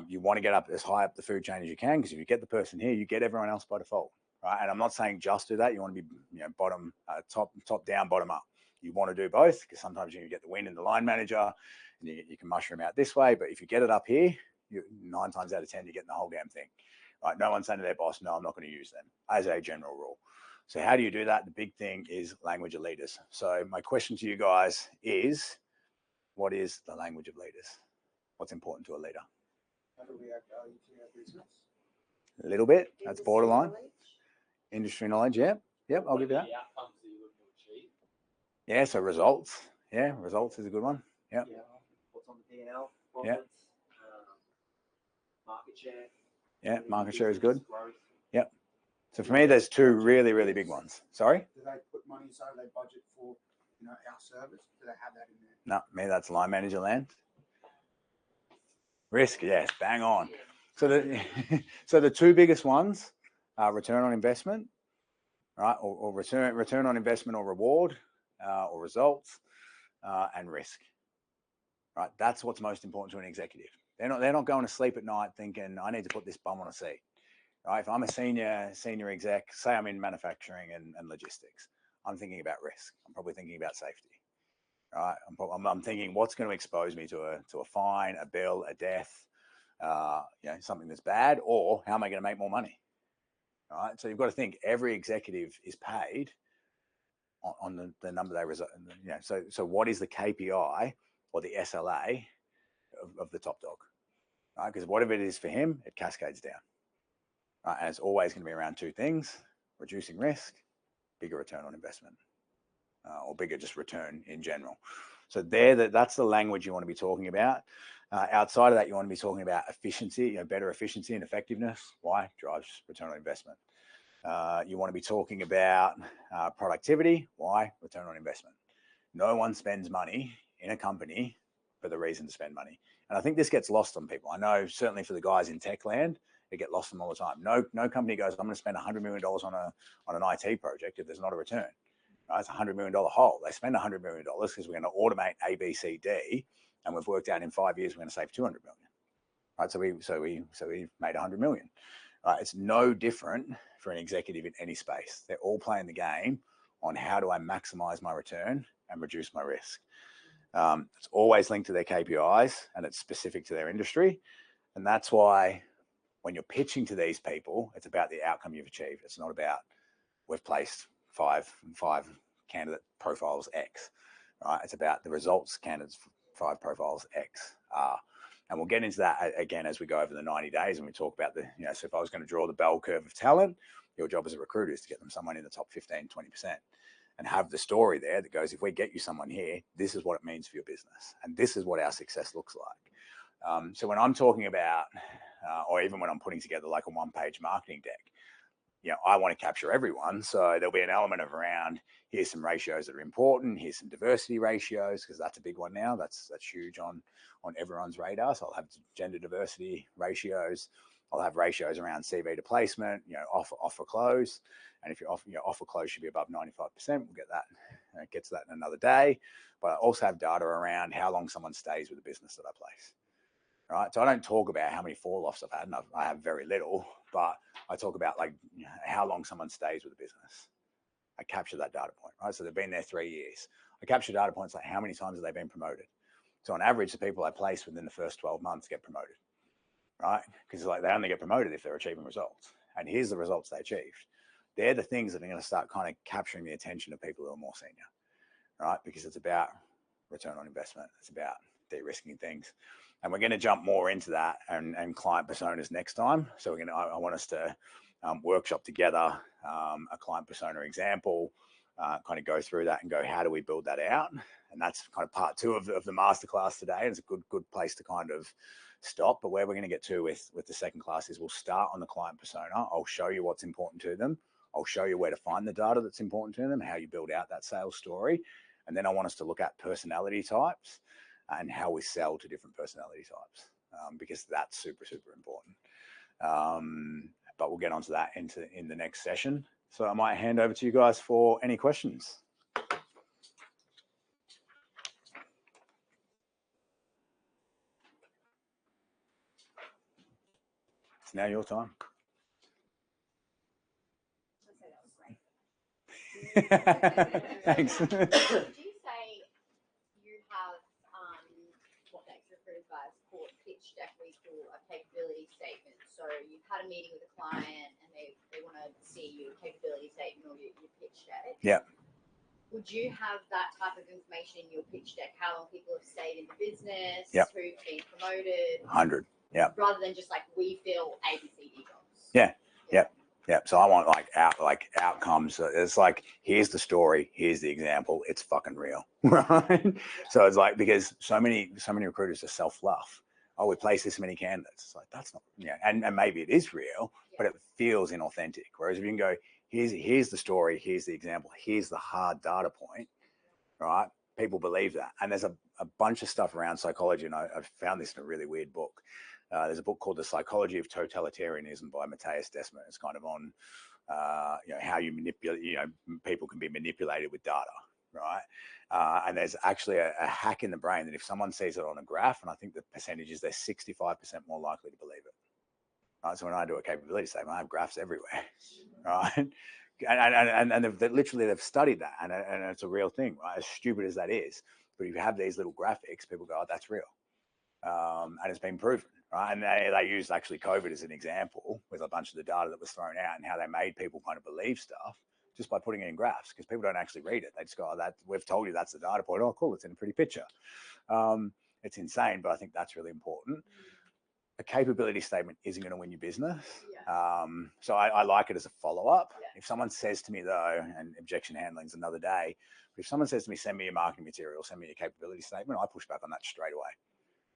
You want to get up as high up the food chain as you can, because if you get the person here, you get everyone else by default, right? And I'm not saying just do that. You want to be, you know, bottom, top down, bottom up. You want to do both, because sometimes you get the win in the line manager, and you can mushroom out this way. But if you get it up here, 9 times out of 10, you're getting the whole damn thing, right? No one's saying to their boss, no, I'm not going to use them, as a general rule. So how do you do that? The big thing is language of leaders. So my question to you guys is, what is the language of leaders? What's important to a leader? How do we add value to our business? A little bit. That's borderline. Industry knowledge. Yeah. Yep. I'll give you that. The outcomes that you're looking to achieve. Yeah. So results. Yeah. Results is a good one. Yep. Yeah. What's on the P&L? Yeah. Market share. Yeah. Market share is good. Growth. Yep. So for me, there's 2 really, really big ones. Sorry? Do they put money aside? They budget for, you know, our service? Do they have that in there? No, me, that's line manager land. Risk, yes, bang on. So the 2 biggest ones are return on investment, right? Or return on investment or reward, or results, and risk. Right? That's what's most important to an executive. They're not going to sleep at night thinking, I need to put this bum on a seat. Right? If I'm a senior exec, say I'm in manufacturing and logistics, I'm thinking about risk. I'm probably thinking about safety. Right? I'm thinking, what's going to expose me to a fine, a bill, a death, you know, something that's bad, or how am I going to make more money? All right. So you've got to think every executive is paid on the number they result. You know, so what is the KPI or the SLA of the top dog? Right? Because whatever it is for him, it cascades down. right? And it's always going to be around two things: reducing risk, bigger return on investment, or bigger just return in general. So that's the language you want to be talking about. Outside of that, you want to be talking about efficiency, better efficiency and effectiveness. Why? Drives return on investment. You want to be talking about productivity. Why? Return on investment. No one spends money in a company for the reason to spend money. And I think this gets lost on people. I know certainly for the guys in tech land, they get lost on all the time. No company goes, I'm going to spend $100 million on an IT project if there's not a return. Right? It's a $100 million hole. They spend $100 million because we're going to automate A, B, C, D, and we've worked out in 5 years we're going to save $200 million. Right? So we made $100 million. Right? It's no different for an executive in any space. They're all playing the game on how do I maximize my return and reduce my risk. It's always linked to their KPIs and it's specific to their industry. And that's why when you're pitching to these people, it's about the outcome you've achieved. It's not about we've placed five candidate profiles X, right? It's about the results candidates 5 profiles X are. And we'll get into that again as we go over the 90 days and we talk about so if I was going to draw the bell curve of talent, your job as a recruiter is to get them someone in the top 15, 20%. And have the story there that goes, if we get you someone here, this is what it means for your business. And this is what our success looks like. So when I'm talking about, or even when I'm putting together like a one-page marketing deck, I want to capture everyone. So there'll be an element of around, here's some ratios that are important. Here's some diversity ratios, because that's a big one now. That's huge on everyone's radar. So I'll have gender diversity ratios. I'll have ratios around CV to placement, offer close. And if your offer close should be above 95%, we'll get that. Get to that in another day. But I also have data around how long someone stays with the business that I place. Right. So I don't talk about how many fall-offs I've had, and I have very little, but I talk about how long someone stays with the business. I capture that data point, right? So they've been there 3 years. I capture data points like how many times have they been promoted. So on average, the people I place within the first 12 months get promoted, right? Because they only get promoted if they're achieving results. And here's the results they achieved. They're the things that are going to start kind of capturing the attention of people who are more senior, right? Because it's about return on investment. It's about de-risking things. And we're going to jump more into that and client personas next time. So I want us to workshop together a client persona example, kind of go through that and go, how do we build that out? And that's kind of part 2 of the masterclass today. It's a good place to kind of stop. But where we're going to get to with the second class is we'll start on the client persona. I'll show you what's important to them. I'll show you where to find the data that's important to them, how you build out that sales story. And then I want us to look at personality types and how we sell to different personality types, because that's super, super important. But we'll get onto that in the next session. So I might hand over to you guys for any questions. It's now your time. Thanks. Did you say you have what the XRecruiter guys call a pitch deck where you call a capability statement? So you've had a meeting with a client and they want to see your capability statement or your pitch deck. Yeah. Would you have that type of information in your pitch deck? How long people have stayed in the business? Yep. Who've been promoted? 100. Yeah. Rather than just we fill ABCD jobs. Yeah. Yep. Yep. So I want outcomes. It's here's the story, here's the example. It's fucking real, right? So it's because so many recruiters are self-fluff. Oh, we place this many candidates. It's that's not, and maybe it is real, but it feels inauthentic. Whereas if you can go, here's the story, here's the example, here's the hard data point, right? People believe that. And there's a bunch of stuff around psychology, and I found this in a really weird book. There's a book called The Psychology of Totalitarianism by Matthias Dessman. It's kind of on, how you manipulate, people can be manipulated with data, right? And there's actually a hack in the brain that if someone sees it on a graph, and I think the percentage is they're 65% more likely to believe it. Right? So when I do a capability statement, I have graphs everywhere, right? And they've studied that, and it's a real thing, right? As stupid as that is, but if you have these little graphics, people go, oh, that's real. And it's been proven, right? And they used actually COVID as an example with a bunch of the data that was thrown out and how they made people kind of believe stuff just by putting it in graphs, because people don't actually read it. They just go, oh, we've told you that's the data point. Oh, cool, it's in a pretty picture. It's insane, but I think that's really important. a capability statement isn't going to win you business. So I like it as a follow-up. If someone says to me though, and objection handling is another day, but if someone says to me, send me your marketing material, send me your capability statement, I push back on that straight away.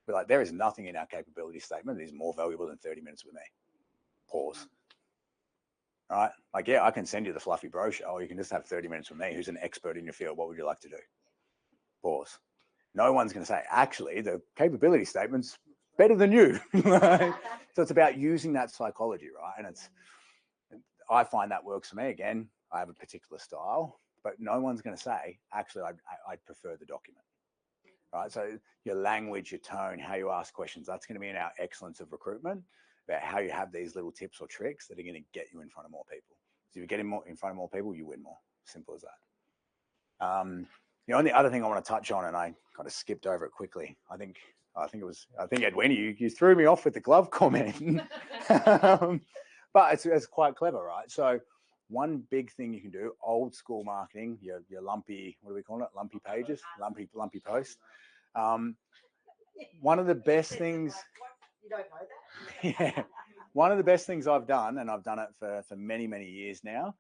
But like, there is nothing in our capability statement that is more valuable than 30 minutes with me. Pause. All right. Like, yeah, I can send you the fluffy brochure, or you can just have 30 minutes with me, who's an expert in your field. What would you like to do? Pause. No one's going to say, actually, the capability statement's better than you. So it's about using that psychology, right? And I find that works for me. Again, I have a particular style, but no one's going to say, actually, I'd prefer the document. Right? So your language, your tone, how you ask questions, that's going to be in our excellence of recruitment, about how you have these little tips or tricks that are going to get you in front of more people. So if you get in front of more people, you win more. Simple as that. The only other thing I want to touch on, and I kind of skipped over it quickly. I think Edwina, you threw me off with the glove comment, but it's quite clever, right? So one big thing you can do, old school marketing, your lumpy, what do we call it? Lumpy pages, lumpy posts. One of the best things. You don't know that? Yeah. One of the best things I've done, and I've done it for many, many years now,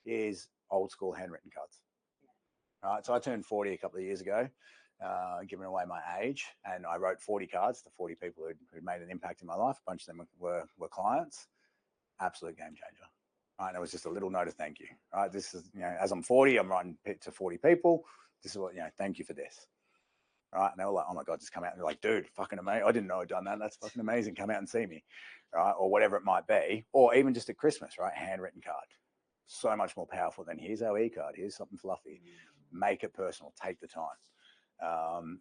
is old school handwritten cards. Right. So I turned 40 a couple of years ago, giving away my age, and I wrote 40 cards to 40 people who'd made an impact in my life. A bunch of them were clients. Absolute game changer. Right. And it was just a little note of thank you. Right. This is, as I'm 40, I'm writing to 40 people. This is what, thank you for this. Right. And they were like, oh my God, just come out. And they're like, dude, fucking amazing. I didn't know I'd done that. That's fucking amazing. Come out and see me. Right. Or whatever it might be. Or even just at Christmas, right? Handwritten card. So much more powerful than here's our e-card. Here's something fluffy. Make it personal. Take the time.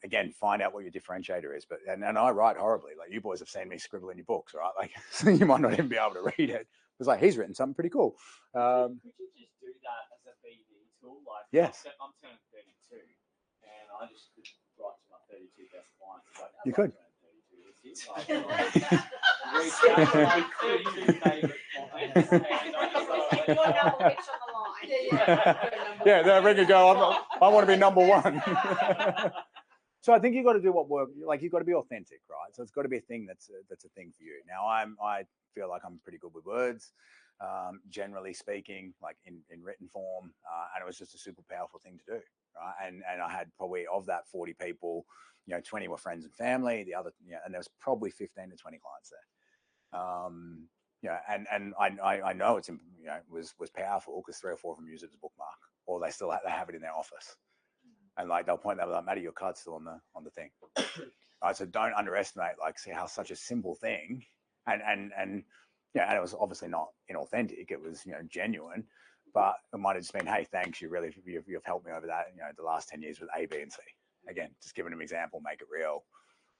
Again, find out what your differentiator is. But and I write horribly. Like, you boys have seen me scribble in your books, right? Like, so you might not even be able to read it. It's like, he's written something pretty cool. Could you just do that as a BD tool? Like, yes. I'm turning 32, and I just could write to my 32 best clients. Like, you could. Yeah, there we go. I want to be number one. So I think you've got to do what works. Like, you've got to be authentic, right? So it's got to be a thing that's a thing for you. Now, I feel like I'm pretty good with words, generally speaking, like in written form, and it was just a super powerful thing to do, right? And I had probably, of that 40 people, 20 were friends and family. The other, and there was probably 15 to 20 clients there. And I know it's was powerful because 3 or 4 of them use it as a bookmark, or they have it in their office. And like, they'll point that, like, Matty, your card's still on the thing. Right, so don't underestimate, see how such a simple thing, and and it was obviously not inauthentic. It was genuine, but it might have just been, hey, thanks, you've helped me over that. The last 10 years with A, B, and C. Again, just giving them an example, make it real,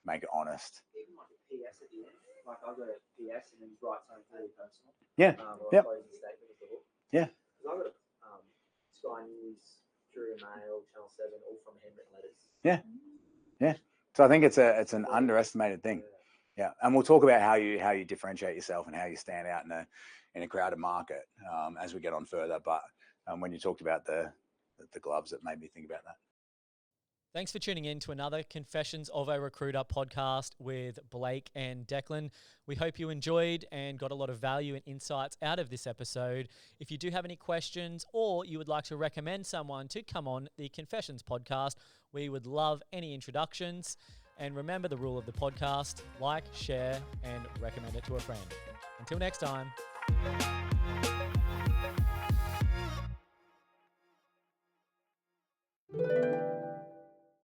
make it honest. Even like a PS at the end. Like, I've got a PS and then you write something really personal. Yeah. Or a closing statement of the book. Yeah. Because I've got Sky News, Courier Mail, Channel 7, all from handwritten letters. Yeah. Yeah. So I think it's an underestimated thing. Yeah. And we'll talk about how you differentiate yourself and how you stand out in a crowded market as we get on further. But when you talked about the gloves, it made me think about that. Thanks for tuning in to another Confessions of a Recruiter podcast with Blake and Declan. We hope you enjoyed and got a lot of value and insights out of this episode. If you do have any questions, or you would like to recommend someone to come on the Confessions podcast, we would love any introductions. And remember the rule of the podcast: like, share, and recommend it to a friend. Until next time.